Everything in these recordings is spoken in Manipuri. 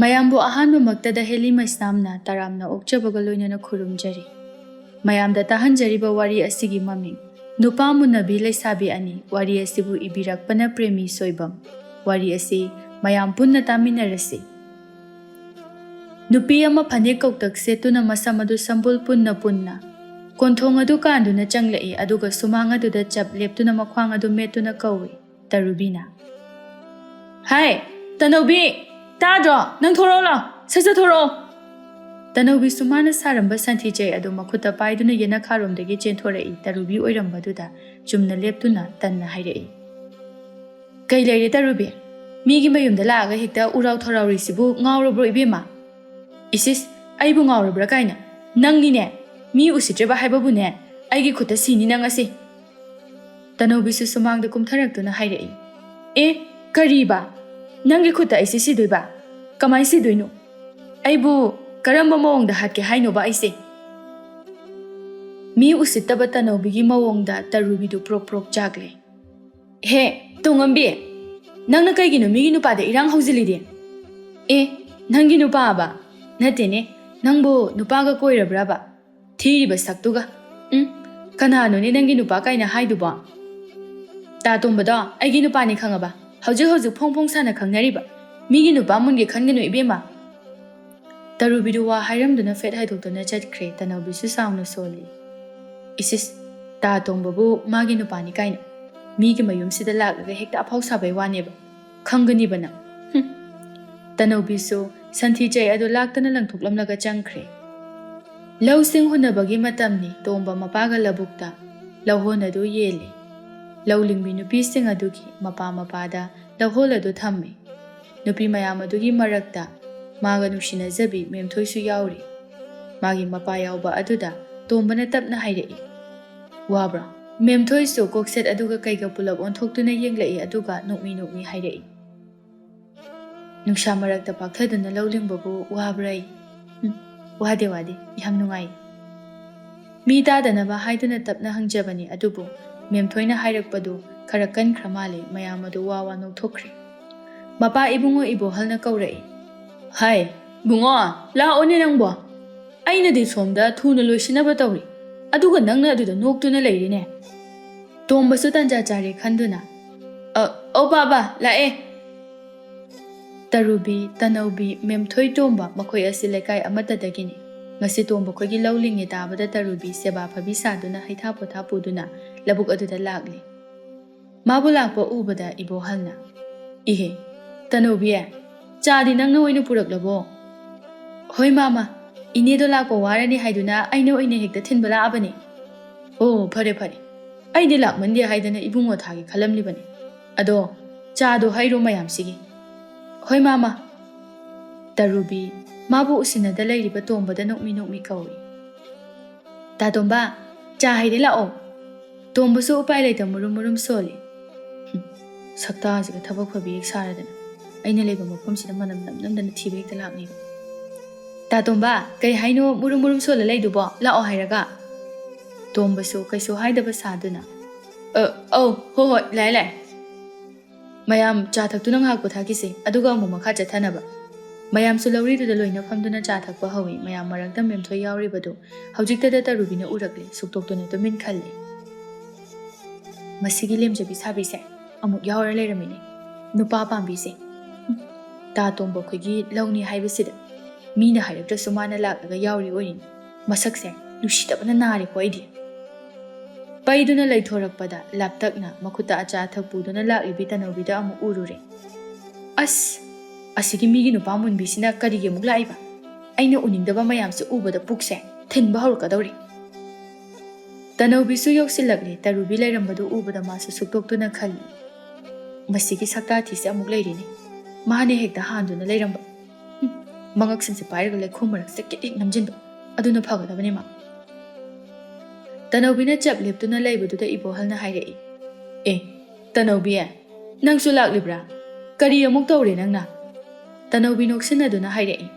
ꯃꯌꯥꯝꯕꯨ ꯑꯍꯥꯟꯕꯃꯛꯇꯗ ꯍꯦꯂꯤ ꯃꯩꯁꯅꯥꯝꯅ ꯇꯔꯥꯝꯅ ꯑꯣꯛꯆꯕꯒ ꯂꯣꯏꯅꯅ ꯈꯨꯔꯨꯝꯖꯔꯤ꯫ ꯃꯌꯥꯝꯗ ꯇꯥꯍꯟꯖꯔꯤꯕ ꯋꯥꯔꯤ ꯑꯁꯤꯒꯤ ꯃꯃꯤꯡ ꯅꯨꯄꯥ ꯃꯨꯟꯅꯕꯤ ꯂꯩꯁꯥꯕꯤ ꯑꯅꯤ ꯋꯥꯔꯤ ꯑꯁꯤꯕꯨ ꯏꯕꯤꯔꯛꯄꯅ ꯄ꯭ꯔꯦꯃꯤ ꯁꯣꯏꯕꯝ꯫ ꯋꯥꯔꯤ ꯑꯁꯤ ꯃꯌꯥꯝ ꯄꯨꯟꯅ ꯇꯥꯃꯤꯟꯅꯔꯁꯤ꯫ ꯅꯨꯄꯤ ꯑꯃ ꯐꯅꯦꯛ ꯀꯧꯇꯛ ꯁꯦꯠꯇꯨꯅ ꯃꯁꯝ ꯑꯗꯨ ꯁꯝꯕꯨꯜ ꯄꯨꯟꯅ ꯄꯨꯟꯅ ꯀꯣꯟꯊꯣꯡ ꯑꯗꯨ ꯀꯥꯟꯗꯨꯅ ꯆꯪꯂꯛꯏ ꯑꯗꯨꯒ ꯁꯨꯃꯥꯡ ꯑꯗꯨꯗ ꯆꯞ ꯂꯦꯞꯇꯨꯅ ꯃꯈ꯭ꯋꯥꯡ ꯑꯗꯨ ꯃꯦꯠꯇꯨꯅ ꯀꯧꯏ ꯇꯔꯨꯕꯤꯅ꯫ ꯍꯥꯏ ꯇꯅꯧꯕꯤ! ꯇꯥꯗ꯭ꯔꯣ? ꯅꯪ ꯊꯣꯔꯛꯑꯣ ꯂꯥꯎ! ꯁꯠ-ꯁꯠ ꯊꯣꯔꯛꯑꯣ! ꯇꯅꯧꯕꯤꯁꯨ ꯃꯥꯅ ꯁꯥꯔꯝꯕ ꯁꯟꯊꯤ ꯆꯩ ꯑꯗꯨ ꯃꯈꯨꯠꯇ ꯄꯥꯏꯗꯨꯅ ꯌꯦꯅꯈꯥꯔꯣꯝꯗꯒꯤ ꯆꯦꯟꯊꯣꯔꯛꯏ ꯇꯔꯨꯕꯤ ꯑꯣꯏꯔꯝꯕꯗꯨꯗ ꯆꯨꯝꯅ ꯂꯦꯞꯇꯨꯅ ꯇꯟꯅ ꯍꯥꯏꯔꯛꯏ꯫ ꯀꯩ ꯂꯩꯔꯦ ꯇꯔꯨꯕꯤ? ꯃꯤꯒꯤ ꯃꯌꯨꯝꯗ ꯂꯥꯛꯑꯒ ꯍꯦꯛꯇ ꯎꯔꯥꯎ ꯊꯔꯥꯎꯔꯤꯁꯤꯕꯨ ꯉꯥꯎꯔꯕ꯭ꯔꯣ ꯏꯕꯦꯝꯃ? ꯏꯁꯤꯁ ꯑꯩꯕꯨ ꯉꯥꯎꯔꯕ꯭ꯔꯥ ꯀꯥꯏꯅ? ꯅꯪꯅꯤꯅꯦ ꯃꯤ ꯎꯁꯤꯠꯇ꯭ꯔꯦꯕ ꯍꯥꯏꯕꯕꯨꯅꯦ ꯑꯩꯒꯤ ꯈꯨꯠꯇ ꯁꯤꯅꯤ ꯅꯪ ꯉꯁꯤ꯫ ꯇꯅꯧꯕꯤꯁꯨ ꯁꯨꯃꯥꯡꯗ ꯀꯨꯝꯊꯔꯛꯇꯨꯅ ꯍꯥꯏꯔꯛꯏ꯫ ꯑꯦ ꯀꯔꯤꯕ? ꯅꯪꯒꯤ ꯈꯨꯠꯇ ꯑꯩꯁꯦ ꯁꯤꯗꯣꯏꯕ? ꯀꯃꯥꯏ ꯁꯤꯗꯣꯏꯅꯣ? ꯑꯩꯕꯨ ꯀꯔꯝꯕ ꯃꯑꯣꯡꯗ ꯍꯥꯠꯀꯦ ꯍꯥꯏꯅꯣꯕ ꯑꯩꯁꯦ? ꯃꯤ ꯎꯁꯤꯠꯇꯕ ꯇꯅꯧꯕꯤꯒꯤ ꯃꯑꯣꯡꯗ ꯇꯔꯨꯕꯤꯗꯨ ꯄ꯭ꯔꯣꯛ ꯄ꯭ꯔꯣꯛ ꯆꯥꯛꯂꯦ꯫ ꯍꯦ ꯇꯣꯡꯉꯝꯕꯤ! ꯅꯪꯅ ꯀꯩꯒꯤꯅꯣ ꯃꯤꯒꯤ ꯅꯨꯄꯥꯗ ꯏꯔꯥꯡ ꯍꯧꯖꯤꯜꯂꯤꯗꯤ? ꯑꯦ ꯅꯪꯒꯤ ꯅꯨꯄꯥꯕ? ꯅꯠꯇꯦꯅꯦ ꯅꯪꯕꯨ ꯅꯨꯄꯥꯒ ꯀꯣꯏꯔꯕ꯭ꯔꯕ? ꯊꯤꯔꯤꯕ ꯁꯛꯇꯨꯒ! ꯀꯅꯥꯅꯣꯅꯦ ꯅꯪꯒꯤ ꯅꯨꯄꯥ ꯀꯥꯏꯅ ꯍꯥꯏꯗꯨꯕꯣ? ꯇꯥ ꯇꯣꯝꯕꯗꯣ ꯑꯩꯒꯤ ꯅꯨꯄꯥꯅꯤ ꯈꯪꯉꯕ? ꯍꯧꯖꯤꯛ ꯐꯣꯡ ꯐꯣꯡ ꯁꯥꯅ ꯈꯪꯅꯔꯤꯕ꯫ ꯃꯤꯒꯤ ꯅꯨꯄꯥ ꯃꯨꯟꯒꯦ ꯈꯟꯒꯅꯨ ꯏꯕꯦꯝꯃ꯫ ꯇꯔꯨꯕꯤꯗꯨ ꯋꯥ ꯍꯥꯏꯔꯝꯗꯨꯅ ꯐꯦꯠ ꯍꯥꯏꯗꯣꯛꯇꯨꯅ ꯆꯠꯈ꯭ꯔꯦ꯫ ꯇꯅꯧꯕꯤꯁꯨ ꯁꯥꯎꯅ ꯁꯣꯜꯂꯤ꯫ ꯏꯁꯤꯁ ꯇꯥ ꯇꯣꯝꯕꯕꯨ ꯃꯥꯒꯤ ꯅꯨꯄꯥꯅꯤ ꯀꯥꯏꯅ ꯃꯤꯒꯤ ꯃꯌꯨꯝꯁꯤꯗ ꯂꯥꯛꯂꯒ ꯍꯦꯛꯇ ꯑꯐꯥꯎ ꯁꯥꯕꯩ ꯋꯥꯅꯦꯕ ꯈꯪꯒꯅꯤꯕ ꯅꯪ꯫ ꯇꯅꯧꯕꯤꯁꯨ ꯁꯟꯊꯤ ꯆꯩ ꯑꯗꯨ ꯂꯥꯛꯇꯅ ꯂꯪꯊꯣꯛꯂꯝꯂꯒ ꯆꯪꯈ꯭ꯔꯦ꯫ ꯂꯧꯁꯤꯡ ꯍꯨꯟꯅꯕꯒꯤ ꯃꯇꯝꯅꯤ꯫ ꯇꯣꯝꯕ ꯃꯄꯥꯒ ꯂꯧꯕꯨꯛꯇ ꯂꯧꯍꯣꯟ ꯑꯗꯨ ꯌꯦꯜꯂꯤ꯫ ꯂꯧ ꯂꯤꯡꯕꯤ ꯅꯨꯄꯤꯁꯤꯡ ꯑꯗꯨꯒꯤ ꯃꯄꯥꯗ ꯂꯧꯍꯣꯜ ꯑꯗꯨ ꯊꯝꯃꯤ꯫ ꯅꯨꯄꯤ ꯃꯌꯥꯝ ꯑꯗꯨꯒꯤ ꯃꯔꯛꯇ ꯃꯥꯒ ꯅꯨꯡꯁꯤꯅꯖꯕꯤ ꯃꯦꯝꯊꯣꯏꯁꯨ ꯌꯥꯎꯔꯤ꯫ ꯃꯥꯒꯤ ꯃꯄꯥ ꯌꯥꯎꯕ ꯑꯗꯨꯗ ꯇꯣꯝꯕꯅ ꯇꯞꯅ ꯍꯥꯏꯔꯛꯏ꯫ ꯋꯥꯕ꯭ꯔꯣ? ꯃꯦꯝꯊꯣꯏꯁꯨ ꯀꯣꯛꯁꯦꯠ ꯑꯗꯨꯒ ꯀꯩꯒ ꯄꯨꯂꯞ ꯑꯣꯟꯊꯣꯛꯇꯨꯅ ꯌꯦꯡꯂꯛꯏ ꯑꯗꯨꯒ ꯅꯣꯛꯃꯤ ꯍꯥꯏꯔꯛꯏ꯫ ꯅꯨꯡꯁꯥ ꯃꯔꯛꯇ ꯄꯥꯛꯊꯗꯨꯅ ꯂꯧ ꯂꯤꯡꯕꯕꯨ ꯋꯥꯕ꯭ꯔꯥ? ꯋꯥꯗꯦ ꯌꯥꯝ ꯅꯨꯡꯉꯥꯏ꯫ ꯃꯤ ꯇꯥꯗꯅꯕ ꯍꯥꯏꯗꯨꯅ ꯇꯞꯅ ꯍꯪꯖꯕꯅꯤ ꯑꯗꯨꯕꯨ ꯃꯦꯝꯊꯣꯏꯅ ꯍꯥꯏꯔꯛꯄꯗꯨ ꯈꯔ ꯀꯟꯈ꯭ꯔ ꯃꯥꯜꯂꯦ꯫ ꯃꯌꯥꯝ ꯑꯗꯨ ꯋꯥ ꯅꯣꯛꯊꯣꯛꯈ꯭ꯔꯦ꯫ ꯃꯄꯥ ꯏꯕꯨꯡꯉꯣ ꯏꯕꯣꯍꯜꯅ ꯀꯧꯔꯛꯏ꯫ ꯍꯥꯏ ꯕꯨꯡꯉꯣ ꯂꯥꯛꯑꯣꯅꯦ ꯅꯪꯕꯣ! ꯑꯩꯅꯗꯤ ꯁꯣꯝꯗ ꯊꯨꯅ ꯂꯣꯏꯁꯤꯟꯅꯕ ꯇꯧꯔꯤ ꯑꯗꯨꯒ ꯅꯪꯅ ꯑꯗꯨꯗ ꯅꯣꯛꯇꯨꯅ ꯂꯩꯔꯤꯅꯦ꯫ ꯇꯣꯝꯕꯁꯨ ꯇꯟꯖꯥ ꯆꯥꯔꯦ ꯈꯟꯗꯨꯅ ꯑꯧ ꯕꯥꯕꯥ ꯂꯥꯛꯑꯦ꯫ ꯇꯔꯨꯕꯤ, ꯇꯅꯧꯕꯤ, ꯃꯦꯝꯊꯣꯏ, ꯇꯣꯝꯕ ꯃꯈꯣꯏ ꯑꯁꯤ ꯂꯩꯀꯥꯏ ꯑꯃꯠꯇꯗꯒꯤꯅꯤ꯫ ꯉꯁꯤ ꯇꯣꯝꯕ ꯈꯣꯏꯒꯤ ꯂꯧ ꯂꯤꯡꯉꯦ ꯇꯥꯕꯗ ꯇꯔꯨꯕꯤ ꯁꯦꯕꯥ ꯐꯕꯤ ꯁꯥꯗꯨꯅ ꯍꯩꯊꯥ ꯄꯣꯊꯥ ꯄꯨꯗꯨꯅ ꯂꯧꯕꯨꯛ ꯑꯗꯨꯗ ꯂꯥꯛꯂꯤ꯫ ꯃꯥꯕꯨ ꯂꯥꯛꯄ ꯎꯕꯗ ꯏꯕꯣꯍꯜꯅ ꯏꯍꯦ ꯇꯅꯧꯕꯤ ꯆꯥꯗꯤ ꯅꯪꯅ ꯑꯣꯏꯅ ꯄꯨꯔꯛꯂꯕꯣ? ꯍꯣꯏ ꯃꯥꯃꯥ ꯏꯅꯦꯗꯣ ꯂꯥꯛꯄ ꯋꯥꯔꯅꯤ ꯍꯥꯏꯗꯨꯅ ꯑꯩꯅ ꯑꯣꯏꯅ ꯍꯦꯛꯇ ꯊꯤꯟꯕ ꯂꯥꯛꯑꯕꯅꯤ꯫ ꯑꯣ ꯐꯔꯦ ꯑꯩꯗꯤ ꯂꯥꯛꯃꯟꯗꯦ ꯍꯥꯏꯗꯅ ꯏꯕꯨꯡꯉꯣ ꯊꯥꯒꯦ ꯈꯜꯂꯝꯂꯤꯕꯅꯤ꯫ ꯑꯗꯣ ꯆꯥꯗꯣ ꯍꯩꯔꯣ ꯃꯌꯥꯝꯁꯤꯒꯤ꯫ ꯍꯣꯏ ꯃꯥꯃꯥ꯫ ꯇꯔꯨꯕꯤ ꯃꯥꯕꯨ ꯎꯁꯤꯟꯅꯗ ꯂꯩꯔꯤꯕ ꯇꯣꯝꯕꯗ ꯅꯣꯛꯃꯤ ꯀꯧꯏ꯫ ꯇꯥ ꯇꯣꯝꯕ ꯆꯥ ꯍꯩꯔꯦ ꯂꯥꯛꯑꯣ꯫ ꯇꯣꯝꯕꯁꯨ ꯎꯄꯥꯏ ꯂꯩꯇ ꯃꯨꯔꯨꯝ ꯁꯣꯜꯂꯤ꯫ ꯁꯛꯇꯥꯁꯤꯒ ꯊꯕꯛ ꯐꯕꯤ ꯍꯦꯛ ꯁꯥꯔꯗꯅ ꯑꯩꯅ ꯂꯩꯕ ꯃꯐꯝꯁꯤꯗ ꯃꯅꯝ ꯅꯝꯗꯅ ꯊꯤꯕ ꯍꯦꯛꯇ ꯂꯥꯛꯅꯤꯕ꯫ ꯇꯥ ꯇꯣꯝꯕ ꯀꯩ ꯍꯥꯏꯅꯣ ꯃꯨꯔꯨꯝ ꯁꯣꯜꯂ ꯂꯩꯗꯨꯕꯣ? ꯂꯥꯛꯑꯣ ꯍꯥꯏꯔꯒ꯫ ꯇꯣꯝꯕꯁꯨ ꯀꯩꯁꯨ ꯍꯥꯏꯗꯕ ꯁꯥꯗꯨꯅ ꯑꯧ ꯍꯣꯏ ꯂꯥꯛꯑꯦ꯫ ꯃꯌꯥꯝ ꯆꯥ ꯊꯛꯇꯨꯅ ꯉꯥꯏꯍꯥꯛ ꯄꯣꯊꯥꯈꯤꯁꯦ ꯑꯗꯨꯒ ꯑꯃꯨꯛ ꯃꯈꯥ ꯆꯠꯊꯅꯕ꯫ ꯃꯌꯥꯝꯁꯨ ꯂꯧꯔꯤꯗꯨꯗ ꯂꯣꯏꯅ ꯐꯝꯗꯨꯅ ꯆꯥ ꯊꯛꯄ ꯍꯧꯏ꯫ ꯃꯌꯥꯝ ꯃꯔꯛꯇ ꯃꯦꯝꯊꯣꯏ ꯌꯥꯎꯔꯤꯕꯗꯨ ꯍꯧꯖꯤꯛꯇꯗ ꯇꯔꯨꯕꯤꯅ ꯎꯔꯛꯂꯦ꯫ ꯁꯨꯛꯇꯣꯛꯇꯨꯅ ꯇꯨꯃꯤꯟ ꯈꯜꯂꯤ꯫ ꯃꯁꯤꯒꯤ ꯂꯦꯝꯖꯕꯤ ꯁꯥꯕꯤꯁꯦ ꯑꯃꯨꯛ ꯌꯥꯎꯔ ꯂꯩꯔꯝꯃꯤꯅꯦ ꯅꯨꯄꯥ ꯄꯥꯝꯕꯤꯁꯦ꯫ ꯇꯥ ꯇꯣꯝꯕ ꯈꯣꯏꯒꯤ ꯂꯧꯅꯤ ꯍꯥꯏꯕꯁꯤꯗ ꯃꯤꯅ ꯍꯥꯏꯔꯛꯇ꯭ꯔꯁꯨ ꯃꯥꯅ ꯂꯥꯛꯂꯒ ꯌꯥꯎꯔꯤ ꯑꯣꯏꯔꯤꯅꯤ꯫ ꯃꯁꯛꯁꯦ ꯅꯨꯡꯁꯤꯗꯕꯅ ꯅꯥꯔꯦꯀꯣ ꯑꯩꯗꯤ꯫ ꯄꯩꯗꯨꯅ ꯂꯩꯊꯣꯔꯛꯄꯗ ꯂꯥꯞꯇꯛꯅ ꯃꯈꯨꯠꯇ ꯑꯆꯥ ꯑꯊꯛ ꯄꯨꯗꯨꯅ ꯂꯥꯛꯂꯤꯕꯤ ꯇꯅꯧꯕꯤꯗ ꯑꯃꯨꯛ ꯎꯔꯨꯔꯦ꯫ ꯑꯁ ꯑꯁꯤꯒꯤ ꯃꯤꯒꯤ ꯅꯨꯄꯥ ꯃꯨꯟꯕꯤꯁꯤꯅ ꯀꯔꯤꯒꯤ ꯑꯃꯨꯛ ꯂꯥꯛꯏꯕ? ꯑꯩꯅ ꯎꯅꯤꯡꯗꯕ ꯃꯌꯥꯝꯁꯦ ꯎꯕꯗ ꯄꯨꯛꯁꯦ ꯊꯤꯟꯕ ꯍꯧꯔꯛꯀꯗꯧꯔꯤ꯫ ꯇꯅꯧꯕꯤꯁꯨ ꯌꯧꯁꯤꯜꯂꯛꯂꯦ꯫ ꯇꯔꯨꯕꯤ ꯂꯩꯔꯝꯕꯗꯨ ꯎꯕꯗ ꯃꯥꯁꯨ ꯁꯨꯛꯇꯣꯛꯇꯨꯅ ꯈꯜꯂꯤ꯫ ꯃꯁꯤꯒꯤ ꯁꯛꯇꯥꯊꯤꯁꯦ ꯑꯃꯨꯛ ꯂꯩꯔꯤꯅꯤ꯫ ꯃꯥꯅ ꯍꯦꯛꯇ ꯍꯥꯟꯗꯨꯅ ꯂꯩꯔꯝꯕ꯫ ꯃꯉꯛꯁꯤꯡꯁꯦ ꯄꯥꯏꯔꯒ ꯂꯩꯈꯣꯝ ꯃꯔꯛꯁꯦ ꯀꯤꯠ ꯍꯦꯛ ꯅꯝꯖꯤꯟꯕ ꯑꯗꯨꯅ ꯐꯒꯗꯕꯅꯤ ꯃꯥ꯫ ꯇꯅꯧꯕꯤꯅ ꯆꯞ ꯂꯦꯞꯇꯨꯅ ꯂꯩꯕꯗꯨꯗ ꯏꯕꯣꯍꯜꯅ ꯍꯥꯏꯔꯛꯏ꯫ ꯑꯦ ꯇꯅꯧꯕꯤ ꯅꯪꯁꯨ ꯂꯥꯛꯂꯤꯕ꯭ꯔꯥ? ꯀꯔꯤ ꯑꯃꯨꯛ ꯇꯧꯔꯦ ꯅꯪꯅ? ꯇꯅꯧꯕꯤ ꯅꯣꯛꯁꯤꯟꯅꯗꯨꯅ ꯍꯥꯏꯔꯛꯏ꯫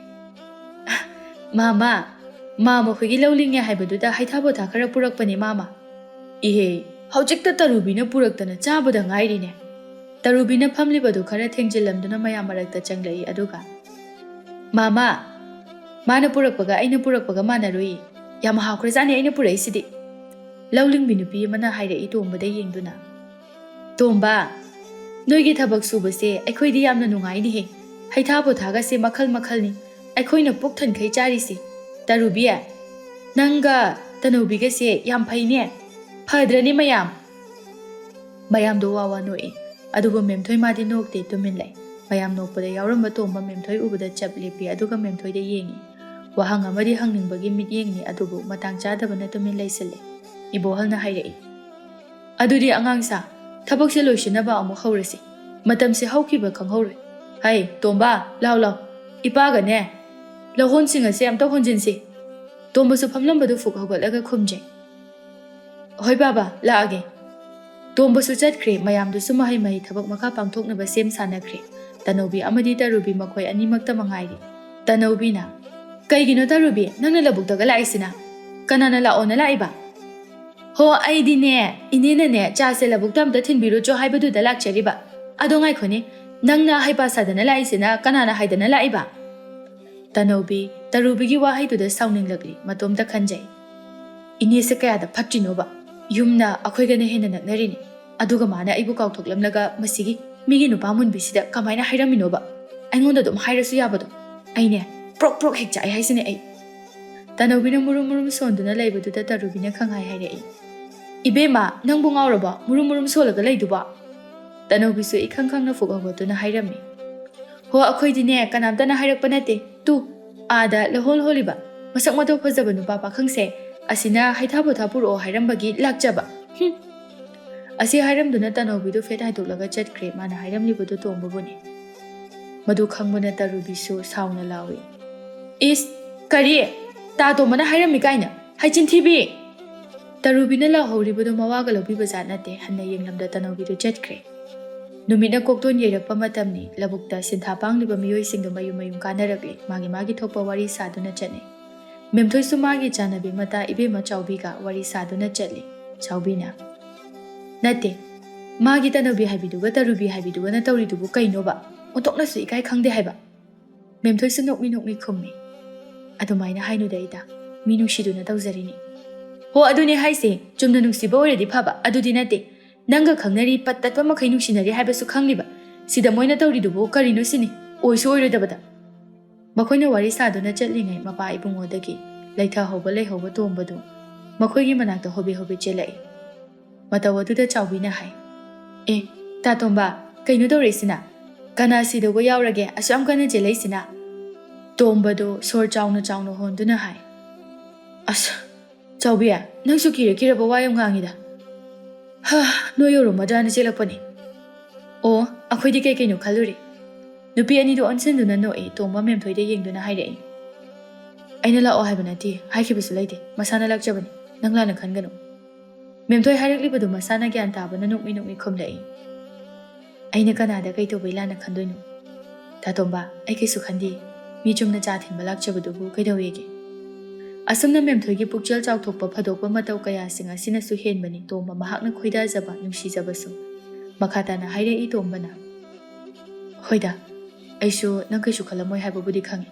ꯃꯥꯃꯥ ꯃꯈꯣꯏꯒꯤ ꯂꯧ ꯂꯤꯡꯉꯦ ꯍꯥꯏꯕꯗꯨꯗ ꯍꯩꯊꯥ ꯄꯣꯊꯥ ꯈꯔ ꯄꯨꯔꯛꯄꯅꯦ ꯃꯥꯃꯥ꯫ ꯏꯍꯦ ꯍꯧꯖꯤꯛꯇ ꯇꯔꯨꯕꯤꯅ ꯄꯨꯔꯛꯇꯅ ꯆꯥꯕꯗ ꯉꯥꯏꯔꯤꯅꯦ꯫ ꯇꯔꯨꯕꯤꯅ ꯐꯝꯂꯤꯕꯗꯨ ꯈꯔ ꯊꯦꯡꯖꯤꯜꯂꯝꯗꯨꯅ ꯃꯌꯥꯝ ꯃꯔꯛꯇ ꯆꯪꯂꯛꯏ ꯑꯗꯨꯒ ꯃꯥꯃꯥ ꯃꯥꯅ ꯄꯨꯔꯛꯄꯒ ꯑꯩꯅ ꯄꯨꯔꯛꯄꯒ ꯃꯥꯟꯅꯔꯣꯏ ꯌꯥꯝ ꯍꯥꯎꯈ꯭ꯔꯖꯥꯠꯅꯤ ꯑꯩꯅ ꯄꯨꯔꯛꯏꯁꯤꯗꯤ ꯂꯧꯂꯤꯡꯕꯤ ꯅꯨꯄꯤ ꯑꯃꯅ ꯍꯥꯏꯔꯛꯏ ꯇꯣꯝꯕꯗ ꯌꯦꯡꯗꯨꯅ ꯇꯣꯝꯕ ꯅꯣꯏꯒꯤ ꯊꯕꯛ ꯁꯨꯕꯁꯦ ꯑꯩꯈꯣꯏꯗꯤ ꯌꯥꯝꯅ ꯅꯨꯡꯉꯥꯏꯅꯤꯍꯦ ꯍꯩꯊꯥ ꯄꯣꯊꯥꯒꯁꯦ ꯃꯈꯜ ꯃꯈꯜꯅꯤ ꯑꯩꯈꯣꯏꯅ ꯄꯨꯛ ꯊꯟꯈꯩ ꯆꯥꯔꯤꯁꯤ ꯇꯔꯨꯕꯤ ꯅꯪꯒ ꯇꯅꯧꯕꯤꯒꯁꯦ ꯌꯥꯝ ꯐꯩꯅꯦ ꯐꯗ꯭ꯔꯅꯤ ꯃꯌꯥꯝꯗꯣ ꯋꯥ ꯅꯣꯛꯏ ꯑꯗꯨꯕꯨ ꯃꯦꯝꯊꯣꯏ ꯃꯥꯗꯤ ꯅꯣꯛꯇꯦ ꯇꯨꯃꯤꯟ ꯂꯩ ꯃꯌꯥꯝ ꯅꯣꯛꯄꯗ ꯌꯥꯎꯔꯝꯕ ꯇꯣꯝꯕ ꯃꯦꯝꯊꯣꯏ ꯎꯕꯗ ꯆꯞ ꯂꯦꯞꯄꯤ ꯑꯗꯨꯒ ꯃꯦꯝꯊꯣꯏꯗ ꯌꯦꯡꯉꯤ ꯋꯥꯍꯪ ꯑꯃꯗꯤ ꯍꯪꯅꯤꯡꯕꯒꯤ ꯃꯤꯠꯌꯦꯡꯅꯤ ꯑꯗꯨꯕꯨ ꯃꯇꯥꯡ ꯆꯥꯗꯕꯅ ꯇꯨꯃꯤꯟ ꯂꯩꯁꯤꯜꯂꯦ ꯏꯕꯣꯍꯜꯅ ꯍꯥꯏꯔꯛꯏ ꯑꯗꯨꯗꯤ ꯑꯉꯥꯡꯁꯥ ꯊꯕꯛꯁꯦ ꯂꯣꯏꯁꯤꯟꯅꯕ ꯑꯃꯨꯛ ꯍꯧꯔꯁꯤ ꯃꯇꯝꯁꯦ ꯍꯧꯈꯤꯕ ꯈꯪꯍꯧꯔꯣꯏ ꯍꯩ ꯇꯣꯝꯕ ꯂꯥꯎ ꯏꯄꯥꯒꯅꯦ ꯂꯧꯍꯣꯟꯁꯤꯡ ꯑꯁꯦ ꯑꯝꯇ ꯍꯣꯟꯖꯤꯟꯁꯤ ꯇꯣꯝꯕꯁꯨ ꯐꯝꯂꯝꯕꯗꯨ ꯐꯨꯛ ꯍꯧꯒꯠꯂꯒ ꯈꯨꯝꯖꯩ ꯍꯣꯏ ꯕꯥꯕꯥ ꯂꯥꯛꯑꯒꯦ ꯇꯣꯝꯕꯁꯨ ꯆꯠꯈ꯭ꯔꯦ ꯃꯌꯥꯝꯗꯨꯁꯨ ꯃꯍꯩ ꯊꯕꯛ ꯃꯈꯥ ꯄꯥꯡꯊꯣꯛꯅꯕ ꯁꯦꯝ ꯁꯥꯟꯅꯈ꯭ꯔꯦ ꯇꯅꯧꯕꯤ ꯑꯃꯗꯤ ꯇꯔꯨꯕꯤ ꯃꯈꯣꯏ ꯑꯅꯤꯃꯛꯇ ꯃꯉꯥꯏꯔꯤ ꯇꯅꯧꯕꯤꯅ ꯀꯩꯒꯤꯅꯣ ꯇꯔꯨꯕꯤ ꯅꯪꯅ ꯂꯧꯕꯨꯛꯇꯒ ꯂꯥꯛꯏꯁꯤꯅ ꯀꯅꯥꯅ ꯂꯥꯛꯑꯣꯅ ꯂꯥꯛꯏꯕ ꯍꯣ ꯑꯩꯗꯤꯅꯦ ꯏꯅꯦꯅꯅꯦ ꯆꯥꯁꯦ ꯂꯧꯕꯨꯛꯇ ꯑꯝꯇ ꯊꯤꯟꯕꯤꯔꯨꯆꯣ ꯍꯥꯏꯕꯗꯨꯗ ꯂꯥꯛꯆꯔꯤꯕ ꯑꯗꯣ ꯉꯥꯏꯈꯣꯅꯦ ꯅꯪꯅ ꯍꯩꯄꯥ ꯁꯥꯗꯅ ꯂꯥꯛꯏꯁꯤꯅ ꯀꯅꯥꯅ ꯍꯥꯏꯗꯅ ꯂꯥꯛꯏꯕ ꯇꯅꯧꯕꯤ ꯇꯔꯨꯕꯤꯒꯤ ꯋꯥꯍꯩꯗꯨꯗ ꯁꯥꯎꯅꯤꯡꯂꯛꯂꯤ ꯃꯇꯣꯝꯇ ꯈꯟꯖꯩ ꯏꯅꯦꯁꯦ ꯀꯌꯥꯗ ꯐꯠꯇ꯭ꯔꯤꯅꯣꯕ ꯌꯨꯝꯅ ꯑꯩꯈꯣꯏꯒꯅ ꯍꯦꯟꯅ ꯅꯛꯅꯔꯤꯅꯤ ꯑꯗꯨꯒ ꯃꯥꯅ ꯑꯩꯕꯨ ꯀꯥꯎꯊꯣꯛꯂꯝꯂꯒ ꯃꯁꯤꯒꯤ ꯃꯤꯒꯤ ꯅꯨꯄꯥ ꯃꯨꯟꯕꯤꯁꯤꯗ ꯀꯃꯥꯏꯅ ꯍꯥꯏꯔꯝꯃꯤꯅꯣꯕ ꯑꯩꯉꯣꯟꯗ ꯑꯗꯨꯝ ꯍꯥꯏꯔꯁꯨ ꯌꯥꯕꯗꯣ ꯑꯩꯅꯦ ꯄ꯭ꯔꯣꯛ ꯍꯦꯛ ꯆꯥꯛꯑꯦ ꯍꯥꯏꯁꯤꯅꯦ ꯑꯩ ꯇꯅꯧꯕꯤꯅ ꯃꯨꯔꯨꯝ ꯁꯣꯟꯗꯨꯅ ꯂꯩꯕꯗꯨꯗ ꯇꯔꯨꯕꯤꯅ ꯈꯪꯍꯥꯏ ꯍꯥꯏꯔꯛꯏ ꯏꯕꯦꯝꯃ ꯅꯪꯕꯨ ꯉꯥꯎꯔꯕꯣ ꯃꯨꯔꯨꯝ ꯁꯣꯜꯂꯒ ꯂꯩꯗꯨꯕꯣ ꯇꯅꯧꯕꯤꯁꯨ ꯏꯈꯪ ꯈꯪꯅ ꯐꯨꯛ ꯍꯧꯒꯠꯇꯨꯅ ꯍꯥꯏꯔꯝꯃꯤ ꯍꯣ ꯑꯩꯈꯣꯏꯗꯤꯅꯦ ꯀꯅꯥꯝꯇꯅ ꯍꯥꯏꯔꯛꯄ ꯅꯠꯇꯦ ꯇꯨ ꯑꯥꯗ ꯂꯧꯍꯣꯜ ꯍꯣꯜꯂꯤꯕ ꯃꯁꯛ ꯃꯇꯧ ꯐꯖꯕ ꯅꯨꯄꯥ ꯄꯥꯈꯪꯁꯦ ꯑꯁꯤꯅ ꯍꯩꯊꯥ ꯄꯣꯊꯥ ꯄꯨꯔꯛꯑꯣ ꯍꯥꯏꯔꯝꯕꯒꯤ ꯂꯥꯛꯆꯕ ꯑꯁꯤ ꯍꯥꯏꯔꯝꯗꯨꯅ ꯇꯅꯧꯕꯤꯗꯨ ꯐꯦꯠ ꯍꯥꯏꯗꯣꯛꯂꯒ ꯆꯠꯈ꯭ꯔꯦ ꯃꯥꯅ ꯍꯥꯏꯔꯝꯂꯤꯕꯗꯨ ꯇꯣꯝꯕꯕꯨꯅꯤ ꯃꯗꯨ ꯈꯪꯕꯅ ꯇꯔꯨꯕꯤꯁꯨ ꯁꯥꯎꯅ ꯂꯥꯎꯏ ꯏꯁ ꯀꯔꯤ ꯇꯥ ꯇꯣꯝꯕꯅ ꯍꯥꯏꯔꯝꯃꯤ ꯀꯥꯏꯅ ꯍꯩꯆꯤꯟ ꯊꯤꯕꯤ ꯇꯔꯨꯕꯤꯅ ꯂꯥꯎꯍꯧꯔꯤꯕꯗꯨ ꯃꯋꯥꯒ ꯂꯧꯕꯤꯕ ꯖꯥꯠ ꯅꯠꯇꯦ ꯍꯟꯅ ꯌꯦꯡꯂꯝꯗ ꯇꯅꯧꯕꯤꯗꯨ ꯆꯠꯈ꯭ꯔꯦ ꯅꯨꯃꯤꯠꯅ ꯀꯣꯛꯇꯣꯟ ꯌꯩꯔꯛꯄ ꯃꯇꯝꯅꯤ ꯂꯧꯕꯨꯛꯇ ꯁꯤꯟꯊꯥ ꯄꯥꯡꯂꯤꯕ ꯃꯤꯑꯣꯏꯁꯤꯡꯗꯨ ꯃꯌꯨꯝ ꯀꯥꯅꯔꯛꯂꯤ ꯃꯥꯒꯤ ꯊꯣꯛꯄ ꯋꯥꯔꯤ ꯁꯥꯗꯨꯅ ꯆꯠꯅꯩ ꯃꯦꯝꯊꯣꯏꯁꯨ ꯃꯥꯒꯤ ꯆꯥꯅꯕꯤ ꯃꯇꯥ ꯏꯕꯦꯝꯃ ꯆꯥꯎꯕꯤꯒ ꯋꯥꯔꯤ ꯁꯥꯗꯨꯅ ꯆꯠꯂꯤ ꯆꯥꯎꯕꯤꯅ ꯅꯠꯇꯦ ꯃꯥꯒꯤ ꯇꯅꯧꯕꯤ ꯍꯥꯏꯕꯤꯗꯨꯒ ꯇꯔꯨꯕꯤ ꯍꯥꯏꯕꯤꯗꯨꯒꯅ ꯇꯧꯔꯤꯗꯨꯕꯨ ꯀꯩꯅꯣꯕ ꯑꯣꯟꯊꯣꯛꯅꯁꯨ ꯏꯀꯥꯏ ꯈꯪꯗꯦ ꯍꯥꯏꯕ ꯃꯦꯝꯊꯣꯏꯁꯨ ꯅꯣꯛꯃꯤ ꯈꯨꯝꯃꯤ ꯑꯗꯨꯃꯥꯏꯅ ꯍꯥꯏꯅꯨꯗ ꯏꯇꯥ ꯃꯤ ꯅꯨꯡꯁꯤꯗꯨꯅ ꯇꯧꯖꯔꯤꯅꯤ ꯍꯣ ꯑꯗꯨꯅꯦ ꯍꯥꯏꯁꯦ ꯆꯨꯝꯅ ꯅꯨꯡꯁꯤꯕ ꯑꯣꯏꯔꯗꯤ ꯐꯕ ꯑꯗꯨꯗꯤ ꯅꯠꯇꯦ ꯅꯪꯒ ꯈꯪꯅꯔꯤ ꯄꯠ ꯇꯠꯄ ꯃꯈꯩ ꯅꯨꯡꯁꯤꯅꯔꯤ ꯍꯥꯏꯕꯁꯨ ꯈꯪꯂꯤꯕ ꯁꯤꯗ ꯃꯣꯏꯅ ꯇꯧꯔꯤꯗꯨꯕꯨ ꯀꯔꯤꯅꯣ ꯁꯤꯅꯤ ꯑꯣꯏꯁꯨ ꯑꯣꯏꯔꯣꯏꯗꯕꯗ ꯃꯈꯣꯏꯅ ꯋꯥꯔꯤ ꯁꯥꯗꯨꯅ ꯆꯠꯂꯤꯉꯩ ꯃꯄꯥ ꯏꯕꯨꯡꯉꯣꯗꯒꯤ ꯂꯩꯊꯍꯧꯕ ꯂꯩꯍꯧꯕ ꯇꯣꯝꯕꯗꯨ ꯃꯈꯣꯏꯒꯤ ꯃꯅꯥꯛꯇ ꯍꯣꯕꯦ ꯆꯦꯜꯂꯛꯏ ꯃꯇꯧ ꯑꯗꯨꯗ ꯆꯥꯎꯕꯤꯅ ꯍꯥꯏ ꯑꯦ ꯇꯥ ꯇꯣꯝꯕ ꯀꯩꯅꯣ ꯇꯧꯔꯛꯏꯁꯤꯅ ꯀꯅꯥ ꯁꯤꯗꯧꯕ ꯌꯥꯎꯔꯒꯦ ꯑꯁꯨꯛ ꯌꯥꯝ ꯀꯟꯅ ꯆꯦꯜꯂꯛꯏꯁꯤꯅ ꯇꯣꯝꯕꯗꯨ ꯁꯣꯔ ꯆꯥꯎꯅ ꯍꯣꯟꯗꯨꯅ ꯍꯥꯏ ꯑꯁ ꯆꯥꯎꯕꯤ ꯅꯪꯁꯨ ꯀꯤꯔꯕ ꯋꯥ ꯌꯥꯝ ꯉꯥꯡꯉꯤꯗ ꯅꯣꯏ ꯌꯧꯔꯝꯃꯗ꯭ꯔꯥꯅ ꯆꯦꯜꯂꯛꯄꯅꯤ ꯑꯣ ꯑꯩꯈꯣꯏꯗꯤ ꯀꯩꯅꯣ ꯈꯜꯂꯨꯔꯤ ꯅꯨꯄꯤ ꯑꯅꯤꯗꯨ ꯑꯣꯟꯁꯤꯟꯗꯨꯅ ꯅꯣꯛꯏ ꯇꯣꯝꯕ ꯃꯦꯝꯊꯣꯏꯗ ꯌꯦꯡꯗꯨꯅ ꯍꯥꯏꯔꯛꯏ ꯑꯩꯅ ꯂꯥꯛꯑꯣ ꯍꯥꯏꯕ ꯅꯠꯇꯦ ꯍꯥꯏꯈꯤꯕꯁꯨ ꯂꯩꯇꯦ ꯃꯁꯥꯅ ꯂꯥꯛꯆꯕꯅꯤ ꯅꯪ ꯂꯥꯟꯅ ꯈꯟꯒꯅꯨ ꯃꯦꯝꯊꯣꯏ ꯍꯥꯏꯔꯛꯂꯤꯕꯗꯨ ꯃꯁꯥꯅ ꯒ꯭ꯌꯥꯟ ताꯕꯅ ꯅꯣꯛꯃꯤ ꯈꯨꯝꯂꯛꯏ ꯑꯩꯅ ꯀꯅꯥꯗ ꯀꯩ ꯇꯧꯕꯩ ꯂꯥꯟꯅ ꯈꯟꯗꯣꯏꯅꯣ ꯇꯥꯇꯣꯝꯕ ꯑꯩ ꯀꯩꯁꯨ ꯈꯟꯗꯦ ꯃꯤ ꯆꯨꯝꯅ ꯆꯥ ꯊꯤꯟꯕ ꯂꯥꯛꯆꯕꯗꯨꯕꯨ ꯀꯩꯗꯧꯋꯦꯒꯦ ꯑꯁꯨꯝꯅ ꯃꯦꯝꯊꯣꯏꯒꯤ ꯄꯨꯛꯆꯦꯜ ꯆꯥꯎꯊꯣꯛꯄ ꯐꯗꯣꯛꯄ ꯃꯇꯧ ꯀꯌꯥꯁꯤꯡ ꯑꯁꯤꯅꯁꯨ ꯍꯦꯟꯕꯅꯤ ꯇꯣꯝꯕ ꯃꯍꯥꯛꯅ ꯈꯣꯏꯗꯥꯖꯕ ꯅꯨꯡꯁꯤꯖꯕꯁꯨ ꯃꯈꯥ ꯇꯥꯅ ꯍꯥꯏꯔꯛꯏ ꯇꯣꯝꯕꯅ ꯍꯣꯏꯗ ꯑꯩꯁꯨ ꯅꯪ ꯀꯩꯁꯨ ꯈꯜꯂꯝꯃꯣꯏ ꯍꯥꯏꯕꯕꯨꯗꯤ ꯈꯪꯉꯤ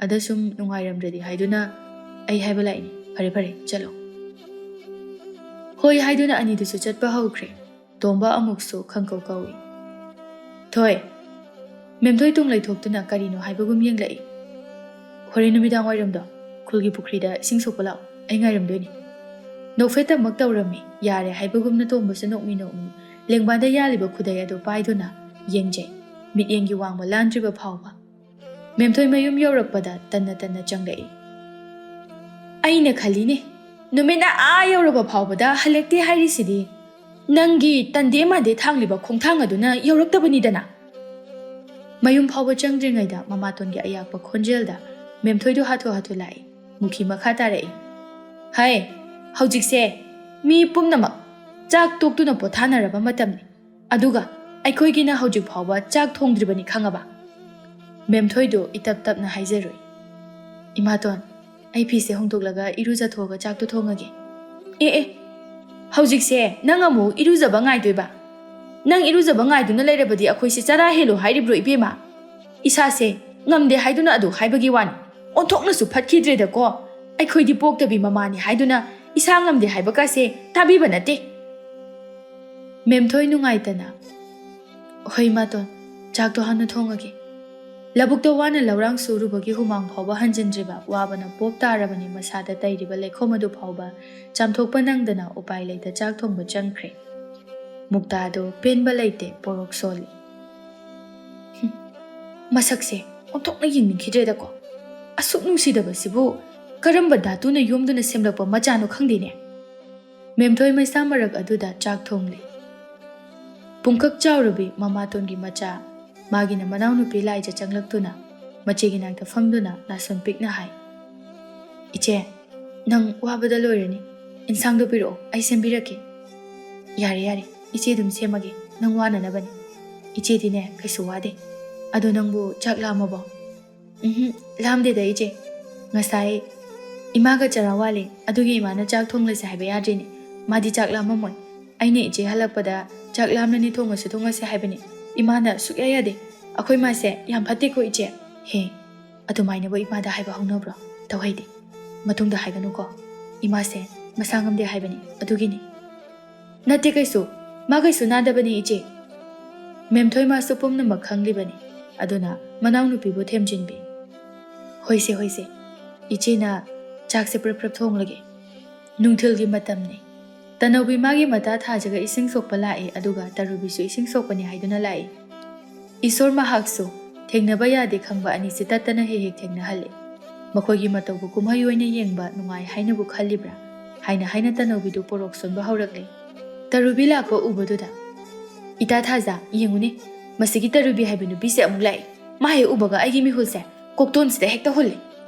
ꯑꯗ ꯁꯨꯝ ꯅꯨꯡꯉꯥꯏꯔꯝꯗ꯭ꯔꯗꯤ ꯍꯥꯏꯗꯨꯅ ꯑꯩ ꯍꯥꯏꯕ ꯂꯥꯛꯏꯅꯤ ꯐꯔꯦ ꯆꯠꯂꯣ ꯍꯣꯏ ꯍꯥꯏꯗꯨꯅ ꯑꯅꯤꯗꯨꯁꯨ ꯆꯠꯄ ꯍꯧꯈ꯭ꯔꯦ ꯇꯣꯝꯕ ꯑꯃꯨꯛꯁꯨ ꯈꯪꯀꯧ ꯀꯧꯏ ꯊꯣꯏ ꯃꯦꯝꯊꯣꯏ ꯇꯨꯡ ꯂꯩꯊꯣꯛꯇꯨꯅ ꯀꯔꯤꯅꯣ ꯍꯥꯏꯕꯒꯨꯝ ꯌꯦꯡꯂꯛꯏ ꯍꯣꯔꯦꯟ ꯅꯨꯃꯤꯗꯥꯡ ꯋꯥꯏꯔꯝꯗꯣ ꯈꯨꯜꯒꯤ ꯄꯨꯈ꯭ꯔꯤꯗ ꯏꯁꯤꯡ ꯁꯣꯛꯄ ꯂꯥꯛꯑꯣ ꯑꯩ ꯉꯥꯏꯔꯝꯗꯣꯏꯅꯤ ꯅꯣꯛꯐꯦꯠꯇꯃꯛ ꯇꯧꯔꯝꯃꯤ ꯌꯥꯔꯦ ꯍꯥꯏꯕꯒꯨꯝꯅ ꯇꯣꯝꯕꯁꯨ ꯅꯣꯛꯃꯤ ꯂꯦꯡꯕꯥꯟꯗ ꯌꯥꯜꯂꯤꯕ ꯈꯨꯗꯩ ꯑꯗꯨ ꯄꯥꯏꯗꯨꯅ ꯌꯦꯡꯖꯩ ꯃꯤꯠꯌꯦꯡꯒꯤ ꯋꯥꯡꯃ ꯂꯥꯟꯗ꯭ꯔꯤꯕ ꯐꯥꯎꯕ ꯃꯦꯝꯊꯣꯏ ꯃꯌꯨꯝ ꯌꯧꯔꯛꯄꯗ ꯇꯟꯅ ꯆꯪꯂꯛꯏ ꯑꯩꯅ ꯈꯜꯂꯤꯅꯦ ꯅꯨꯃꯤꯠꯅ ꯌꯧꯔꯕ ꯐꯥꯎꯕꯗ ꯍꯜꯂꯛꯇꯦ ꯍꯥꯏꯔꯤꯁꯤꯗꯤ ꯅꯪꯒꯤ ꯇꯟꯗꯦ ꯃꯥꯟꯗꯦ ꯊꯥꯡꯂꯤꯕ ꯈꯣꯡꯊꯥꯡ ꯑꯗꯨꯅ ꯌꯧꯔꯛꯇꯕꯅꯤꯗꯅ ꯃꯌꯨꯝ ꯐꯥꯎꯕ ꯆꯪꯗ꯭ꯔꯤꯉꯩꯗ ꯃꯃꯥꯇꯣꯟꯒꯤ ꯑꯌꯥꯛꯄ ꯈꯣꯟꯖꯦꯜꯗ ꯃꯦꯝꯊꯣꯏꯗꯨ ꯍꯥꯊꯨ ꯂꯥꯛꯏ ꯃꯨꯈꯤ ꯃꯈꯥ ꯇꯥꯔꯛꯏ ꯍꯥꯏ ꯍꯧꯖꯤꯛꯁꯦ ꯃꯤ ꯄꯨꯝꯅꯃꯛ ꯆꯥꯛ ꯇꯣꯛꯇꯨꯅ ꯄꯣꯊꯥꯅꯔꯕ ꯃꯇꯝꯅꯤ ꯑꯗꯨꯒ ꯑꯩꯈꯣꯏꯒꯤꯅ ꯍꯧꯖꯤꯛ ꯐꯥꯎꯕ ꯆꯥꯛ ꯊꯣꯡꯗ꯭ꯔꯤꯕꯅꯤ ꯈꯪꯉꯕ ꯃꯦꯝꯊꯣꯏꯗꯨ ꯏꯇꯞ ꯇꯞꯅ ꯍꯥꯏꯖꯔꯨꯏ ꯏꯃꯥꯇꯣꯟ ꯑꯩ ꯐꯤꯁꯦ ꯍꯣꯡꯗꯣꯛꯂꯒ ꯏꯔꯨꯖꯊꯣꯛꯑꯒ ꯆꯥꯛꯇꯨ ꯊꯣꯡꯉꯒꯦ ꯑꯦ ꯍꯧꯖꯤꯛꯁꯦ ꯅꯪ ꯑꯃꯨꯛ ꯏꯔꯨꯖꯕ ꯉꯥꯏꯗꯣꯏꯕ ꯅꯪ ꯏꯔꯨꯖꯕ ꯉꯥꯏꯗꯨꯅ ꯂꯩꯔꯕꯗꯤ ꯑꯩꯈꯣꯏꯁꯦ ꯆꯔꯥ ꯍꯦꯜꯂꯣ ꯍꯥꯏꯔꯤꯕ꯭ꯔꯣ ꯏꯕꯦꯝꯃ ꯏꯁꯥꯁꯦ ngamde haiduna adu haibagi wani onthoknasu phatkidredako ꯑꯩꯈꯣꯏꯗꯤ ꯄꯣꯛꯇꯕꯤ ꯃꯃꯥꯅꯤ ꯍꯥꯏꯗꯨꯅ ꯏꯁꯥ ꯉꯝꯗꯦ ꯍꯥꯏꯕꯀꯥꯁꯦ ꯇꯥꯕꯤꯕ ꯅꯠꯇꯦ꯫ ꯃꯦꯝꯊꯣꯏ ꯅꯨꯡꯉꯥꯏꯇꯅ ꯍꯣꯏ ꯃꯥꯇꯣꯟ ꯆꯥꯛꯇꯣ ꯍꯥꯟꯅ ꯊꯣꯡꯉꯒꯦ꯫ ꯂꯕꯨꯛꯇ ꯋꯥꯅ ꯂꯧꯔꯥꯡ ꯁꯨꯔꯨꯕꯒꯤ ꯍꯨꯃꯥꯡ ꯐꯥꯎꯕ ꯍꯟꯖꯤꯟꯗ꯭ꯔꯤꯕ ꯋꯥꯕꯅ ꯄꯣꯞ ꯇꯥꯔꯕꯅꯤ ꯃꯁꯥꯗ ꯇꯩꯔꯤꯕ ꯂꯩꯈꯣꯝ ꯑꯗꯨ ꯐꯥꯎꯕ ꯆꯥꯝꯊꯣꯛꯄ ꯅꯪꯗꯅ ꯎꯄꯥꯏ ꯂꯩꯇ ꯆꯥꯛ ꯊꯣꯡꯕ ꯆꯪꯈ꯭ꯔꯦ꯫ ꯃꯨꯛꯇꯥꯗꯣ ꯄꯦꯟꯕ ꯂꯩꯇꯦ ꯄꯣꯔꯣꯛ ꯁꯣꯜꯂꯤ꯫ ꯃꯁꯛꯁꯦ ꯑꯣꯟꯊꯣꯛꯅ ꯌꯦꯡꯅꯤꯡꯈꯤꯗ꯭ꯔꯦꯗꯀꯣ ꯑꯁꯨꯛ ꯅꯨꯡꯁꯤꯗꯕꯁꯤꯕꯨ ꯀꯔꯝꯕ ꯙꯥꯇꯨꯅ ꯌꯣꯝꯗꯨꯅ ꯁꯦꯝꯂꯛꯄ ꯃꯆꯥꯅꯣ ꯈꯪꯗꯦꯅꯦ꯫ ꯃꯦꯝꯊꯣꯏ ꯃꯩꯁꯥ ꯃꯔꯛ ꯑꯗꯨꯗ ꯆꯥꯛ ꯊꯣꯡꯂꯤ꯫ ꯄꯨꯡꯀꯛ ꯆꯥꯎꯔꯕꯤ ꯃꯃꯥꯇꯣꯟꯒꯤ ꯃꯆꯥ ꯃꯥꯒꯤꯅ ꯃꯅꯥꯎꯅꯨꯄꯤ ꯂꯥꯏꯖ ꯆꯪꯂꯛꯇꯨꯅ ꯃꯆꯦꯒꯤ ꯅꯥꯛꯇ ꯐꯝꯗꯨꯅ ꯅꯥꯁꯣꯟ ꯄꯤꯛꯅ ꯍꯥꯏ, ꯏꯆꯦ ꯅꯪ ꯋꯥꯕꯗ ꯂꯣꯏꯔꯅꯤ, ꯏꯟꯁꯥꯡꯗꯣ ꯄꯤꯔꯛꯑꯣ ꯑꯩ ꯁꯦꯝꯕꯤꯔꯛꯀꯦ꯫ ꯌꯥꯔꯦ ꯌꯥꯔꯦ ꯏꯆꯦ ꯑꯗꯨꯝ ꯁꯦꯝꯃꯒꯦ, ꯅꯪ ꯋꯥꯅꯅꯕꯅꯤ꯫ ꯏꯆꯦꯗꯤꯅꯦ ꯀꯩꯁꯨ ꯋꯥꯗꯦ꯫ ꯑꯗꯣ ꯅꯪꯕꯨ ꯆꯥꯛ ꯂꯥꯝꯃꯕꯣ? ꯂꯥꯝꯗꯦꯗ ꯏꯆꯦ, ꯉꯁꯥꯏ 이마가 ꯆꯔꯥ ꯋꯥꯠꯂꯦ ꯑꯗꯨꯒꯤ 이마ꯅ ꯆꯥꯛ ꯊꯣꯡꯂꯁꯦ ꯍꯥꯏꯕ ꯌꯥꯗ꯭ꯔꯤꯅꯦ꯫ ꯃꯥꯗꯤ ꯆꯥꯛ ꯂꯥꯝꯃꯝꯃꯣꯏ꯫ ꯑꯩꯅ ꯏꯆꯦ ꯍꯜꯂꯛꯄꯗ ꯆꯥꯛ ꯂꯥꯝꯂꯅꯤ ꯊꯣꯡꯉꯁꯨ ꯊꯣꯡꯉꯁꯦ ꯍꯥꯏꯕꯅꯤ꯫ 이마ꯅ ꯁꯨꯛꯌꯥ ꯌꯥꯗꯦ꯫ ꯑꯩꯈꯣꯏ ꯃꯥꯁꯦ ꯌꯥꯝ ꯐꯠꯇꯦꯀꯣ ꯏꯆꯦ꯫ ꯍꯦ ꯑꯗꯨꯃꯥꯏꯅꯕꯨ 이마ꯗ ꯍꯥꯏꯕ ꯍꯧꯅꯕ꯭ꯔꯣ? ꯇꯧꯍꯩꯗꯦ꯫ ꯃꯇꯨꯡꯗ ꯍꯥꯏꯒꯅꯨꯀꯣ꯫ 이마ꯁꯦ ꯃꯁꯥ ꯉꯝꯗꯦ ꯍꯥꯏꯕꯅꯤ ꯑꯗꯨꯒꯤꯅꯤ꯫ ꯅꯠꯇꯦ ꯀꯩꯁꯨ, ꯃꯥ ꯀꯩꯁꯨ ꯅꯥꯗꯕꯅꯤ ꯏꯆꯦ꯫ ꯃꯦꯝꯊꯣꯏ ꯃꯥꯁꯨ ꯄꯨꯝꯅꯃꯛ ꯈꯪꯂꯤꯕꯅꯤ꯫ ꯑꯗꯨꯅ ꯃꯅꯥꯎꯅꯨꯄꯤꯕꯨ ꯊꯦꯝꯖꯤꯟꯕꯤ꯫ ꯍꯣꯏꯁꯦ ꯍꯣꯏꯁꯦ ꯏꯆꯦꯅ ꯆꯥꯛꯁꯦ ꯄ꯭ꯔꯞ ꯄ꯭ꯔꯞ ꯊꯣꯡꯂꯒꯦ꯫ ꯅꯨꯡꯊꯤꯜꯒꯤ ꯃꯇꯝꯅꯤ꯫ ꯇꯅꯧꯕꯤ ꯃꯥꯒꯤ ꯃꯇꯥ ꯊꯥꯖꯒ ꯏꯁꯤꯡ ꯁꯣꯛꯄ ꯂꯥꯛꯏ ꯑꯗꯨꯒ ꯇꯔꯨꯕꯤꯁꯨ ꯏꯁꯤꯡ ꯁꯣꯛꯄꯅꯤ ꯍꯥꯏꯗꯨꯅ ꯂꯥꯛꯏ꯫ ꯏꯁꯣꯔ ꯃꯍꯥꯛꯁꯨ ꯊꯦꯡꯅꯕ ꯌꯥꯗꯦ ꯈꯪꯕ ꯑꯅꯤꯁꯤ ꯇꯠꯇꯅ ꯍꯦꯛ ꯍꯦꯛ ꯊꯦꯡꯅꯍꯜꯂꯤ꯫ ꯃꯈꯣꯏꯒꯤ ꯃꯇꯧꯕꯨ ꯀꯨꯝꯍꯩ ꯑꯣꯏꯅ ꯌꯦꯡꯕ ꯅꯨꯡꯉꯥꯏ ꯍꯥꯏꯅꯕꯨ ꯈꯜꯂꯤꯕ꯭ꯔꯥ ꯍꯥꯏꯅ ꯇꯅꯧꯕꯤꯗꯨ ꯄꯣꯔꯣꯛ ꯁꯣꯟꯕ ꯍꯧꯔꯛꯂꯤ꯫ ꯇꯔꯨꯕꯤ ꯂꯥꯛꯄ ꯎꯕꯗꯨꯗ, ꯏꯇꯥ ꯊꯥꯖ ꯌꯦꯡꯉꯨꯅꯦ, ꯃꯁꯤꯒꯤ ꯇꯔꯨꯕꯤ ꯍꯥꯏꯕ ꯅꯨꯄꯤꯁꯦ ꯑꯃꯨꯛ ꯂꯥꯛꯏ꯫ ꯃꯥ ꯍꯦꯛ ꯎꯕꯒ ꯑꯩꯒꯤ ꯃꯤꯍꯨꯜꯁꯦ ꯀꯣꯛꯇꯣꯟꯁꯤꯗ ꯍꯦꯛꯇ ꯍꯨꯜꯂꯤ꯫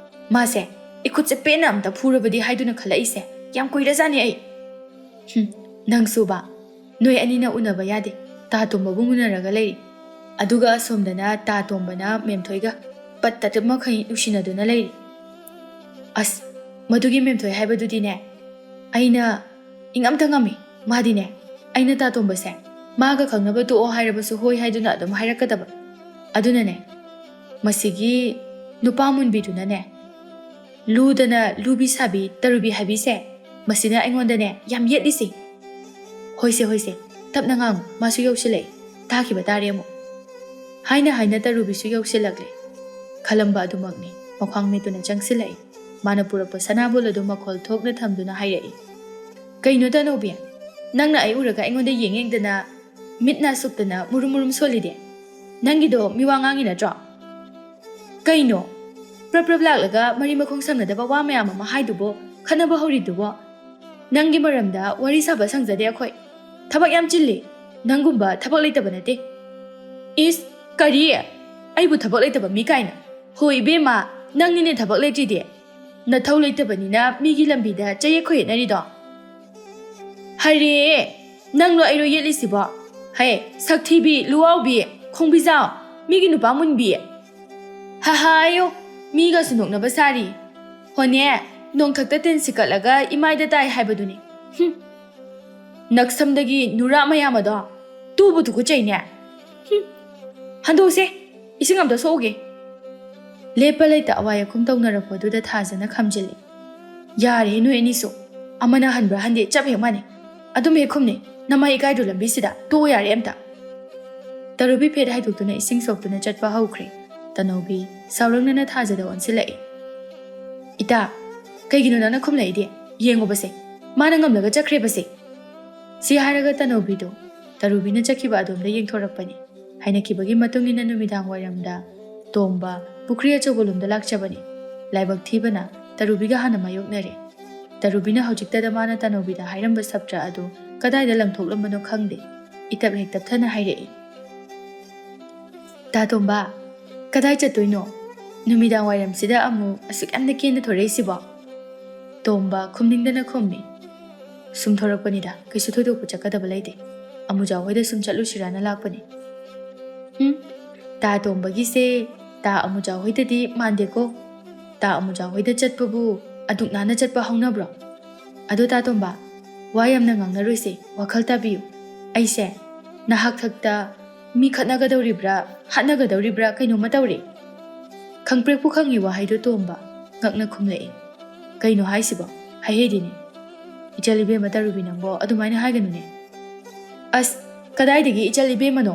ꯃꯥꯁꯦ 이ꯈꯨꯠꯁꯦ ꯄꯦꯟꯅ ꯑꯝꯇ ꯐꯨꯔꯕꯗꯤ ꯍꯥꯏꯗꯨꯅ ꯈꯜꯂꯛꯏꯁꯦ ꯌꯥꯝ ꯀꯨꯏꯔꯖꯥꯠꯅꯤ ꯑꯩ꯫ ꯅꯪꯁꯨꯕ ꯅꯣꯏ ꯑꯅꯤꯅ ꯎꯅꯕ ꯌꯥꯗꯦ, ꯇꯥ ꯇꯣꯝꯕꯕꯨ ꯎꯅꯔꯒ ꯂꯩꯔꯤ꯫ ꯑꯗꯨꯒ ꯑꯁꯣꯝꯗꯅ ꯇꯥ ꯇꯣꯝꯕꯅ ꯃꯦꯝꯊꯣꯏꯒ ꯄꯠꯇ ꯃꯈꯩ ꯅꯨꯡꯁꯤꯅꯗꯨꯅ ꯂꯩꯔꯤ꯫ ꯑꯁ ꯃꯗꯨꯒꯤ ꯃꯦꯝꯊꯣꯏ ꯍꯥꯏꯕꯗꯨꯗꯤꯅꯦ ꯑꯩꯅ ꯏꯉꯝꯇ ꯉꯝꯃꯤ꯫ ꯃꯥꯗꯤꯅꯦ ꯑꯩꯅ ꯇꯥ ꯇꯣꯝꯕꯁꯦ ꯃꯥꯒ ꯈꯪꯅꯕ ꯇꯣꯛꯑꯣ ꯍꯥꯏꯔꯕꯁꯨ ꯍꯣꯏ ꯍꯥꯏꯗꯨꯅ ꯑꯗꯨꯝ ꯍꯥꯏꯔꯛꯀꯗꯕ꯫ ꯑꯗꯨꯅꯅꯦ ꯃꯁꯤꯒꯤ ꯅꯨꯄꯥ ꯃꯨꯟꯕꯤꯗꯨꯅꯅꯦ ꯂꯨꯗꯅ ꯂꯨꯕꯤ ꯁꯥꯕꯤ ꯇꯔꯨꯕꯤ ꯍꯥꯏꯕꯤꯁꯦ ꯃꯁꯤꯅ ꯑꯩꯉꯣꯟꯗꯅꯦ ꯌꯥꯝ ꯌꯦꯠꯂꯤꯁꯤ꯫ ꯍꯣꯏꯁꯦ ꯍꯣꯏꯁꯦ ꯇꯞꯅ ꯉꯥꯡꯉꯨ, ꯃꯥꯁꯨ ꯌꯧꯁꯤꯜꯂꯛꯏ, ꯇꯥꯈꯤꯕ ꯇꯥꯔꯦ ꯑꯃꯨꯛ꯫ ꯍꯥꯏꯅ ꯇꯔꯨꯕꯤꯁꯨ ꯌꯧꯁꯤꯜꯂꯛꯂꯦ꯫ ꯈꯜꯂꯝꯕ ꯑꯗꯨꯃꯛꯅꯤ, ꯃꯈ꯭ꯋꯥꯡ ꯃꯦꯠꯇꯨꯅ ꯆꯪꯁꯤꯜꯂꯛꯏ꯫ ꯃꯥꯅ ꯄꯨꯔꯛꯄ ꯁꯅꯥꯕꯨꯜ ꯑꯗꯨ ꯃꯈꯣꯜ ꯊꯣꯛꯅ ꯊꯝꯗꯨꯅ ꯍꯥꯏꯔꯛꯏ, ꯀꯩꯅꯣ ꯇꯅꯧꯕꯤ, ꯅꯪꯅ ꯑꯩ ꯎꯔꯒ ꯑꯩꯉꯣꯟꯗ ꯌꯦꯡꯗꯅ ꯃꯤꯠ ꯅꯥ ꯁꯨꯞꯇꯅ ꯃꯨꯔꯨꯝ ꯃꯨꯔꯨꯝ ꯁꯣꯜꯂꯤꯗꯤ? ꯅꯪꯒꯤꯗꯣ ꯃꯤꯋꯥ ꯉꯥꯡꯉꯤ ꯅꯠꯇ꯭ꯔꯣ? ꯀꯩꯅꯣ ꯄ꯭ꯔꯞ ꯄ꯭ꯔꯞ ꯂꯥꯛꯂꯒ ꯃꯔꯤ ꯃꯈꯣꯡ ꯁꯝꯅꯗꯕ ꯋꯥ ꯃꯌꯥꯝ ꯑꯃ ꯍꯥꯏꯗꯨꯕꯣ, ꯈꯟꯅꯕ ꯍꯧꯔꯤꯗꯨꯕꯣ? ꯅꯪꯒꯤ ꯃꯔꯝꯗ ꯋꯥꯔꯤ ꯁꯥꯕ ꯁꯪꯖꯗꯦ ꯑꯩꯈꯣꯏ, ꯊꯕꯛ ꯌꯥꯝ ꯆꯤꯜꯂꯤ꯫ ꯅꯪꯒꯨꯝꯕ ꯊꯕꯛ ꯂꯩꯇꯕ ꯅꯠꯇꯦ꯫ ꯏꯁ ꯀꯔꯤ? ꯑꯩꯕꯨ ꯊꯕꯛ ꯂꯩꯇꯕ ꯃꯤ ꯀꯥꯏꯅ? ꯍꯣꯏ ꯏꯕꯦꯝꯃ, ꯅꯪꯅꯤꯅꯦ ꯊꯕꯛ ꯂꯩꯇ꯭ꯔꯤꯗꯤ꯫ ꯅꯊꯧ ꯂꯩꯇꯕꯅꯤꯅ ꯃꯤꯒꯤ ꯂꯝꯕꯤꯗ ꯆꯌꯦꯠ ꯈꯣꯏꯌꯦꯠꯅꯔꯤꯗꯣ꯫ ꯍꯔꯦ ꯅꯪꯂꯣ ꯑꯩꯔꯣ ꯌꯦꯠꯂꯤꯁꯤꯕꯣ? ꯍꯦ ꯁꯛꯊꯤꯕꯤ, ꯂꯨꯋꯥꯎꯕꯤ, ꯈꯣꯡꯕꯤꯖꯥꯎ, ꯃꯤꯒꯤ ꯅꯨꯄꯥ ꯃꯨꯟꯕꯤ꯫ ꯍꯥꯍꯥꯌꯣ ꯃꯤꯒꯁꯨ ꯅꯣꯛꯅꯕ ꯁꯥꯔꯤ꯫ ꯍꯣꯅꯦ ꯅꯣꯡꯊꯛꯇ ꯇꯤꯟ ꯁꯤꯀꯠꯂꯒ ꯏꯃꯥꯏꯗ ꯇꯥꯏ ꯍꯥꯏꯕꯗꯨꯅꯤ꯫ ꯅꯛꯁꯝꯗꯒꯤ ꯅꯨꯔꯥ ꯃꯌꯥꯝ ꯑꯗꯣ ꯇꯨꯕꯨ ꯇꯨꯀꯠꯆꯩꯅꯦ꯫ ꯍꯟꯗꯣꯛꯁꯦ ꯏꯁꯤꯡ ꯑꯝꯇ ꯁꯣꯛꯎꯒꯦ꯫ ꯂꯦꯞꯄ ꯂꯩꯇ ꯑꯋꯥꯏ ꯑꯈꯨꯝ ꯇꯧꯅꯔꯛꯄꯗꯨꯗ ꯊꯥꯖꯅ ꯈꯝꯖꯤꯜꯂꯤ꯫ ꯌꯥꯔꯦ ꯅꯣꯏ ꯑꯅꯤꯁꯨ, ꯑꯃꯅ ꯍꯟꯕ꯭ꯔꯥ ꯍꯟꯗꯦ ꯆꯞ ꯍꯦꯛ ꯃꯥꯟꯅꯩ꯫ ꯑꯗꯨꯝ ꯍꯦꯛ ꯈꯨꯝꯅꯤ, ꯅꯃꯥꯏ ꯏꯀꯥꯏꯗ꯭ꯔꯣ ꯂꯝꯕꯤꯁꯤꯗ? ꯇꯣꯛꯑꯣ ꯌꯥꯔꯦ ꯑꯝꯇ꯫ ꯇꯔꯨꯕꯤ ꯐꯦꯠ ꯍꯥꯏꯗꯣꯛꯇꯨꯅ ꯏꯁꯤꯡ ꯁꯣꯛꯇꯨꯅ ꯆꯠꯄ ꯍꯧꯈ꯭ꯔꯦ꯫ ꯇꯅꯧꯕꯤ ꯁꯥꯎꯔꯛꯅꯅ ꯊꯥꯖꯗ ꯑꯣꯟꯁꯤꯜꯂꯛꯏ꯫ ꯏꯇꯥ ꯀꯩꯒꯤꯅꯣ ꯅꯪꯅ ꯈꯨꯝꯂꯛꯏꯗꯤ? ꯌꯦꯡꯉꯨꯕꯁꯦ ꯃꯥꯅ ꯉꯝꯂꯒ ꯆꯠꯈ꯭ꯔꯦꯕꯁꯦ꯫ ꯁꯤ ꯍꯥꯏꯔꯒ ꯇꯅꯧꯕꯤꯗꯣ ꯇꯔꯨꯕꯤꯅ ꯆꯠꯈꯤꯕ ꯑꯗꯣꯝꯗ ꯌꯦꯡꯊꯣꯔꯛꯄꯅꯤ꯫ ꯍꯥꯏꯅꯈꯤꯕꯒꯤ ꯃꯇꯨꯡ ꯏꯟꯅ ꯅꯨꯃꯤꯗꯥꯡ ꯋꯥꯏꯔꯝꯗ ꯇꯣꯝꯕ ꯄꯨꯈ꯭ꯔꯤ ꯑꯆꯧꯕ ꯂꯣꯝꯗ ꯂꯥꯛꯆꯕꯅꯤ꯫ ꯂꯥꯏꯕꯛ ꯊꯤꯕꯅ ꯇꯔꯨꯕꯤꯒ ꯍꯥꯟꯅ ꯃꯥꯌꯣꯛꯅꯔꯦ꯫ ꯇꯔꯨꯕꯤꯅ ꯍꯧꯖꯤꯛꯇꯗ ꯃꯥꯅ ꯇꯅꯧꯕꯤꯗ ꯍꯥꯏꯔꯝꯕ ꯁꯞꯇ꯭ꯔ ꯑꯗꯨ ꯀꯗꯥꯏꯗ ꯂꯪꯊꯣꯛꯂꯝꯕꯅꯣ ꯈꯪꯗꯦ꯫ ꯏꯇꯞ ꯍꯦꯛ ꯇꯞꯊꯅ ꯍꯥꯏꯔꯛꯏ, ꯇꯥ ꯇꯣꯝꯕ ꯀꯗꯥꯏ ꯆꯠꯇꯣꯏꯅꯣ? ꯅꯨꯃꯤꯗꯥꯡ ꯋꯥꯏꯔꯝꯁꯤꯗ ꯑꯃꯨꯛ ꯑꯁꯨꯛ ꯌꯥꯝꯅ ꯀꯦꯅ ꯊꯣꯔꯛꯏꯁꯤꯕꯣ? ꯇꯣꯝꯕ ꯈꯨꯝꯅꯤꯡꯗꯅ ꯈꯨꯝꯃꯤ, ꯁꯨꯝ ꯊꯣꯔꯛꯄꯅꯤꯗ, ꯀꯩꯁꯨ ꯊꯣꯏꯗꯣꯛꯄ ꯆꯠꯀꯗꯕ ꯂꯩꯇꯦ꯫ ꯑꯃꯨꯖꯥꯎ ꯍꯣꯏꯗ ꯁꯨꯝ ꯆꯠꯂꯨꯁꯤꯔꯥꯅ ꯂꯥꯛꯄꯅꯤ꯫ ꯇꯥ ꯇꯣꯝꯕꯒꯤꯁꯦ ꯇꯥ ꯑꯃꯨꯖꯥꯎ ꯍꯣꯏꯗꯗꯤ ꯃꯥꯟꯗꯦꯀꯣ꯫ ꯇꯥ ꯑꯃꯨꯖꯥꯎ ꯍꯣꯏꯗ ꯆꯠꯄꯕꯨ ꯑꯗꯨꯛ ꯅꯥꯟꯅ ꯆꯠꯄ ꯍꯧꯅꯕ꯭ꯔꯣ? ꯑꯗꯣ ꯇꯥ ꯇꯣꯝꯕ ꯋꯥ ꯌꯥꯝꯅ ꯉꯥꯡꯅꯔꯣꯏꯁꯦ, ꯋꯥꯈꯜ ꯇꯥꯕꯤꯌꯨ꯫ ꯑꯩꯁꯦ ꯅꯍꯥꯛ ꯊꯛꯇ ꯃꯤ ꯈꯠꯅꯒꯗꯧꯔꯤꯕ꯭ꯔꯥ ꯍꯥꯠꯅꯒꯗꯧꯔꯤꯕ꯭ꯔꯥ ꯀꯩꯅꯣꯝꯃ ꯇꯧꯔꯦ꯫ ꯈꯪꯄ꯭ꯔꯦꯛꯄꯨ ꯈꯪꯉꯤ ꯋꯥꯍꯩꯗꯨ ꯇꯣꯝꯕ ꯉꯛꯅ ꯈꯨꯝꯂꯛꯏ꯫ ꯀꯩꯅꯣ ꯍꯥꯏꯁꯤꯕꯣ? ꯍꯥꯏꯍꯩꯗꯦꯅꯦ꯫ ꯏꯆꯜ ꯏꯕꯦꯝꯃ ꯇꯔꯨꯕꯤ ꯅꯪꯕꯣ ꯑꯗꯨꯃꯥꯏꯅ ꯍꯥꯏꯒꯅꯨꯅꯦ꯫ ꯑꯁ ꯀꯗꯥꯏꯗꯒꯤ ꯏꯆꯜ ꯏꯕꯦꯝꯃꯅꯣ?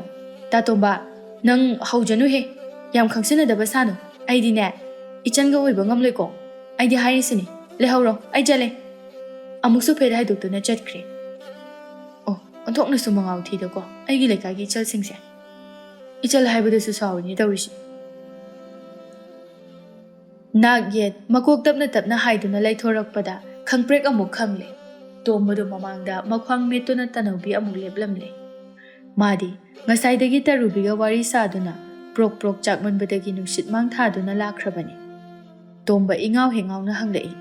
ꯇꯥꯇꯣꯝꯕ ꯅꯪ ꯍꯧꯖꯅꯨꯍꯦ, ꯌꯥꯝ ꯈꯪꯁꯤꯟꯅꯗꯕ ꯁꯥꯅꯨ꯫ ꯑꯩꯗꯤꯅꯦ ꯏꯆꯟꯒ ꯑꯣꯏꯕ ꯉꯝꯂꯣꯏꯀꯣ꯫ ꯑꯩꯗꯤ ꯍꯥꯏꯔꯤꯁꯤꯅꯤ, ꯂꯩꯍꯧꯔꯣ ꯑꯩ ꯆꯠꯂꯦ꯫ ꯑꯃꯨꯛꯁꯨ ꯐꯦꯠ ꯍꯥꯏꯗꯣꯛꯇꯨꯅ ꯆꯠꯈ꯭ꯔꯦ꯫ ꯑꯣ ꯑꯣꯟꯊꯣꯛꯅꯁꯨ ꯃꯉꯥꯎ ꯊꯤꯗꯀꯣ ꯑꯩꯒꯤ ꯂꯩꯀꯥꯏꯒꯤ ꯏꯆꯜꯁꯤꯡꯁꯦ꯫ ꯏꯆꯜ ꯍꯥꯏꯕꯗꯁꯨ ꯁꯥꯎꯔꯤꯅꯤ ꯇꯧꯔꯤꯁꯤ꯫ ꯅꯥꯛ ꯌꯦꯠ ꯃꯀꯣꯛ ꯇꯞꯅ ꯇꯞꯅ ꯍꯥꯏꯗꯨꯅ ꯂꯩꯊꯣꯔꯛꯄꯗ ꯈꯪꯄ꯭ꯔꯦꯛ ꯑꯃꯨꯛ ꯈꯪꯂꯦ꯫ ꯇꯣꯝꯕꯗꯨ ꯃꯃꯥꯡꯗ ꯃꯈ꯭ꯋꯥꯡ ꯃꯦꯠꯇꯨꯅ ꯇꯅꯧꯕꯤ ꯑꯃꯨꯛ ꯂꯦꯞꯂꯝꯂꯦ꯫ ꯃꯥꯗꯤ ꯉꯁꯥꯏꯗꯒꯤ ꯇꯔꯨꯕꯤꯒ ꯋꯥꯔꯤ ꯁꯥꯗꯨꯅ ꯄ꯭ꯔꯣꯛ ꯄ꯭ꯔꯣꯛ ꯆꯥꯛꯃꯟꯕꯗꯒꯤ ꯅꯨꯡꯁꯤꯠ ꯃꯥꯡ ꯊꯥꯗꯨꯅ ꯂꯥꯛꯈ꯭ꯔꯕꯅꯤ꯫ ꯇꯣꯝꯕ ꯏꯉꯥꯎ ꯍꯦꯉꯥꯎꯅ ꯍꯪꯂꯛꯏ꯫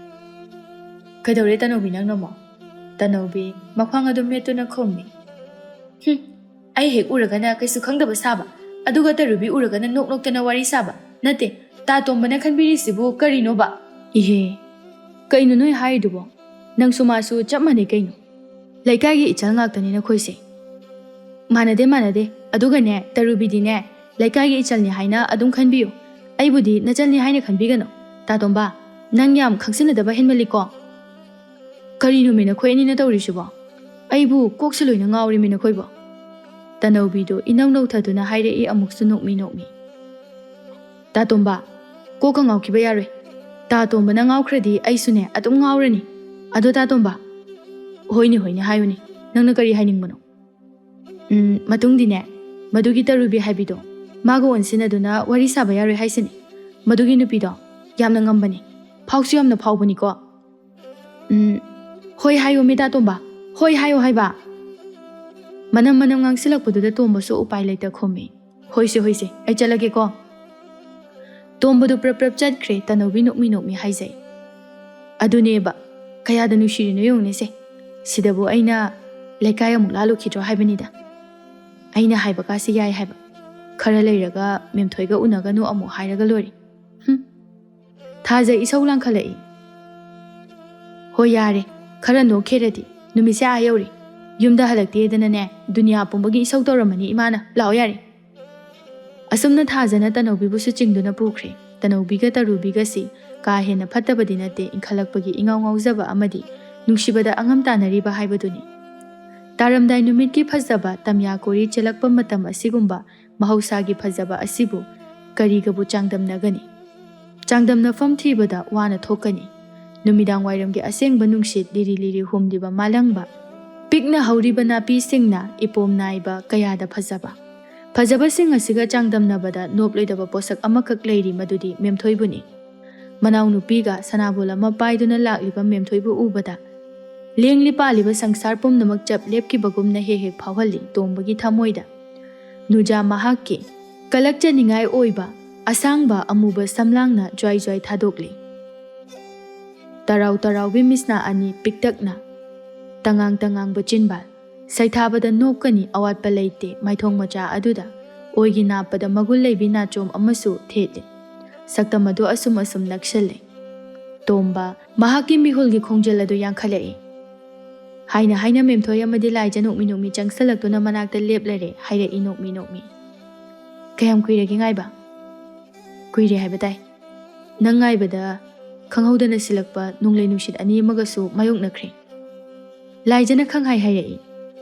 ꯀꯩꯗꯧꯔꯦ ꯇꯅꯧꯕꯤ ꯅꯪꯅꯃꯣ? ꯇꯅꯧꯕꯤ ꯃꯈ꯭ꯋꯥꯡ ꯑꯗꯨ ꯃꯦꯠꯇꯨꯅ ꯈꯨꯝꯃꯤ꯫ ꯑꯩ ꯍꯦꯛ ꯎꯔꯒꯅ ꯀꯩꯁꯨ ꯈꯪꯗꯕ ꯁꯥꯕ, ꯑꯗꯨꯒ ꯇꯔꯨꯕꯤ ꯎꯔꯒꯅ ꯅꯣꯛ ꯅꯣꯛꯇꯅ ꯋꯥꯔꯤ ꯁꯥꯕ, ꯅꯠꯇꯦ ꯇꯥ ꯇꯣꯝꯕꯅ ꯈꯟꯕꯤꯔꯤꯁꯤꯕꯨ ꯀꯔꯤꯅꯣꯕ? ꯏꯍꯦ ꯀꯩꯅꯣ ꯅꯣꯏ ꯍꯥꯏꯔꯤꯗꯨꯕꯣ? ꯅꯪꯁꯨ ꯃꯥꯁꯨ ꯆꯞ ꯃꯥꯟꯅꯩ ꯀꯩꯅꯣ? ꯂꯩꯀꯥꯏꯒꯤ ꯏꯆꯜ ꯉꯥꯛꯇꯅꯤ ꯅꯈꯣꯏꯁꯦ꯫ ꯃꯥꯟꯅꯗꯦ ꯑꯗꯨꯒꯅꯦ ꯇꯔꯨꯕꯤꯗꯤꯅꯦ ꯂꯩꯀꯥꯏꯒꯤ ꯏꯆꯜꯅꯤ ꯍꯥꯏꯅ ꯑꯗꯨꯝ ꯈꯟꯕꯤꯌꯨ, ꯑꯩꯕꯨꯗꯤ ꯅꯆꯜꯅꯤ ꯍꯥꯏꯅ ꯈꯟꯕꯤꯒꯅꯨ꯫ ꯇꯥꯇꯣꯝꯕ ꯅꯪ ꯌꯥꯝ ꯈꯪꯁꯤꯟꯅꯗꯕ ꯍꯦꯟꯃꯜꯂꯤꯀꯣ꯫ ꯀꯔꯤꯅꯣꯃꯤ ꯅꯈꯣꯏ ꯑꯅꯤꯅ ꯇꯧꯔꯤꯁꯤꯕꯣ? ꯑꯩꯕꯨ ꯀꯣꯛꯁꯦ ꯂꯣꯏꯅ ꯉꯥꯎꯔꯤꯃꯤ ꯅꯈꯣꯏꯕꯣ꯫ ꯇꯅꯧꯕꯤꯗꯨ ꯏꯅꯧ ꯅꯧꯊꯗꯨꯅ ꯍꯥꯏꯔꯛꯏ ꯑꯃꯨꯛꯁꯨ ꯅꯣꯛꯃꯤ ꯅꯣꯛꯃꯤ꯫ ꯇꯥꯇꯣꯝꯕ ꯀꯣꯛꯀ ꯉꯥꯎꯈꯤꯕ ꯌꯥꯔꯣꯏ꯫ ꯇꯥꯇꯣꯝꯕꯅ ꯉꯥꯎꯈ꯭ꯔꯗꯤ ꯑꯩꯁꯨꯅꯦ ꯑꯗꯨꯝ ꯉꯥꯎꯔꯅꯤ꯫ ꯑꯗꯣ ꯇꯥꯇꯣꯝꯕ, ꯍꯣꯏꯅꯦ ꯍꯥꯏꯌꯨꯅꯦ, ꯅꯪꯅ ꯀꯔꯤ ꯍꯥꯏꯅꯤꯡꯕꯅꯣ? ꯃꯇꯨꯡꯗꯤꯅꯦ ꯃꯗꯨꯒꯤ ꯇꯔꯨꯕꯤ ꯍꯥꯏꯕꯤꯗꯣ ꯃꯥꯒ ꯑꯣꯟꯁꯤꯟꯅꯗꯨꯅ ꯋꯥꯔꯤ ꯁꯥꯕ ꯌꯥꯔꯣꯏ ꯍꯥꯏꯁꯤꯅꯤ꯫ ꯃꯗꯨꯒꯤ ꯅꯨꯄꯤꯗꯣ ꯌꯥꯝꯅ ꯉꯝꯕꯅꯤ, ꯐꯥꯎꯁꯨ ꯌꯥꯝꯅ ꯐꯥꯎꯕꯅꯤꯀꯣ꯫ ꯍꯣꯏ ꯍꯥꯏꯌꯣ ꯃꯤ ꯇꯥꯇꯣꯝꯕ, ꯍꯣꯏ ꯍꯥꯏꯌꯣ ꯍꯥꯏꯕ꯫ ꯃꯅꯝ ꯉꯥꯡꯁꯤꯜꯂꯛꯄꯗꯨꯗ ꯇꯣꯝꯕꯁꯨ ꯎꯄꯥꯏ ꯂꯩꯇ ꯈꯨꯝꯃꯤ꯫ ꯍꯣꯏꯁꯦ ꯑꯩ ꯆꯠꯂꯒꯦꯀꯣ꯫ ꯇꯣꯝꯕꯗꯨ ꯄ꯭ꯔꯞ ꯆꯠꯈ꯭ꯔꯦ꯫ ꯇꯅꯧꯕꯤ ꯅꯣꯛꯃꯤ ꯍꯥꯏꯖꯩ꯫ ꯑꯗꯨꯅꯦꯕ ꯀꯌꯥꯗ ꯅꯨꯡꯁꯤꯔꯤꯅꯣ ꯌꯦꯡꯉꯨꯅꯦꯁꯦ, ꯁꯤꯗꯕꯨ ꯑꯩꯅ ꯂꯩꯀꯥꯏ ꯑꯃꯨꯛ ꯂꯥꯜꯂꯨꯈꯤꯗ꯭ꯔꯣ ꯍꯥꯏꯕꯅꯤꯗ꯫ ꯑꯩꯅ ꯍꯥꯏꯕꯀꯥꯁꯤ ꯌꯥꯏ ꯍꯥꯏꯕ, ꯈꯔ ꯂꯩꯔꯒ ꯃꯦꯝꯊꯣꯏꯒ ꯎꯅꯒꯅꯨ ꯑꯃꯨꯛ ꯍꯥꯏꯔꯒ ꯂꯣꯏꯔꯦ꯫ ꯊꯥꯖ ꯏꯁꯧ ꯂꯥꯡꯈꯠꯂꯛꯏ꯫ ꯍꯣꯏ ꯌꯥꯔꯦ, ꯈꯔ ꯅꯣꯛꯈꯦꯔꯗꯤ ꯅꯨꯃꯤꯠꯁꯦ ꯑꯥ ꯌꯧꯔꯦ, ꯌꯨꯝꯗ ꯍꯜꯂꯛꯇꯦꯗꯅꯅꯦ ꯗꯨꯅꯤꯌꯥ ꯄꯨꯝꯕꯒꯤ ꯏꯁꯧ ꯇꯧꯔꯝꯃꯅꯤ ꯏꯃꯥꯅ꯫ ꯂꯥꯛꯑꯣ ꯌꯥꯔꯦ꯫ ꯑꯁꯨꯝꯅ ꯊꯥꯖꯅ ꯇꯅꯧꯕꯤꯕꯨꯁꯨ ꯆꯤꯡꯗꯨꯅ ꯄꯨꯈ꯭ꯔꯦ꯫ ꯇꯅꯧꯕꯤꯒ ꯇꯔꯨꯕꯤꯒꯁꯤ ꯀꯥ ꯍꯦꯟꯅ ꯐꯠꯇꯕꯗꯤ ꯅꯠꯇꯦ, ꯏꯟꯈꯠꯂꯛꯄꯒꯤ ꯏꯉꯥꯎ ꯉꯥꯎꯖꯕ ꯑꯃꯗꯤ ꯅꯨꯡꯁꯤꯕꯗ ꯑꯉꯝ ꯇꯥꯟꯅꯔꯤꯕ ꯍꯥꯏꯕꯗꯨꯅꯤ꯫ ꯇꯥꯔꯝꯗꯥꯏ ꯅꯨꯃꯤꯠꯀꯤ ꯐꯖꯕ ꯇꯝꯌꯥ ꯀꯣꯔꯤ ꯆꯦꯜꯂꯛꯄ ꯃꯇꯝ ꯑꯁꯤꯒꯨꯝꯕ ꯃꯍꯧꯁꯥꯒꯤ ꯐꯖꯕ ꯑꯁꯤꯕꯨ ꯀꯔꯤꯒꯕꯨ ꯆꯥꯡꯗꯝꯅꯒꯅꯤ? ꯆꯥꯡꯗꯝꯅꯐꯝ ꯊꯤꯕꯗ ꯋꯥꯅ ꯊꯣꯛꯀꯅꯤ꯫ ꯅꯨꯃꯤꯗꯥꯡ ꯋꯥꯏꯔꯝꯒꯤ ꯑꯁꯦꯡꯕ ꯅꯨꯡꯁꯤꯠ ꯂꯤꯔꯤ ꯂꯤꯔꯤ ꯍꯨꯝꯂꯤꯕ ꯃꯥꯂꯪꯕ, ꯄꯤꯛꯅ ꯍꯧꯔꯤꯕ ꯅꯥꯄꯤꯁꯤꯡꯅ ꯏꯄꯣꯝ ꯅꯥꯏꯕ ꯀꯌꯥꯗ ꯐꯖꯕ꯫ ꯐꯖꯕꯁꯤꯡ ꯑꯁꯤꯒ ꯆꯥꯡꯗꯝꯅꯕꯗ ꯅꯣꯞꯂꯣꯏꯗꯕ ꯄꯣꯠꯁꯛ ꯑꯃꯈꯛ ꯂꯩꯔꯤ, ꯃꯗꯨꯗꯤ ꯃꯦꯝꯊꯣꯏꯕꯨꯅꯤ꯫ ꯃꯅꯥꯎ ꯅꯨꯄꯤꯒ ꯁꯅꯥꯕꯨꯜ ꯑꯃ ꯄꯥꯏꯗꯨꯅ ꯂꯥꯛꯂꯤꯕ ꯃꯦꯝꯊꯣꯏꯕꯨ ꯎꯕꯗ ꯂꯦꯡꯂꯤ ꯄꯥꯜꯂꯤꯕ ꯁꯪꯁꯥꯔ ꯄꯨꯝꯅꯃꯛ ꯆꯞ ꯂꯦꯞꯈꯤꯕꯒꯨꯝꯅ ꯍꯦꯛ ꯐꯥꯎꯍꯜꯂꯤ ꯇꯣꯝꯕꯒꯤ ꯊꯃꯣꯏꯗ꯫ ꯅꯨꯖꯥ ꯃꯍꯥꯛꯀꯤ ꯀꯂꯛꯆꯅꯤꯡꯉꯥꯏ ꯑꯣꯏꯕ ꯑꯁꯥꯡꯕ ꯑꯃꯨꯕ ꯁꯝꯂꯥꯡꯅ ꯖ꯭ꯋꯥꯏ ꯖ꯭ꯋꯥꯏ ꯊꯥꯗꯣꯛꯂꯤ꯫ ꯇꯔꯥꯎ ꯇꯔꯥꯎꯕꯤ ꯃꯤꯁꯅꯥ ꯑꯅꯤ ꯄꯤꯛꯇꯛꯅ, ꯇꯉꯥꯡꯕ ꯆꯤꯟꯕꯥꯜ, ꯁꯩꯊꯥꯕꯗ ꯅꯣꯞꯀꯅꯤ ꯑꯋꯥꯠꯄ ꯂꯩꯇꯦ ꯃꯥꯏꯊꯣꯡ ꯃꯆꯥ ꯑꯗꯨꯗ ꯑꯣꯏꯒꯤ ꯅꯥꯞꯄꯗ ꯃꯒꯨꯟ ꯂꯩꯕꯤ ꯅꯥꯆꯣꯝ ꯑꯃꯁꯨ ꯊꯦꯠꯂꯤ꯫ ꯁꯛꯇꯝ ꯑꯗꯨ ꯑꯁꯨꯝ ꯅꯛꯁꯤꯜꯂꯤ꯫ ꯇꯣꯝꯕ ꯃꯍꯥꯛꯀꯤ ꯃꯤꯍꯨꯜꯒꯤ ꯈꯣꯡꯖꯦꯜ ꯑꯗꯨ ꯌꯥꯡꯈꯠꯂꯛꯏ꯫ ꯍꯥꯏꯅ ꯃꯦꯝꯊꯣꯏ ꯑꯃꯗꯤ ꯂꯥꯏꯖ ꯅꯣꯛꯃꯤ ꯆꯪꯁꯜꯂꯛꯇꯨꯅ ꯃꯅꯥꯛꯇ ꯂꯦꯞꯂꯔꯦ꯫ ꯍꯥꯏꯔꯛꯏ ꯅꯣꯛꯃꯤ꯫ ꯀꯌꯥꯝ ꯀꯨꯏꯔꯒꯦ ꯉꯥꯏꯕ? ꯀꯨꯏꯔꯦ ꯍꯥꯏꯕ ꯇꯥꯏ꯫ ꯅꯪ ꯉꯥꯏꯕꯗ ꯈꯪꯍꯧꯗꯅ ꯁꯤꯜꯂꯛꯄ ꯅꯣꯡꯂꯩ ꯅꯨꯡꯁꯤꯠ ꯑꯅꯤ ꯑꯃꯒꯁꯨ ꯃꯥꯌꯣꯛꯅꯈ꯭ꯔꯦ꯫ ꯂꯥꯏꯖꯅ ꯈꯪꯍꯥꯏ ꯍꯥꯏꯔꯛꯏ꯫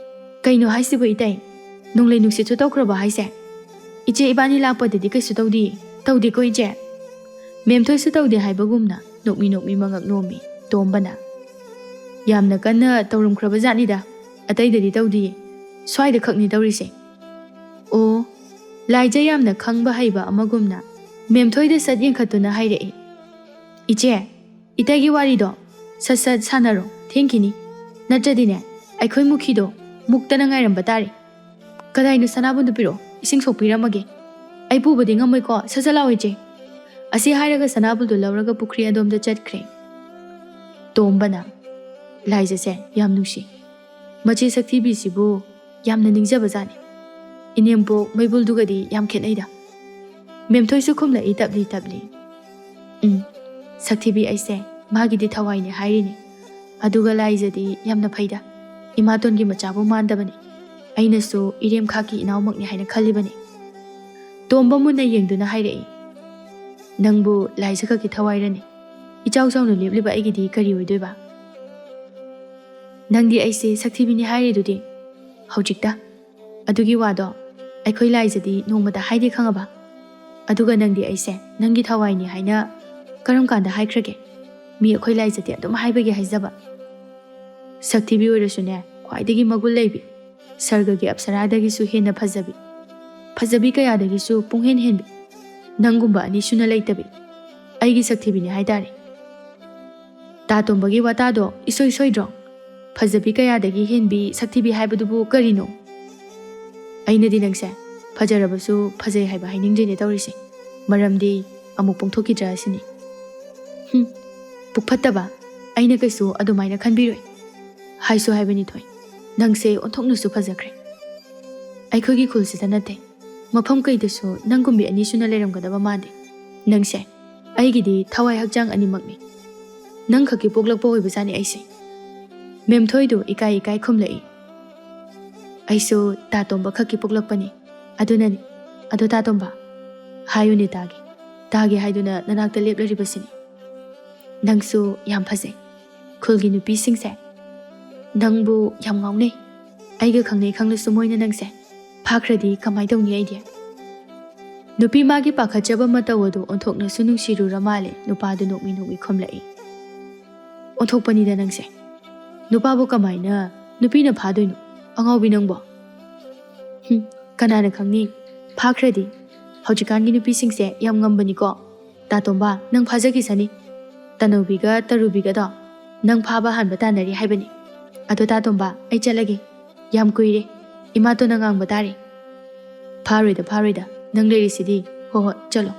ꯀꯩꯅꯣ ꯍꯥꯏꯁꯤꯕꯨ ꯏꯇꯩ? ꯅꯣꯡꯂꯩ ꯅꯨꯡꯁꯤꯠꯁꯨ ꯇꯧꯈ꯭ꯔꯕ ꯍꯥꯏꯁꯦ? ꯏꯆꯦ ꯏꯕꯥꯅꯤ ꯂꯥꯛꯄꯗꯗꯤ ꯀꯩꯁꯨ ꯇꯧꯗꯦꯀꯣ ꯏꯆꯦ? ꯃꯦꯝꯊꯣꯏꯁꯨ ꯇꯧꯗꯦ ꯍꯥꯏꯕꯒꯨꯝꯅ ꯅꯣꯛꯃꯤ ꯃꯉꯛ ꯅꯣꯝꯃꯤ꯫ ꯇꯣꯝꯕꯅ ꯌꯥꯝꯅ ꯀꯟꯅ ꯇꯧꯔꯝꯈ꯭ꯔꯕ ꯖꯥꯠꯅꯤꯗ, ꯑꯇꯩꯗꯗꯤ ꯇꯧꯗꯤꯌꯦ, ꯁ꯭ꯋꯥꯏꯗ ꯈꯛꯅꯤ ꯇꯧꯔꯤꯁꯦ꯫ ꯑꯣ, ꯂꯥꯏꯖ ꯌꯥꯝꯅ ꯈꯪꯕ ꯍꯩꯕ ꯑꯃꯒꯨꯝꯅ ꯃꯦꯝꯊꯣꯏꯗ ꯁꯠ ꯌꯦꯡꯈꯠꯇꯨꯅ ꯍꯥꯏꯔꯛꯏ꯫ ꯏꯆꯦ, ꯏꯇꯩꯒꯤ ꯋꯥꯔꯤꯗꯣ ꯁꯠ ꯁꯥꯟꯅꯔꯣ, ꯊꯦꯡꯈꯤꯅꯤ꯫ ꯅꯠꯇ꯭ꯔꯗꯤꯅꯦ ꯑꯩꯈꯣꯏ ꯃꯨꯈꯤꯗꯣ ꯃꯨꯛꯇꯅ ꯉꯥꯏꯔꯝꯕ ꯇꯥꯔꯦ꯫ ꯀꯗꯥꯏꯅꯣ ꯁꯅꯥꯕꯨꯟꯗꯨ ꯄꯤꯔꯛꯑꯣ, ꯏꯁꯤꯡ ꯁꯣꯛꯄꯤꯔꯝꯃꯒꯦ꯫ ꯑꯩ ꯄꯨꯕꯗꯤ ꯉꯝꯃꯣꯏꯀꯣ, ꯁꯠ ꯂꯥꯛꯑꯣ ꯏꯆꯦ꯫ ꯑꯁꯤ ꯍꯥꯏꯔꯒ ꯁꯅꯥꯕꯨꯟꯗꯨ ꯂꯧꯔꯒ ꯄꯨꯈ꯭ꯔꯤ ꯑꯗꯣꯝꯗ ꯆꯠꯈ꯭ꯔꯦ꯫ ꯇꯣꯝꯕꯅ ꯂꯥꯏꯖꯁꯦ ꯌꯥꯝ ꯅꯨꯡꯁꯤ, ꯃꯆꯦ ꯁꯛꯊꯤꯕꯤꯁꯤꯕꯨ ꯌꯥꯝꯅ ꯅꯤꯡꯖꯕ ꯖꯥꯠꯅꯤ, ꯏꯅꯦꯝꯄꯣꯛ ꯃꯩꯕꯨꯜꯗꯨꯒꯗꯤ ꯌꯥꯝ ꯈꯦꯠꯅꯩꯗ꯫ ꯃꯦꯝꯊꯣꯏꯁꯨ ꯈꯨꯝꯂꯛꯏ ꯇꯞꯂꯤ꯫ ꯁꯛꯊꯤꯕꯤ ꯑꯩꯁꯦ ꯃꯥꯒꯤꯗꯤ ꯊꯋꯥꯏꯅꯦ ꯍꯥꯏꯔꯤꯅꯤ, ꯑꯗꯨꯒ ꯂꯥꯏꯖꯗꯤ ꯌꯥꯝꯅ ꯐꯩꯗ, ꯏꯃꯥꯇꯣꯟꯒꯤ ꯃꯆꯥꯕꯨ ꯃꯥꯟꯗꯕꯅꯤ, ꯑꯩꯅꯁꯨ ꯏꯔꯦꯝ ꯈꯥꯛꯀꯤ ꯏꯅꯥꯎꯃꯛꯅꯤ ꯍꯥꯏꯅ ꯈꯜꯂꯤꯕꯅꯤ꯫ ꯇꯣꯝꯕ ꯃꯨꯟꯅ ꯌꯦꯡꯗꯨꯅ ꯍꯥꯏꯔꯛꯏ꯫ ꯅꯪꯕꯨ ꯂꯥꯏꯖ ꯈꯛꯀꯤ ꯊꯋꯥꯏꯔꯅꯤ ꯏꯆꯥꯎ ꯆꯥꯎꯅ ꯂꯦꯞꯂꯤꯕ ꯑꯩꯒꯤꯗꯤ ꯀꯔꯤ ꯑꯣꯏꯗꯣꯏꯕ? ꯅꯪꯗꯤ ꯑꯩꯁꯦ ꯁꯛꯊꯤꯕꯤꯅꯤ ꯍꯥꯏꯔꯤꯗꯨꯗꯤ ꯍꯧꯖꯤꯛꯇ ꯑꯗꯨꯒꯤ ꯋꯥꯗꯣ ꯑꯩꯈꯣꯏ ꯂꯥꯏꯖꯗꯤ ꯅꯣꯡꯃꯗ ꯍꯥꯏꯗꯦ ꯈꯪꯉꯕ? ꯑꯗꯨꯒ ꯅꯪꯗꯤ ꯑꯩꯁꯦ ꯅꯪꯒꯤ ꯊꯋꯥꯏꯅꯤ ꯍꯥꯏꯅ ꯀꯔꯝ ꯀꯥꯟꯗ ꯍꯥꯏꯈ꯭ꯔꯒꯦ? ꯃꯤ ꯑꯩꯈꯣꯏ ꯂꯥꯏꯖꯗꯤ ꯑꯗꯨꯝ ꯍꯥꯏꯕꯒꯤ ꯍꯥꯏꯖꯕ ꯁꯛꯊꯤꯕꯤ ꯑꯣꯏꯔꯁꯨꯅꯦ ꯈ꯭ꯋꯥꯏꯗꯒꯤ ꯃꯒꯨꯟ ꯂꯩꯕꯤ ꯁꯔꯒꯒꯤ ꯑꯞꯁꯔꯥꯗꯒꯤꯁꯨ ꯍꯦꯟꯅ ꯐꯖꯕꯤ ꯐꯖꯕꯤ ꯀꯌꯥꯗꯒꯤꯁꯨ ꯄꯨꯡꯍꯦꯟ ꯍꯦꯟꯕꯤ ꯅꯪꯒꯨꯝꯕ ꯑꯅꯤ ꯁꯨꯅ ꯂꯩꯇꯕꯤ ꯑꯩꯒꯤ ꯁꯛꯊꯤꯕꯤꯅꯤ ꯍꯥꯏꯇꯥꯔꯦ꯫ ꯇꯥꯇꯣꯝꯕꯒꯤ ꯋꯥꯇꯥꯗꯣ ꯏꯁꯣꯏ ꯁꯣꯏꯗ꯭ꯔꯣ? ꯐꯖꯕꯤ ꯀꯌꯥꯗꯒꯤ ꯍꯦꯟꯕꯤ ꯁꯛꯊꯤꯕꯤ ꯍꯥꯏꯕꯗꯨꯕꯨ ꯀꯔꯤꯅꯣ? ꯑꯩꯅꯗꯤ ꯅꯪꯁꯦ ꯐꯖꯔꯕꯁꯨ ꯐꯖꯩ ꯍꯥꯏꯕ ꯍꯥꯏꯅꯤꯡꯗ꯭ꯔꯤꯅꯦ ꯇꯧꯔꯤꯁꯦ, ꯃꯔꯝꯗꯤ ꯑꯃꯨꯛ ꯄꯣꯡꯊꯣꯛꯈꯤꯗ꯭ꯔꯥ ꯑꯁꯤꯅꯤ꯫ ꯄꯨꯛꯐꯠꯇꯕ, ꯑꯩꯅ ꯀꯩꯁꯨ ꯑꯗꯨꯃꯥꯏꯅ ꯈꯟꯕꯤꯔꯣꯏ꯫ ꯍꯥꯏꯁꯨ ꯍꯥꯏꯕꯅꯤ ꯊꯣꯏ, ꯅꯪꯁꯦ ꯑꯣꯟꯊꯣꯛꯅꯁꯨ ꯐꯖꯈ꯭ꯔꯦ꯫ ꯑꯩꯈꯣꯏꯒꯤ ꯈꯨꯜꯁꯤꯗ ꯅꯠꯇꯦ, ꯃꯐꯝ ꯀꯩꯗꯁꯨ ꯅꯪꯒꯨꯝꯕꯤ ꯑꯅꯤ ꯁꯨꯅ ꯂꯩꯔꯝꯒꯗꯕ ꯃꯥꯟꯗꯦ꯫ ꯅꯪꯁꯦ ꯑꯩꯒꯤꯗꯤ ꯊꯋꯥꯏ ꯍꯛꯆꯥꯡ ꯑꯅꯤꯃꯛꯅꯤ꯫ ꯅꯪ ꯈꯛꯀꯤ ꯄꯣꯛꯂꯛꯄ ꯑꯣꯏꯕꯖꯥꯠꯅꯤ ꯑꯩꯁꯦ꯫ ꯃꯦꯝꯊꯣꯏꯗꯨ ꯏꯀꯥꯏ ꯏꯀꯥꯏ ꯈꯨꯝꯂꯛꯏ꯫ ꯑꯩꯁꯨ ꯇꯥꯇꯣꯝꯕ ꯈꯛꯀꯤ ꯄꯣꯛꯂꯛꯄꯅꯤ, ꯑꯗꯨꯅꯅꯤ꯫ ꯑꯗꯣ ꯇꯥꯇꯣꯝꯕ, ꯍꯥꯏꯌꯨꯅꯦ ꯇꯥꯒꯦ, ꯇꯥꯒꯦ ꯍꯥꯏꯗꯨꯅ ꯅꯅꯥꯛꯇ ꯂꯦꯞꯂꯔꯤꯕꯁꯤꯅꯤ꯫ ꯅꯪꯁꯨ ꯌꯥꯝ ꯐꯖꯩ꯫ ꯈꯨꯜꯒꯤ ꯅꯨꯄꯤꯁꯤꯡꯁꯦ ꯅꯪꯕꯨ ꯌꯥꯝ ꯉꯥꯎꯅꯩ꯫ ꯑꯩꯒ ꯈꯪꯅꯩ ꯈꯪꯂꯁꯨ ꯃꯣꯏꯅ ꯅꯪꯁꯦ ꯐꯥꯈ꯭ꯔꯗꯤ ꯀꯃꯥꯏ ꯇꯧꯅꯤ ꯑꯩꯗꯤ? ꯅꯨꯄꯤ ꯃꯥꯒꯤ ꯄꯥꯈꯠꯆꯕ ꯃꯇꯧ ꯑꯗꯨ ꯑꯣꯟꯊꯣꯛꯅꯁꯨ ꯅꯨꯡꯁꯤꯔꯨꯔ ꯃꯥꯜꯂꯦ ꯅꯨꯄꯥꯗꯨ ꯅꯣꯛꯃꯤ ꯅꯣꯛꯃꯤ ꯈꯨꯝꯂꯛꯏ꯫ ꯑꯣꯟꯊꯣꯛꯄꯅꯤꯗ ꯅꯪꯁꯦ꯫ ꯅꯨꯄꯥꯕꯨ ꯀꯃꯥꯏꯅ ꯅꯨꯄꯤꯅ ꯐꯥꯗꯣꯏꯅꯣ ꯑꯉꯥꯎꯕꯤ ꯅꯪꯕꯣ? ꯀꯅꯥꯅ ꯈꯪꯅꯤ, ꯐꯥꯈ꯭ꯔꯗꯤ꯫ ꯍꯧꯖꯤꯛꯀꯥꯟꯒꯤ ꯅꯨꯄꯤꯁꯤꯡꯁꯦ ꯌꯥꯝ ꯉꯝꯕꯅꯤꯀꯣ꯫ ꯇꯥꯇꯣꯝꯕ, ꯅꯪ ꯐꯥꯖꯈꯤꯁꯅꯤ꯫ ꯇꯅꯧꯕꯤꯒ ꯇꯔꯨꯕꯤꯒꯗꯣ ꯅꯪ ꯐꯥꯕ ꯍꯥꯟꯕ ꯇꯥꯟꯅꯔꯤ ꯍꯥꯏꯕꯅꯤ꯫ ꯑꯗꯣ ꯇꯥꯇꯣꯝꯕ, ꯑꯩ ꯆꯠꯂꯒꯦ, ꯌꯥꯝ ꯀꯨꯏꯔꯦ, ꯏꯃꯥꯇꯣꯟꯅ ꯉꯥꯡꯕ ꯇꯥꯔꯦ꯫ ꯐꯥꯔꯣꯏꯗ ꯐꯥꯔꯣꯏꯗ, ꯅꯪ ꯂꯩꯔꯤꯁꯤꯗꯤ꯫ ꯍꯣꯏ ꯆꯠꯂꯣ꯫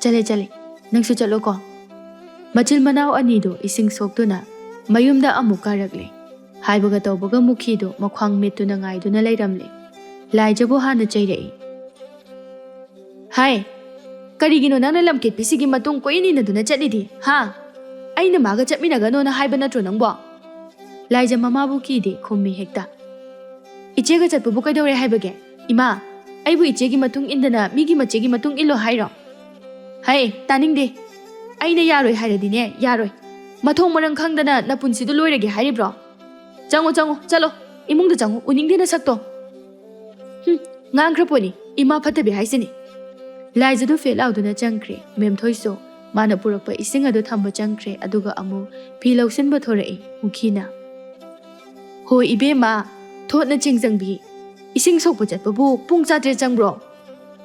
ꯆꯠꯂꯦ ꯆꯠꯂꯦ, ꯅꯪꯁꯨ ꯆꯠꯂꯣꯀꯣ꯫ ꯃꯆꯤꯜ ꯃꯅꯥꯎ ꯑꯅꯤꯗꯨ ꯏꯁꯤꯡ ꯁꯣꯛꯇꯨꯅ ꯃꯌꯨꯝꯗ ꯑꯃꯨꯛ ꯀꯥꯔꯛꯂꯦ꯫ ꯍꯥꯏꯕꯒ ꯇꯧꯕꯒ ꯃꯨꯈꯤꯗꯨ ꯃꯈ꯭ꯋꯥꯡ ꯃꯦꯠꯇꯨꯅ ꯉꯥꯏꯗꯨꯅ ꯂꯩꯔꯝꯂꯦ꯫ ꯂꯥꯏꯖꯕꯨ ꯍꯥꯟꯅ ꯆꯩꯔꯛꯏ꯫ ꯍꯥꯏ, ꯀꯔꯤꯒꯤꯅꯣ ꯅꯪꯅ ꯂꯝꯀꯦꯠꯄꯤꯁꯤꯒꯤ ꯃꯇꯨꯡ ꯀꯣꯏꯏꯟ ꯏꯟꯅꯗꯨꯅ ꯆꯠꯂꯤꯗꯤ? ꯍꯥ? ꯑꯩꯅ ꯃꯥꯒ ꯆꯠꯃꯤꯟꯅꯒꯅꯣꯅ ꯍꯥꯏꯕ ꯅꯠꯇ꯭ꯔꯣ ꯅꯪꯕꯣ? ꯂꯥꯏꯖ ꯃꯃꯥꯕꯨ ꯀꯤꯗꯦ ꯈꯨꯝꯃꯤ ꯍꯦꯛꯇ꯫ ꯏꯆꯦꯒ ꯆꯠꯄꯕꯨ ꯀꯩꯗꯧꯔꯦ ꯍꯥꯏꯕꯒꯦ? ꯏꯃꯥ, ꯑꯩꯕꯨ ꯏꯆꯦꯒꯤ ꯃꯇꯨꯡ ꯏꯟꯗꯅ ꯃꯤꯒꯤ ꯃꯆꯦꯒꯤ ꯃꯇꯨꯡ ꯏꯜꯂꯣ ꯍꯥꯏꯔꯣ? ꯍꯩ, ꯇꯥꯅꯤꯡꯗꯦ꯫ ꯑꯩꯅ ꯌꯥꯔꯣꯏ ꯍꯥꯏꯔꯗꯤꯅꯦ ꯌꯥꯔꯣꯏ꯫ ꯃꯊꯣꯡ ꯃꯔꯝ ꯈꯪꯗꯅ ꯅꯄꯨꯟꯁꯤꯗꯨ ꯂꯣꯏꯔꯒꯦ ꯍꯥꯏꯔꯤꯕ꯭ꯔꯣ? ꯆꯪꯉꯣ ꯆꯪꯉꯣ, ꯆꯠꯂꯣ ꯏꯃꯨꯡꯗ ꯆꯪꯉꯣ, ꯎꯅꯤꯡꯗꯦ ꯅꯁꯛꯇꯣ꯫ ꯉꯥꯡꯈ꯭ꯔꯄꯣꯠꯅꯤ ꯏꯃꯥ ꯐꯠꯇꯕꯤ ꯍꯥꯏꯁꯤꯅꯤ꯫ ꯂꯥꯏꯖꯗꯨ ꯐꯦꯠ ꯂꯥꯎꯗꯨꯅ ꯆꯪꯈ꯭ꯔꯦ꯫ ꯃꯦꯝꯊꯣꯏꯁꯨ ꯃꯥꯅ ꯄꯨꯔꯛꯄ ꯏꯁꯤꯡ ꯑꯗꯨ ꯊꯝꯕ ꯆꯪꯈ꯭ꯔꯦ꯫ ꯑꯗꯨꯒ ꯑꯃꯨꯛ ꯐꯤ ꯂꯧꯁꯤꯟꯕ ꯊꯣꯔꯛꯏ ꯃꯨꯈꯤꯅ꯫ ꯍꯣꯏ ꯏꯕꯦꯝꯃ, ꯊꯣꯠꯅ ꯆꯦꯡꯖꯪꯕꯤ, ꯏꯁꯤꯡ ꯁꯣꯛꯄ ꯆꯠꯄꯕꯨ ꯄꯨꯡ 4 ꯆꯪꯕ꯭ꯔꯣ?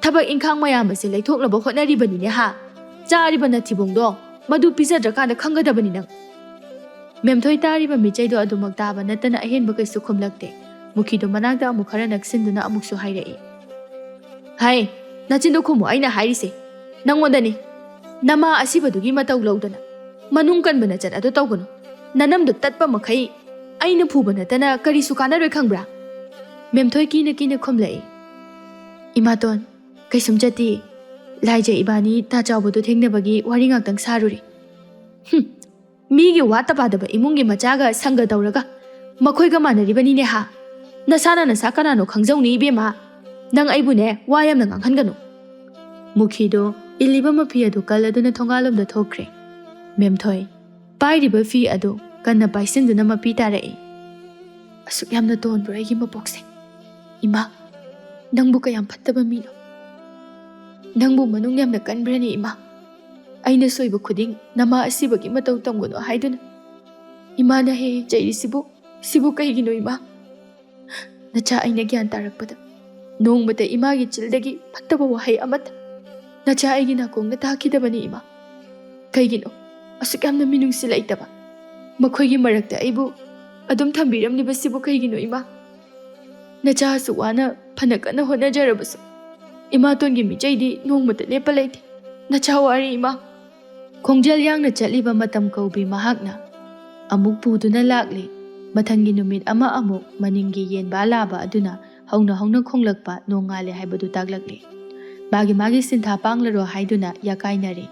ꯊꯕꯛ ꯏꯪꯈꯥꯡ ꯃꯌꯥꯝ ꯑꯁꯤ ꯂꯩꯊꯣꯛꯅꯕ ꯍꯣꯠꯅꯔꯤꯕꯅꯤꯅꯦ ꯍꯥ? ꯆꯥꯔꯤꯕ ꯅꯊꯤꯕꯣꯡꯗꯣ ꯃꯗꯨ ꯄꯤꯖꯗ꯭ꯔꯀꯥꯟꯗ ꯈꯪꯒꯗꯕꯅꯤ ꯅꯪ꯫ ꯃꯦꯝꯊꯣꯏ ꯇꯥꯔꯤꯕ ꯃꯤꯆꯩꯗꯣ ꯑꯗꯨꯃꯛ ꯇꯥꯕ ꯅꯠꯇꯅ ꯑꯍꯦꯟꯕ ꯀꯩꯁꯨ ꯈꯨꯝꯂꯛꯇꯦ꯫ ꯃꯨꯈꯤꯗꯣ ꯃꯅꯥꯛꯇ ꯑꯃꯨꯛ ꯈꯔ ꯅꯛꯁꯤꯟꯗꯨꯅ ꯑꯃꯨꯛꯁꯨ ꯍꯥꯏꯔꯛꯏ꯫ ꯍꯥꯏ, ꯅꯆꯤꯟꯗꯣ ꯈꯨꯝꯃꯨ, ꯑꯩꯅ ꯍꯥꯏꯔꯤꯁꯦ ꯅꯪꯉꯣꯟꯗꯅꯤ꯫ ꯅꯃꯥ ꯑꯁꯤꯕꯗꯨꯒꯤ ꯃꯇꯧ ꯂꯧꯗꯅ ꯃꯅꯨꯡ ꯀꯟꯕ ꯅꯆꯠ ꯑꯗꯨ ꯇꯧꯒꯅꯨ꯫ ꯅꯅꯝꯗꯨ ꯇꯠꯄ ꯃꯈꯩ ꯑꯩꯅ ꯐꯨꯕ ꯅꯠꯇꯅ ꯀꯔꯤꯁꯨ ꯀꯥꯟꯅꯔꯣꯏ ꯈꯪꯕ꯭ꯔꯥ? ꯃꯦꯝꯊꯣꯏ ꯀꯤꯅ ꯀꯤꯅ ꯈꯨꯝꯂꯛꯏ꯫ ꯏꯃꯥꯇꯣꯟ, ꯀꯩꯁꯨꯝ ꯆꯠꯇꯦ꯫ ꯂꯥꯏꯖ ꯏꯕꯥꯅꯤ ꯇꯥ ꯆꯥꯎꯕꯗꯨ ꯊꯦꯡꯅꯕꯒꯤ ꯋꯥꯔꯤ ꯉꯥꯛꯇꯪ ꯁꯥꯔꯨꯔꯤ꯫ ꯃꯤꯒꯤ ꯋꯥꯠꯇ ꯄꯥꯗꯕ ꯏꯃꯨꯡꯒꯤ ꯃꯆꯥꯒ ꯁꯪꯒ ꯇꯧꯔꯒ ꯃꯈꯣꯏꯒ ꯃꯥꯟꯅꯔꯤꯕꯅꯤꯅꯦ ꯍꯥ? ꯅꯁꯥꯅ ꯅꯁꯥ ꯀꯅꯥꯅꯣ ꯈꯪꯖꯧꯅꯤ ꯏꯕꯦꯝꯃ꯫ ꯅꯪ ꯑꯩꯕꯨꯅꯦ ꯋꯥ ꯌꯥꯝꯅ ꯉꯥꯡꯍꯟꯒꯅꯨ꯫ ꯃꯨꯈꯤꯗꯣ ꯏꯜꯂꯤꯕ ꯃꯐꯤ ꯑꯗꯨ ꯀꯜꯂꯗꯨꯅ ꯊꯣꯡꯒꯥꯜꯂꯣꯝꯗ ꯊꯣꯛꯈ꯭ꯔꯦ꯫ ꯃꯦꯝꯊꯣꯏ ꯄꯥꯏꯔꯤꯕ ꯐꯤ ꯑꯗꯨ ꯀꯟꯅ ꯄꯥꯏꯁꯤꯟꯗꯨꯅ ꯃꯄꯤ ꯇꯥꯔꯛꯏ꯫ ꯑꯁꯨꯛ ꯌꯥꯝꯅ ꯇꯣꯟꯕ꯭ꯔꯣ ꯑꯩꯒꯤ ꯃꯄꯣꯛꯁꯦ? ꯏꯃꯥ, ꯅꯪꯕꯨ ꯀꯌꯥꯝ ꯐꯠꯇꯕ ꯃꯤꯅꯣ? ꯅꯪꯕꯨ ꯃꯅꯨꯡ ꯌꯥꯝꯅ ꯀꯟꯕ꯭ꯔꯅꯤ ꯏꯃꯥ? ꯑꯩꯅ ꯁꯣꯏꯕ ꯈꯨꯗꯤꯡ ꯅꯃꯥ ꯑꯁꯤꯕꯒꯤ ꯃꯇꯧ ꯇꯝꯒꯅꯨ ꯍꯥꯏꯗꯨꯅ ꯏꯃꯥꯅ ꯍꯦꯛ ꯆꯩꯔꯤꯁꯤꯕꯨ ꯁꯤꯕꯨ ꯀꯩꯒꯤꯅꯣ ꯏꯃꯥ? ꯅꯆꯥ ꯑꯩꯅ ꯒ꯭ꯌꯥꯟ ꯇꯥꯔꯛꯄꯗ ꯅꯣꯡꯃꯇ ꯏꯃꯥꯒꯤ ꯆꯤꯜꯗꯒꯤ ꯐꯠꯇꯕ ꯋꯥꯍꯩ ꯑꯃꯠꯇ ꯅꯆꯥ ꯑꯩꯒꯤ ꯅꯥꯀꯣꯡꯗ ꯇꯥꯈꯤꯗꯕꯅꯤ ꯏꯃꯥ꯫ ꯀꯩꯒꯤꯅꯣ ꯑꯁꯨꯛ ꯌꯥꯝꯅ ꯃꯤꯅꯨꯡꯁꯤ ꯂꯩꯇꯕ ꯃꯈꯣꯏꯒꯤ ꯃꯔꯛꯇ ꯑꯩꯕు ꯑꯗꯨꯝ ꯊꯝꯕꯤꯔꯝꯂꯤꯕꯁꯤꯕꯨ ꯀꯩꯒꯤꯅꯣ ꯏꯃꯥ? ꯅꯆꯥ ꯑꯁꯨꯛ ꯋꯥꯅ ꯐꯅ ꯀꯟꯅ ꯍꯣꯠꯅꯖꯔꯕꯁꯨ ꯏꯃꯥꯇꯣꯟꯒꯤ ꯃꯤꯆꯩꯗꯤ ꯅꯣꯡꯃꯇ ꯂꯦꯞꯄ ꯂꯩꯇꯦ꯫ ꯅꯆꯥ ꯋꯥꯔꯤ ꯏꯃꯥ꯫ ꯈꯣꯡꯖꯦꯜ ꯌꯥꯡꯅ ꯆꯠꯂꯤꯕ ꯃꯇꯝ ꯀꯧꯕꯤ ꯃꯍꯥꯛꯅ ꯑꯃꯨꯛ ꯄꯨꯗꯨꯅ ꯂꯥꯛꯂꯦ꯫ ꯃꯊꯪꯒꯤ ꯅꯨꯃꯤꯠ ꯑꯃ ꯑꯃꯨꯛ ꯃꯅꯤꯡꯒꯤ ꯌꯦꯟꯕꯥ ꯂꯥꯕ ꯑꯗꯨꯅ ꯍꯧꯅ ꯍꯧꯅ ꯈꯣꯡꯂꯛꯄ ꯅꯣꯡꯉꯥꯜꯂꯦ ꯍꯥꯏꯕꯗꯨ ꯇꯥꯛꯂꯛꯂꯦ꯫ ꯃꯥꯒꯤ ꯁꯤꯟꯊꯥ ꯄꯥꯡꯂꯔꯣ ꯍꯥꯏꯗꯨꯅ ꯌꯥꯀꯥꯏꯅꯔꯦ꯫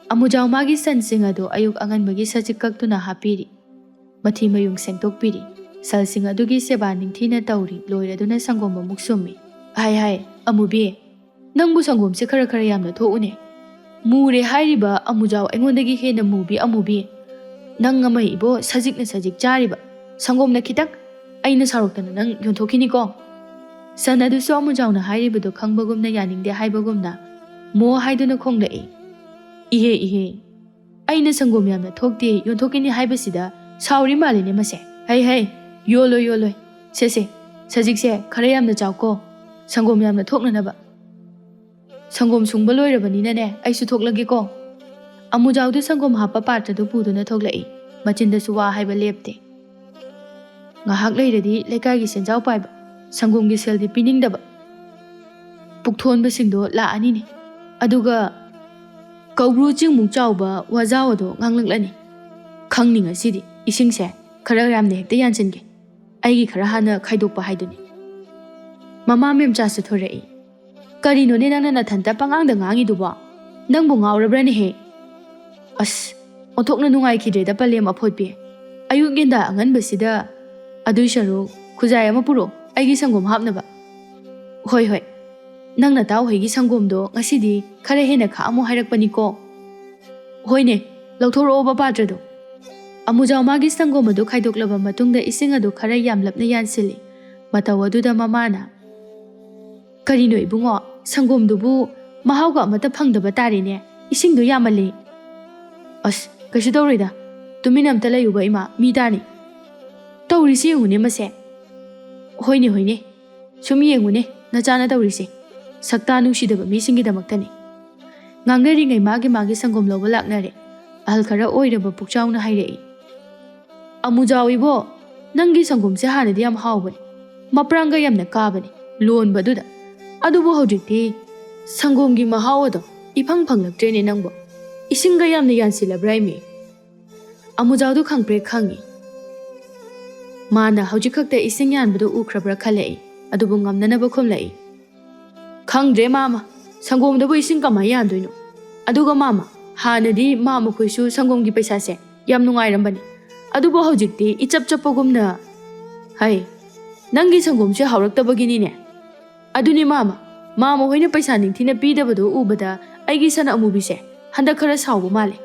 ꯑꯃꯨꯖꯥꯎ ꯃꯥꯒꯤ ꯁꯟꯁꯤꯡ ꯑꯗꯨ ꯑꯌꯨꯛ ꯑꯉꯟꯕꯒꯤ ꯁꯖꯤꯛ ꯀꯛꯇꯨꯅ ꯍꯥꯞꯄꯤꯔꯤ꯫ ꯃꯊꯤ ꯃꯌꯨꯡ ꯁꯦꯡꯗꯣꯛꯄꯤꯔꯤ꯫ ꯁꯜꯁꯤꯡ ꯑꯗꯨꯒꯤ ꯁꯦꯕꯥ ꯅꯤꯡꯊꯤꯅ ꯇꯧꯔꯤ꯫ ꯂꯣꯏꯔꯗꯨꯅ ꯁꯪꯒꯣꯝ ꯑꯃꯨꯛ ꯁꯨꯝꯃꯤ꯫ ꯍꯥꯏ ꯑꯃꯨꯕꯤ, ꯅꯪꯕꯨ ꯁꯪꯒꯣꯝꯁꯦ ꯈꯔ ꯌꯥꯝꯅ ꯊꯣꯛꯎꯅꯦ꯫ ꯃꯨꯔꯦ ꯍꯥꯏꯔꯤꯕ ꯑꯃꯨꯖꯥꯎ ꯑꯩꯉꯣꯟꯗꯒꯤ ꯍꯦꯟꯅ ꯃꯨꯕꯤ ꯑꯃꯨꯕꯤ, ꯅꯪ ꯑꯃ ꯏꯕꯣ ꯁꯖꯤꯛꯅ ꯁꯖꯤꯛ ꯆꯥꯔꯤꯕ, ꯁꯪꯒꯣꯝꯅ ꯈꯤꯇꯪ, ꯑꯩꯅ ꯁꯥꯎꯔꯛꯇꯅ ꯅꯪ ꯌꯣꯟꯊꯣꯛꯈꯤꯅꯤꯀꯣ꯫ ꯁꯟ ꯑꯗꯨꯁꯨ ꯑꯃꯨꯖꯥꯎꯅ ꯍꯥꯏꯔꯤꯕꯗꯣ ꯈꯪꯕꯒꯨꯝꯅ ꯌꯥꯅꯤꯡꯗꯦ ꯍꯥꯏꯕꯒꯨꯝꯅ ꯃꯣ ꯍꯥꯏꯗꯨꯅ ꯈꯣꯡꯂꯛꯏ꯫ ꯏꯍꯦ ꯏꯍꯦ, ꯑꯩꯅ ꯁꯪꯒꯣꯝ ꯌꯥꯝꯅ ꯊꯣꯛꯇꯦ ꯌꯣꯟꯊꯣꯛꯈꯤꯅꯤ ꯍꯥꯏꯕꯁꯤꯗ ꯁꯥꯎꯔꯤ ꯃꯥꯜꯂꯤꯅꯦ ꯃꯁꯦ꯫ ꯍꯩ ꯌꯣꯜꯂꯣꯏ ꯌꯣꯜꯂꯣꯏ, ꯁꯦ ꯁꯖꯤꯛꯁꯦ ꯈꯔ ꯌꯥꯝꯅ ꯆꯥꯎꯀꯣ, ꯁꯪꯒꯣꯝ ꯌꯥꯝꯅ ꯊꯣꯛꯅꯅꯕ꯫ ꯁꯪꯒꯣꯝ ꯁꯨꯡꯕ ꯂꯣꯏꯔꯕꯅꯤꯅꯅꯦ ꯑꯩꯁꯨ ꯊꯣꯛꯂꯒꯦꯀꯣ꯫ ꯑꯃꯨꯖꯥꯎꯗꯨ ꯁꯪꯒꯣꯝ ꯍꯥꯞꯄ ꯄꯥꯇ꯭ꯔꯗꯨ ꯄꯨꯗꯨꯅ ꯊꯣꯛꯂꯛꯏ, ꯃꯆꯤꯟꯗꯁꯨ ꯋꯥ ꯍꯥꯏꯕ ꯂꯦꯞꯇꯦ꯫ ꯉꯥꯏꯍꯥꯛ ꯂꯩꯔꯗꯤ ꯂꯩꯀꯥꯏꯒꯤ ꯁꯦꯟꯖꯥꯎ ꯄꯥꯏꯕ, ꯁꯪꯒꯣꯝꯒꯤ ꯁꯦꯜꯗꯤ ꯄꯤꯅꯤꯡꯗꯕ ꯄꯨꯛꯊꯣꯟꯕꯁꯤꯡꯗꯣ ꯂꯥꯛꯑꯅꯤꯅꯦ, ꯑꯗꯨꯒ ꯀꯧꯕ꯭ꯔꯨ ꯆꯤꯡꯃꯨꯛ ꯆꯥꯎꯕ ꯋꯥꯖꯥꯎ ꯑꯗꯣ ꯉꯥꯡꯂꯛꯂꯅꯤ꯫ ꯈꯪꯅꯤ ꯉꯁꯤꯗꯤ ꯏꯁꯤꯡꯁꯦ ꯈꯔ ꯌꯥꯝꯅ ꯍꯦꯛꯇ ꯌꯥꯟꯁꯤꯟꯒꯦ, ꯑꯩꯒꯤ ꯈꯔ ꯍꯥꯟꯅ ꯈꯥꯏꯗꯣꯛꯄ ꯍꯥꯏꯗꯨꯅꯤ꯫ ꯃꯃꯥ ꯃꯦꯝꯆꯥꯁꯨ ꯊꯣꯔꯛꯏ꯫ ꯀꯔꯤꯅꯣꯅꯦ ꯅꯪꯅ ꯅꯊꯟꯇ ꯄꯉꯥꯡꯗ ꯉꯥꯡꯉꯤꯗꯨꯕꯣ? ꯅꯪꯕꯨ ꯉꯥꯎꯔꯕ꯭ꯔꯅꯦꯍꯦ? ꯑꯁ, ꯑꯣꯟꯊꯣꯛꯅ ꯅꯨꯡꯉꯥꯏꯈꯤꯗ꯭ꯔꯦꯗ ꯄꯂꯦꯝ ꯑꯐꯣꯠꯄꯤ, ꯑꯌꯨꯛ ꯌꯦꯟꯗ ꯑꯉꯟꯕꯁꯤꯗ꯫ ꯑꯗꯨꯏ ꯁꯔꯨꯛ ꯈꯨꯖꯥꯏ ꯑꯃ ꯄꯨꯔꯛꯑꯣ ꯑꯩꯒꯤ ꯁꯪꯒꯣꯝ ꯍꯥꯞꯅꯕ꯫ ꯍꯣꯏ, ꯅꯪ ꯅꯇꯥꯎ ꯍꯣꯏꯒꯤ ꯁꯪꯒꯣꯝꯗꯣ ꯉꯁꯤꯗꯤ ꯈꯔ ꯍꯦꯟꯅ ꯈꯥꯛꯑꯝꯃꯣ ꯍꯥꯏꯔꯛꯄꯅꯤꯀꯣ꯫ ꯍꯣꯏꯅꯦ, ꯂꯧꯊꯣꯔꯛꯑꯣꯕ ꯄꯥꯇ꯭ꯔꯗꯣ꯫ ꯑꯃꯨꯖꯥꯎ ꯃꯥꯒꯤ ꯁꯪꯒꯣꯝ ꯑꯗꯨ ꯈꯥꯏꯗꯣꯛꯂꯕ ꯃꯇꯨꯡꯗ ꯏꯁꯤꯡ ꯑꯗꯨ ꯈꯔ ꯌꯥꯝꯂꯞꯅ ꯌꯥꯟꯁꯤꯜꯂꯤ꯫ ꯃꯇꯧ ꯑꯗꯨꯗ ꯃꯃꯥꯅ, ꯀꯔꯤꯅꯣ ꯏꯕꯨꯡꯉꯣ, ꯁꯪꯒꯣꯝꯗꯨꯕꯨ ꯃꯍꯥꯎꯒ ꯑꯃꯠꯇ ꯐꯪꯗꯕ ꯇꯥꯔꯦꯅꯦ, ꯏꯁꯤꯡꯗꯣ ꯌꯥꯝꯃꯜꯂꯤ꯫ ꯑꯁ, ꯀꯩꯁꯨ ꯇꯧꯔꯣꯏꯗ, ꯇꯨꯃꯤꯟꯅ ꯑꯝꯇ ꯂꯩꯌꯨꯕ ꯏꯃꯥ, ꯃꯤ ꯇꯥꯅꯤ꯫ ꯇꯧꯔꯤꯁꯤ ꯌꯦꯡꯉꯨꯅꯦ ꯃꯁꯦ꯫ ꯍꯣꯏꯅꯦ, ꯁꯨꯝ ꯌꯦꯡꯉꯨꯅꯦ ꯅꯆꯥꯅ ꯇꯧꯔꯤꯁꯦ, ꯁꯛꯇꯥ ꯅꯨꯡꯁꯤꯗꯕ ꯃꯤꯁꯤꯡꯒꯤꯗꯃꯛꯇꯅꯤ꯫ ꯉꯥꯡꯅꯔꯤꯉꯩ ꯃꯥꯒꯤ ꯁꯪꯒꯣꯝ ꯂꯧꯕ ꯂꯥꯛꯅꯔꯦ꯫ ꯑꯍꯜ ꯈꯔ ꯑꯣꯏꯔꯕ ꯄꯨꯛꯆꯥꯎꯅ ꯍꯥꯏꯔꯛꯏ꯫ ꯑꯃꯨꯖꯥꯎ ꯏꯕꯣ, ꯅꯪꯒꯤ ꯁꯪꯒꯣꯝꯁꯦ ꯍꯥꯟꯅꯗꯤ ꯌꯥꯝ ꯍꯥꯎꯕꯅꯤ, ꯃꯄ꯭ꯔꯥꯡꯒ ꯌꯥꯝꯅ ꯀꯥꯕꯅꯤ ꯂꯣꯟꯕꯗꯨꯗ, ꯑꯗꯨꯕꯨ ꯍꯧꯖꯤꯛꯇꯤ ꯁꯪꯒꯣꯝꯒꯤ ꯃꯍꯥꯎ ꯑꯗꯣ ꯏꯐꯪ ꯐꯪꯂꯛꯇ꯭ꯔꯦꯅꯦ ꯅꯪꯕꯨ, ꯏꯁꯤꯡꯒ ꯌꯥꯝꯅ ꯌꯥꯟꯁꯤꯜꯂꯕ꯭ꯔꯥ ꯏꯃꯤ? ꯑꯃꯨꯖꯥꯎꯗꯨ ꯈꯪꯄ꯭ꯔꯦꯛ ꯈꯪꯉꯤ꯫ ꯃꯥꯅ ꯍꯧꯖꯤꯛ ꯈꯛꯇ ꯏꯁꯤꯡ ꯌꯥꯟꯕꯗꯨ ꯎꯈ꯭ꯔꯕ꯭ꯔꯥ ꯈꯜꯂꯛꯏ, ꯑꯗꯨꯕꯨ ꯉꯝꯅꯅꯕ ꯈꯨꯝꯂꯛꯏ꯫ ꯈꯪꯗ꯭ꯔꯦ ꯃꯥꯃ, ꯁꯪꯒꯣꯝꯗꯕꯨ ꯏꯁꯤꯡ ꯀꯃꯥꯏꯅ ꯌꯥꯟꯗꯣꯏꯅꯣ? ꯑꯗꯨꯒ ꯃꯥꯃ, ꯍꯥꯟꯅꯗꯤ ꯃꯈꯣꯏꯁꯨ ꯁꯪꯒꯣꯝꯒꯤ ꯄꯩꯁꯥꯁꯦ ꯌꯥꯝ ꯅꯨꯡꯉꯥꯏꯔꯝꯕꯅꯤ, ꯑꯗꯨꯕꯨ ꯍꯧꯖꯤꯛꯇꯤ ꯏꯆꯞ ꯆꯞꯄꯒꯨꯝꯅ꯫ ꯍꯩ, ꯅꯪꯒꯤ ꯁꯪꯒꯣꯝꯁꯦ ꯍꯥꯎꯔꯛꯇꯕꯒꯤꯅꯤꯅꯦ꯫ ꯑꯗꯨꯅꯤ ꯃꯥꯃ ꯍꯣꯏꯅ ꯄꯩꯁꯥ ꯅꯤꯡꯊꯤꯅ ꯄꯤꯗꯕꯗꯨ ꯎꯕꯗ ꯑꯩꯒꯤ ꯁꯟ ꯑꯃꯨꯕꯤꯁꯦ ꯍꯟꯗꯛ ꯈꯔ ꯁꯥꯎꯕ ꯃꯥꯜꯂꯦ,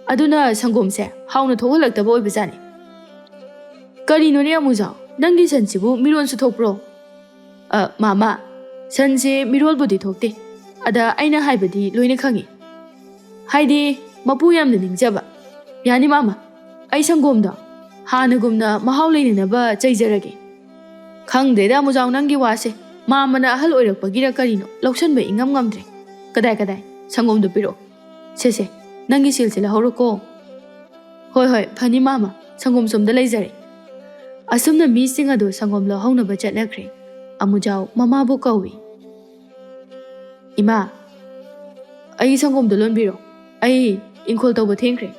ꯑꯗꯨꯅ ꯁꯪꯒꯣꯝꯁꯦ ꯍꯥꯎꯅ ꯊꯣꯛꯍꯜꯂꯛꯇꯕ ꯑꯣꯏꯕꯖꯥꯠꯅꯤ꯫ ꯀꯔꯤꯅꯣꯅꯦ ꯑꯃꯨꯖꯥꯎ, ꯅꯪꯒꯤ ꯁꯟꯁꯤꯕꯨ ミꯔꯣꯟꯁꯨ ꯊꯣꯛꯄ꯭ꯔꯣ? ꯃꯥꯃ, ꯁꯟꯁꯦ ꯃꯤꯔꯣꯜꯕꯨꯗꯤ ꯊꯣꯛꯇꯦ, ꯑꯗ ꯑꯩꯅ ꯍꯥꯏꯕꯗꯤ ꯂꯣꯏꯅ ꯈꯪꯉꯤ, ꯍꯥꯏꯗꯤ ꯃꯄꯨ ꯌꯥꯝꯅ ꯅꯤꯡꯖꯕ꯫ ꯌꯥꯅꯤ ꯃꯥꯃ, ꯑꯩ ꯁꯪꯒꯣꯝꯗꯣ ꯍꯥꯟꯅꯒꯨꯝꯅ ꯃꯍꯥꯎ ꯂꯩꯅꯅꯕ ꯆꯩꯖꯔꯒꯦ꯫ ꯈꯪꯗ꯭ꯔꯦꯗ ꯑꯃꯨꯖꯥꯎ ꯅꯪꯒꯤ ꯋꯥꯁꯦ, ꯃꯥꯃꯅ ꯑꯍꯜ ꯑꯣꯏꯔꯛꯄꯒꯤꯔ ꯀꯔꯤꯅꯣ ꯂꯧꯁꯟꯕ ꯏꯉꯝ ꯉꯝꯗ꯭ꯔꯦ꯫ ꯀꯗꯥꯏ, ꯁꯪꯒꯣꯝꯗꯣ ꯄꯤꯔꯛꯑꯣ꯫ ꯁꯦ, ꯅꯪꯒꯤ ꯁꯦꯜꯁꯦ ꯂꯧꯍꯧꯔꯣꯀꯣ꯫ ꯍꯣꯏ, ꯐꯅꯤ ꯃꯥꯃ, ꯁꯪꯒꯣꯝ ꯁꯣꯝꯗ ꯂꯩꯖꯔꯦ꯫ ꯑꯁꯨꯝꯅ ꯃꯤꯁꯤꯡ ꯑꯗꯨ ꯁꯪꯒꯣꯝ ꯂꯧꯍꯧꯅꯕ ꯆꯠꯅꯈ꯭ꯔꯦ꯫ ꯑꯃꯨꯖꯥꯎ ꯃꯃꯥꯕꯨ ꯀꯧꯏ꯫ ꯏꯃꯥ, ꯑꯩꯒꯤ ꯁꯪꯒꯣꯝꯗꯣ ꯂꯣꯟꯕꯤꯔꯣ, ꯑꯩ ꯏꯪꯈꯣꯜ ꯇꯧꯕ ꯊꯦꯡꯈ꯭ꯔꯦ꯫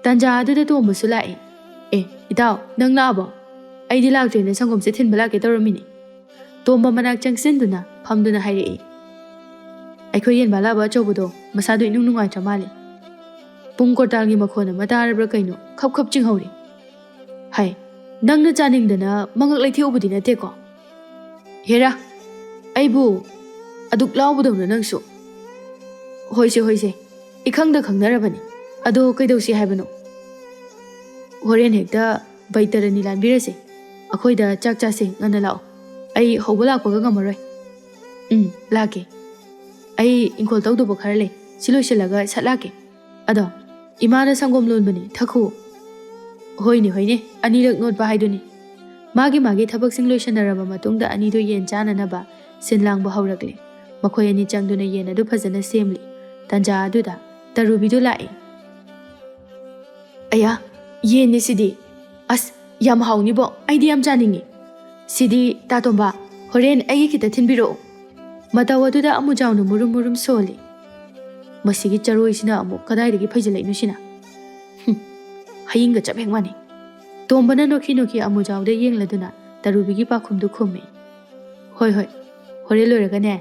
ꯇꯥꯟꯖꯥ ꯑꯗꯨꯗ ꯇꯣꯝꯕꯁꯨ ꯂꯥꯛꯏ꯫ ꯏꯇꯥꯎ, ꯅꯪ ꯂꯥꯛꯑꯕꯣ? ꯑꯩꯗꯤ ꯂꯥꯛꯇ꯭ꯔꯦꯅ ꯁꯪꯒꯣꯝꯁꯦ ꯊꯤꯟꯕ ꯂꯥꯛꯀꯦ ꯇꯧꯔꯝꯃꯤꯅꯤ꯫ ꯇꯣꯝꯕ ꯃꯅꯥꯛ ꯆꯪꯁꯤꯟꯗꯨꯅ ꯐꯝꯗꯨꯅ ꯍꯥꯏꯔꯛꯏ꯫ ꯑꯩꯈꯣꯏ ꯌꯦꯟꯕꯥ ꯂꯥꯕ ꯑꯆꯧꯕꯗꯣ ꯃꯁꯥꯗꯣ ꯏꯅꯨꯡ ꯅꯨꯡꯉꯥꯏꯇ꯭ꯔ ꯃꯥꯜꯂꯤ, ꯄꯨꯡ ꯀꯣꯔꯇꯥꯜꯒꯤ ꯃꯈꯣꯟ ꯑꯃ ꯇꯥꯔꯕ꯭ꯔꯥ ꯀꯩꯅꯣ ꯈꯞ ꯆꯤꯡꯍꯧꯔꯤ꯫ ꯍꯩ, ꯅꯪꯅ ꯆꯥꯅꯤꯡꯗꯅ ꯃꯉꯛ ꯂꯩꯊꯦꯛꯎꯕꯗꯤ ꯅꯠꯇꯦꯀꯣ? ꯍꯦꯔꯥ, ꯑꯩꯕꯨ ꯑꯗꯨꯛ ꯂꯥꯎꯕꯗꯧꯅ ꯅꯪꯁꯨ꯫ ꯍꯣꯏꯁꯦ, ꯏꯈꯪꯗ ꯈꯪꯅꯔꯕꯅꯤ, ꯑꯗꯣ ꯀꯩꯗꯧꯁꯤ ꯍꯥꯏꯕꯅꯣ? ꯍꯣꯔꯦꯟ ꯍꯦꯛꯇ ꯕꯩꯇꯔꯅꯤ ꯂꯥꯟꯕꯤꯔꯁꯦ, ꯑꯩꯈꯣꯏꯗ ꯆꯥꯛ ꯆꯥꯁꯦ, ꯉꯟꯅ ꯂꯥꯛꯑꯣ, ꯑꯩ ꯍꯧꯕ ꯂꯥꯛꯄꯒ ꯉꯝꯃꯔꯣꯏ꯫ ꯂꯥꯛꯀꯦ, ꯑꯩ ꯏꯪꯈꯣꯜ ꯇꯧꯗꯧꯕ ꯈꯔ ꯂꯩ, ꯁꯤ ꯂꯣꯏꯁꯤꯜꯂꯒ ꯁꯠ ꯂꯥꯛꯀꯦ꯫ ꯑꯗꯣ ꯏꯃꯥꯅ ꯁꯪꯒꯣꯝ ꯂꯣꯟꯕꯅꯤ, ꯊꯛꯈꯨꯑꯣ꯫ ꯍꯣꯏꯅꯦ, ꯑꯅꯤꯔꯛ ꯅꯣꯠꯄ ꯍꯥꯏꯗꯨꯅꯤ꯫ ꯃꯥꯒꯤ ꯊꯕꯛꯁꯤꯡ ꯂꯣꯏꯁꯤꯟꯅꯔꯕ ꯃꯇꯨꯡꯗ ꯑꯅꯤꯗꯨ ꯌꯦꯟ ꯆꯥꯅꯅꯕ ꯁꯤꯟ ꯂꯥꯡꯕ ꯍꯧꯔꯛꯂꯦ꯫ ꯃꯈꯣꯏ ꯑꯅꯤ ꯆꯪꯗꯨꯅ ꯌꯦꯟ ꯑꯗꯨ ꯐꯖꯅ ꯁꯦꯝꯂꯤ꯫ ꯇꯥꯟꯖꯥ ꯑꯗꯨꯗ ꯇꯔꯨꯕꯤꯗꯨ ꯂꯥꯛꯏ꯫ ꯑꯌꯥ, ꯌꯦꯟꯅꯤ ꯁꯤꯗꯤ, ꯑꯁ ꯌꯥꯝ ꯍꯥꯎꯅꯤꯕꯣ, ꯑꯩꯗꯤ ꯌꯥꯝ ꯆꯥꯅꯤꯡꯉꯤ꯫ ꯁꯤꯗꯤ ꯇꯥꯇꯣꯝꯕ, ꯍꯣꯔꯦꯟ ꯑꯩꯒꯤ ꯈꯤꯇ ꯊꯤꯟꯕꯤꯔꯛꯑꯣ꯫ ꯃꯇꯧ ꯑꯗꯨꯗ ꯑꯃꯨꯖꯥꯎꯅ ꯃꯨꯔꯨꯝ ꯁꯣꯜꯂꯤ꯫ ꯃꯁꯤꯒꯤ ꯆꯔꯣꯏꯁꯤꯅ ꯑꯃꯨꯛ ꯀꯗꯥꯏꯗꯒꯤ ꯐꯩꯖꯤꯜꯂꯛꯏꯅꯣ ꯁꯤꯅ? ꯍꯌꯤꯡꯒ ꯆꯞ ꯍꯦꯛ ꯃꯥꯟꯅꯩ꯫ ꯇꯣꯝꯕꯅ ꯅꯣꯛꯈꯤ ꯑꯃꯨꯖꯥꯎꯗ ꯌꯦꯡꯂꯗꯨꯅ ꯇꯔꯨꯕꯤꯒꯤ ꯄꯥꯎꯈꯨꯝꯗꯨ ꯈꯨꯝꯃꯤ꯫ ꯍꯣꯏ, ꯍꯣꯔꯦꯟ ꯂꯣꯏꯔꯒꯅꯦ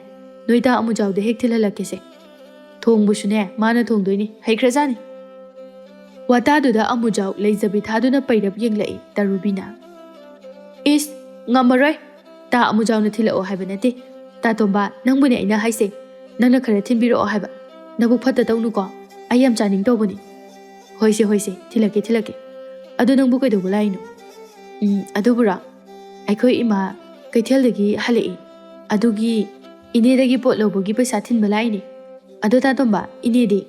ꯅꯣꯏꯗ ꯑꯃꯨꯖꯥꯎꯗ ꯍꯦꯛ ꯊꯤꯜꯍꯜꯂꯛꯀꯦꯁꯦ꯫ ꯊꯣꯡꯕꯁꯨꯅꯦ ꯃꯥꯅ ꯊꯣꯡꯗꯣꯏꯅꯤ, ꯍꯩꯈ꯭ꯔꯖꯥꯅꯤ꯫ ꯋꯥꯇꯥꯗꯨꯗ ꯑꯃꯨꯖꯥꯎ ꯂꯩꯖꯕꯤ ꯊꯥꯗꯨꯅ ꯄꯩꯔꯞ ꯌꯦꯡꯂꯛꯏ ꯇꯔꯨꯕꯤꯅ꯫ ꯏꯁ, ꯉꯝꯃꯔꯣꯏ, ꯑꯃꯨꯖꯥꯎꯅ ꯊꯤꯜꯂꯛꯑꯣ ꯍꯥꯏꯕ ꯅꯠꯇꯦ, ꯇꯥꯇꯣꯝꯕ ꯅꯪꯕꯨꯅꯦ ꯑꯩꯅ ꯍꯥꯏꯁꯦ, ꯅꯪꯅ ꯈꯔ ꯊꯤꯟꯕꯤꯔꯛꯑꯣ ꯍꯥꯏꯕ꯫ ꯅꯕꯨꯛ ꯐꯠꯇ ꯇꯧꯅꯨꯀꯣ ꯑꯩ ꯌꯥꯝ ꯆꯥꯅꯤꯡ ꯇꯧꯕꯅꯤ ꯍꯣꯏꯁꯦ ꯍꯣꯏꯁꯦ ꯊꯤꯜꯂꯛꯀꯦ ꯑꯗꯨ ꯅꯪꯕꯨ ꯀꯩꯗꯧꯕ ꯂꯥꯛꯏꯅꯣ ꯑꯗꯨꯕꯨꯔꯣ ꯑꯩꯈꯣꯏ ꯏꯃꯥ ꯀꯩꯊꯦꯜꯗꯒꯤ ꯍꯜꯂꯛꯏ ꯑꯗꯨꯒꯤ ꯏꯅꯦꯗꯒꯤ ꯄꯣꯠ ꯂꯧꯕꯒꯤ ꯄꯩꯁꯥ ꯊꯤꯟꯕ ꯂꯥꯛꯏꯅꯦ ꯑꯗꯣ ꯇꯥꯇꯣꯝꯕ ꯏꯅꯦꯗꯤ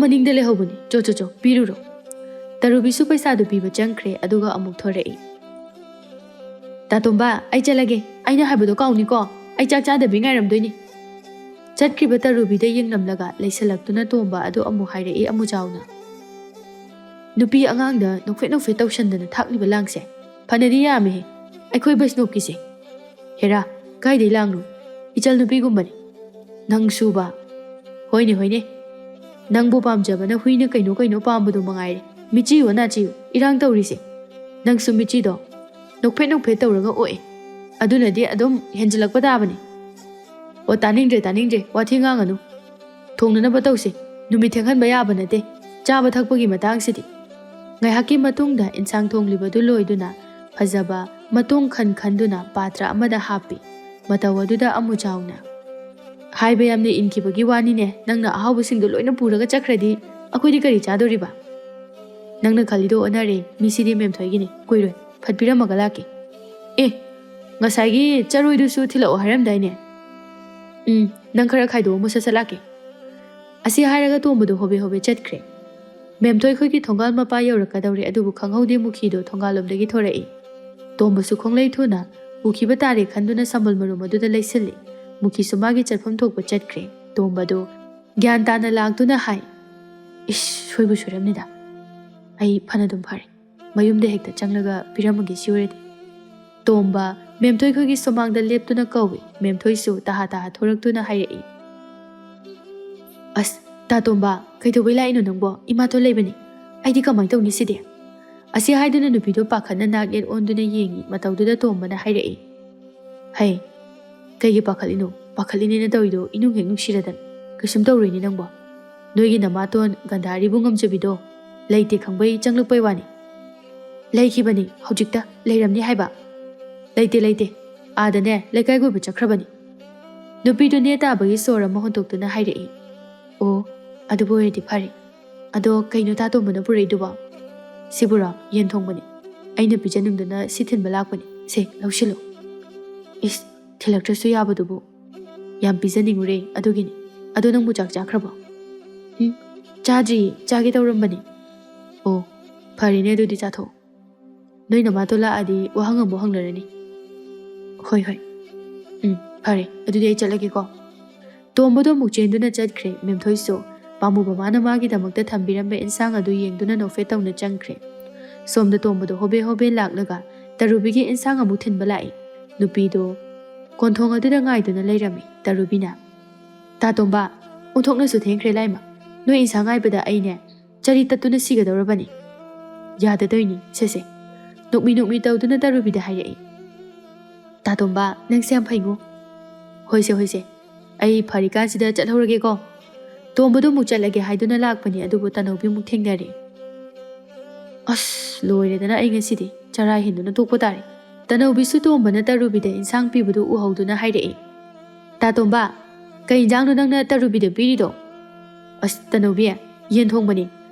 ꯃꯅꯤꯡꯗ ꯂꯩꯍꯧꯕꯅꯤ ꯆꯣ ꯄꯤꯔꯨꯔꯣ ꯇꯔꯨꯕꯤꯁꯨ ꯄꯩꯁꯥꯗꯨ ꯄꯤꯕ ꯆꯪꯈ꯭ꯔꯦ ꯑꯗꯨꯒ ꯑꯃꯨꯛ ꯊꯣꯔꯛꯏ ꯇꯥꯇꯣꯝꯕ ꯑꯩ ꯆꯠꯂꯒꯦ ꯑꯩꯅ ꯍꯥꯏꯕꯗꯣ ꯀꯥꯎꯅꯤꯀꯣ ꯑꯩ ꯆꯥꯛ ꯆꯥꯗꯕꯤ ꯉꯥꯏꯔꯝꯗꯣꯏꯅꯤ ꯆꯠꯈ꯭ꯔꯤꯕ ꯇꯔꯨꯕꯤꯗ ꯌꯦꯡꯂꯝꯂꯒ ꯂꯩꯁꯜꯂꯛꯇꯨꯅ ꯇꯣꯝꯕ ꯑꯗꯨ ꯑꯃꯨꯛ ꯍꯥꯏꯔꯛꯏ ꯑꯃꯨꯖꯥꯎꯅ ꯅꯨꯄꯤ ꯑꯉꯥꯡꯗ ꯅꯣꯛꯐꯦꯠ ꯇꯧꯁꯟꯗꯅ ꯊꯥꯛꯂꯤꯕ ꯂꯥꯡꯁꯦ ꯐꯅꯗꯤ ꯌꯥꯝꯃꯦꯍꯦ ꯑꯩꯈꯣꯏ ꯕꯩꯁꯅꯣꯞꯀꯤꯁꯦ ꯍꯦꯔꯥ ꯀꯥꯏꯗꯩ ꯂꯥꯡꯅꯣ ꯏꯆꯜ ꯅꯨꯄꯤꯒꯨꯝꯕꯅꯤ ꯅꯪ ꯁꯨꯕ ꯍꯣꯏꯅꯦ ꯅꯪꯕꯨ ꯄꯥꯝꯖꯕꯅ ꯍꯨꯏꯅ ꯀꯩꯅꯣ ꯄꯥꯝꯕꯗꯣ ꯃꯉꯥꯏꯔꯦ ꯃꯤꯆꯤꯌꯣ ꯅꯥꯆꯤꯌꯣ ꯏꯔꯥꯡ ꯇꯧꯔꯤꯁꯦ ꯅꯪꯁꯨ ꯃꯤꯆꯤꯗꯣ ꯅꯣꯛꯐꯦꯠ ꯇꯧꯔꯒ ꯑꯣꯛꯑꯦ ꯑꯗꯨꯅꯗꯤ ꯑꯗꯨꯝ ꯍꯦꯟꯖꯤꯜꯂꯛꯄ ꯇꯥꯕꯅꯤ ꯑꯣ ꯇꯥꯅꯤꯡꯗ꯭ꯔꯦ ꯋꯥꯊꯤ ꯉꯥꯡꯒꯅꯨ ꯊꯣꯡꯅꯅꯕ ꯇꯧꯁꯤ ꯅꯨꯃꯤꯠ ꯊꯦꯡꯍꯟꯕ ꯌꯥꯕ ꯅꯠꯇꯦ ꯆꯥꯕ ꯊꯛꯄꯒꯤ ꯃꯇꯥꯡꯁꯤꯗꯤ ꯉꯥꯏꯍꯥꯛꯀꯤ ꯃꯇꯨꯡꯗ ꯏꯟꯁꯥꯡ ꯊꯣꯡꯂꯤꯕꯗꯨ ꯂꯣꯏꯗꯨꯅ ꯐꯖꯕ ꯃꯇꯣꯡ ꯈꯟꯗꯨꯅ ꯄꯥꯇ꯭ꯔ ꯑꯃꯗ ꯍꯥꯞꯄꯤ ꯃꯇꯧ ꯑꯗꯨꯗ ꯑꯃꯨꯖꯥꯎꯅ ꯍꯥꯏꯕ ꯌꯥꯝꯅ ꯏꯟꯈꯤꯕꯒꯤ ꯋꯥꯅꯤꯅꯦ ꯅꯪꯅ ꯑꯍꯥꯎꯕꯁꯤꯡꯗꯣ ꯂꯣꯏꯅ ꯄꯨꯔꯒ ꯆꯠꯈ꯭ꯔꯗꯤ ꯑꯩꯈꯣꯏꯗꯤ ꯀꯔꯤ ꯆꯥꯗꯣꯔꯤꯕ ꯅꯪꯅ ꯈꯜꯂꯤꯗꯣ ꯑꯣꯟꯅꯔꯦ ꯃꯤꯁꯤꯗꯤ ꯃꯦꯝꯊꯣꯏꯒꯤꯅꯤ ꯀꯨꯏꯔꯣꯏ ꯐꯠꯄꯤꯔꯝꯃꯒ ꯂꯥꯛꯀꯦ ꯉꯁꯥꯏꯒꯤ ꯆꯔꯣꯏꯗꯨꯁꯨ ꯊꯤꯜꯂꯛꯑꯣ ꯍꯥꯏꯔꯝꯗꯥꯏꯅꯦ ꯅꯪ ꯈꯔ ꯈꯥꯏꯗꯣꯛꯑꯝꯃꯨ ꯁꯠ ꯂꯥꯛꯀꯦ ꯑꯁꯤ ꯍꯥꯏꯔꯒ ꯇꯣꯝꯕꯗꯣ ꯍꯣꯕꯦ ꯆꯠꯈ꯭ꯔꯦ ꯃꯦꯝꯊꯣꯏ ꯈꯣꯏꯒꯤ ꯊꯣꯡꯒꯥꯜ ꯃꯄꯥ ꯌꯧꯔꯛꯀꯗꯧꯔꯦ ꯑꯗꯨꯕꯨ ꯈꯪꯍꯧꯗꯦ ꯃꯨꯈꯤꯗꯣ ꯊꯣꯡꯒꯥꯜꯂꯣꯝꯗꯒꯤ ꯊꯣꯔꯛꯏ ꯇꯣꯝꯕꯁꯨ ꯈꯣꯡꯂꯩ ꯊꯨꯅ ꯎꯈꯤꯕ ꯇꯥꯔꯦ ꯈꯟꯗꯨꯅ ꯁꯝꯕꯜ ꯃꯔꯨꯝ ꯑꯗꯨꯗ ꯂꯩꯁꯤꯜꯂꯤ ꯃꯨꯈꯤꯁꯨ ꯃꯥꯒꯤ ꯆꯠꯐꯝ ꯊꯣꯛꯄ ꯆꯠꯈ꯭ꯔꯦ ꯇꯣꯝꯕꯗꯣ ꯒ꯭ꯌꯥꯟ ꯇꯥꯅ ꯂꯥꯛꯇꯨꯅ ꯍꯥꯏ ꯁꯣꯏꯕꯨ ꯁꯣꯏꯔꯝꯅꯤꯗ ꯑꯩ ꯐꯅꯗꯨꯝ ꯐꯔꯦ ꯃꯌꯨꯝꯗ ꯍꯦꯛꯇ ꯆꯪꯂꯒ ꯄꯤꯔꯝꯃꯒꯦ ꯁꯤ ꯑꯣꯏꯔꯗꯤ ꯇꯣꯝꯕ ꯃꯦꯝꯊꯣꯏ ꯈꯣꯏꯒꯤ ꯁꯨꯃꯥꯡꯗ ꯂꯦꯞꯇꯨꯅ ꯀꯧꯏ ꯃꯦꯝꯊꯣꯏꯁꯨ ꯇꯍꯥ ꯊꯣꯔꯛꯇꯨꯅ ꯍꯥꯏꯔꯛꯏ ꯑꯁ ꯇꯥꯇꯣꯝꯕ ꯀꯩꯗꯧꯕꯩ ꯂꯥꯛꯏꯅꯣ ꯅꯪꯕꯣ ꯏꯃꯥꯇꯣꯟ ꯂꯩꯕꯅꯤ ꯑꯩꯗꯤ ꯀꯃꯥꯏꯅ ꯇꯧꯅꯤ ꯁꯤꯗꯤ ꯑꯁꯤ ꯍꯥꯏꯗꯨꯅ ꯅꯨꯄꯤꯗꯣ ꯄꯥꯈꯠꯅ ꯅꯥꯛ ꯌꯦꯠ ꯑꯣꯟꯗꯨꯅ ꯌꯦꯡꯉꯤ ꯃꯇꯧꯗꯨꯗ ꯇꯣꯝꯕꯅ ꯍꯥꯏꯔꯛꯏ ꯍꯩ ꯀꯩꯒꯤ ꯄꯥꯈꯠꯂꯤꯅꯣ ꯄꯥꯈꯠꯂꯤꯅꯦꯅ ꯇꯧꯔꯤꯗꯣ ꯏꯅꯨꯡ ꯍꯦꯛ ꯅꯨꯡꯁꯤꯔꯗꯅ ꯀꯩꯁꯨꯝ ꯇꯧꯔꯣꯏꯅꯦ ꯅꯪꯕꯣ ꯅꯣꯏꯒꯤ ꯅꯃꯥꯇꯣꯟ ꯒꯟꯙꯥꯔꯤꯕꯨ ꯉꯝꯖꯕꯤꯗೋ ꯂꯩꯇꯦ ꯈꯪꯕꯩ ꯆꯪꯂꯛꯄꯩ ꯋꯥꯅꯤ ꯂꯩꯈꯤꯕꯅꯤ ꯍꯧꯖꯤꯛꯇ ꯂꯩꯔꯝꯅꯤ ꯍꯥꯏꯕ ꯂꯩꯇꯦ ꯑꯥꯗꯅꯦ ꯂꯩꯀꯥꯏ ꯀꯣꯏꯕ ꯆꯠꯈ꯭ꯔꯕꯅꯤ ꯅꯨꯄꯤꯗꯨ ꯅꯦ ꯇꯥꯕꯒꯤ ꯁꯣꯔ ꯑꯃ ꯍꯣꯟꯇꯣꯛꯇꯨꯅ ꯍꯥꯏꯔꯛꯏ ꯑꯣ ꯑꯗꯨꯕꯨ ꯑꯣꯏꯔꯗꯤ ꯐꯔꯦ ꯑꯗꯣ ꯀꯩꯅꯣ ꯇꯥꯇꯣꯝꯕꯅ ꯄꯨꯔꯛꯏꯗꯨꯕꯣ ꯁꯤꯕꯨꯔꯣ ꯌꯦꯟ ꯊꯣꯡꯕꯅꯤ ꯑꯩꯅ ꯄꯤꯖꯅꯤꯡꯗꯨꯅ ꯁꯤ ꯊꯤꯟꯕ ꯂꯥꯛꯄꯅꯤ ꯁꯦ ꯂꯧꯁꯤꯜꯂꯨ ꯊꯤꯜꯂꯛꯇ꯭ꯔꯁꯨ ꯌꯥꯕꯗꯨꯕꯨ ꯌꯥꯝ ꯄꯤꯖꯅꯤꯡꯉꯨꯔꯦ ꯑꯗꯨꯒꯤꯅꯤ ꯑꯗꯣ ꯅꯪꯕꯨ ꯆꯥꯛ ꯆꯥꯈ꯭ꯔꯕꯣ ꯆꯥꯗ꯭ꯔꯤꯌꯦ ꯆꯥꯒꯦ ꯇꯧꯔꯝꯕꯅꯤ ꯑꯣ ꯐꯔꯦꯅꯦ ꯑꯗꯨꯗꯤ ꯆꯥꯊꯣꯛꯑꯣ ꯅꯣꯏ ꯅꯃꯥꯇꯣꯟ ꯂꯥꯛꯑꯗꯤ ꯋꯥꯍꯪ ꯑꯃꯨꯛ ꯍꯪꯅꯔꯅꯤ ꯍꯣꯏ ꯐꯔꯦ ꯑꯗꯨꯗꯤ ꯑꯩ ꯆꯠꯂꯒꯦꯀꯣ ꯇꯣꯝꯕꯗꯣ ꯑꯃꯨꯛ ꯆꯦꯟꯗꯨꯅ ꯆꯠꯈ꯭ꯔꯦ ꯃꯦꯝꯊꯣꯏꯁꯨ ꯄꯥꯝꯃꯨꯕ ꯃꯥꯅ ꯃꯥꯒꯤꯗꯃꯛꯇ ꯊꯝꯕꯤꯔꯝꯕ ꯏꯟꯁꯥꯡ ꯑꯗꯨ ꯌꯦꯡꯗꯨꯅ ꯅꯣꯛꯐꯦꯠ ꯇꯧꯅ ꯆꯪꯈ꯭ꯔꯦ ꯁꯣꯝꯗ ꯇꯣꯝꯕꯗꯣ ꯍꯣꯕꯦ ꯂꯥꯛꯂꯒ ꯇꯔꯨꯕꯤꯒꯤ ꯏꯟꯁꯥꯡ ꯑꯃꯨꯛ ꯊꯤꯟꯕ ꯂꯥꯛꯏ ꯅꯨꯄꯤꯗꯣ ꯀꯣꯟꯊꯣꯡ ꯑꯗꯨꯗ ꯉꯥꯏꯗꯨꯅ ꯂꯩꯔꯝꯃꯤ ꯇꯔꯨꯕꯤꯅ ꯇꯥꯇꯣꯝꯕ ꯑꯣꯟꯊꯣꯛꯅꯁꯨ ꯊꯦꯡꯈ꯭ꯔꯦ ꯂꯥꯏꯃ ꯅꯣꯏ ꯏꯟꯁꯥꯡ ꯉꯥꯏꯕꯗ ꯑꯩꯅꯦ ꯆꯔꯤ ꯇꯠꯇꯨꯅ ꯁꯤꯒꯗꯧꯔꯕꯅꯤ ꯌꯥꯗꯗꯣꯏꯅꯤ ꯁꯦ ꯅꯣꯛꯃꯤ ꯇꯧꯗꯨꯅ ꯇꯔꯨꯕꯤꯗ ꯍꯥꯏꯔꯛꯏ ꯇꯥꯇꯣꯝꯕ ꯅꯪꯁꯦ ꯌꯥꯝ ꯐꯩꯉꯣ ꯍꯣꯏꯁꯦ ꯑꯩ ꯐꯔꯤꯀꯥꯟꯁꯤꯗ ꯆꯠꯍꯧꯔꯒꯦꯀꯣ ꯇꯣꯝꯕꯗꯣ ꯑꯃꯨꯛ ꯆꯠꯂꯒꯦ ꯍꯥꯏꯗꯨꯅ ꯂꯥꯛꯄꯅꯤ ꯑꯗꯨꯕꯨ ꯇꯅꯧꯕꯤ ꯑꯃꯨꯛ ꯊꯦꯡꯅꯔꯦ ꯑꯁ ꯂꯣꯏꯔꯦꯗꯅ ꯑꯩ ꯉꯁꯤꯗꯤ ꯆꯔꯥ ꯍꯦꯟꯗꯨꯅ ꯇꯣꯛꯄ ꯇꯥꯔꯦ ꯇꯅꯧꯕꯤꯁꯨ ꯇꯣꯝꯕꯅ ꯇꯔꯨꯕꯤꯗ ꯏꯟꯁꯥꯡ ꯄꯤꯕꯗꯨ ꯎꯍꯧꯗꯨꯅ ꯍꯥꯏꯔꯛꯏ ꯇꯥꯇꯣꯝꯕ ꯀꯩ ꯏꯟꯖꯥꯡꯅꯣ ꯅꯪꯅ ꯇꯔꯨꯕꯤꯗ ꯄꯤꯔꯤꯗꯣ ꯑꯁ ꯇꯅꯧꯕꯤ ꯌꯦꯟ ꯊꯣꯡꯕꯅꯤ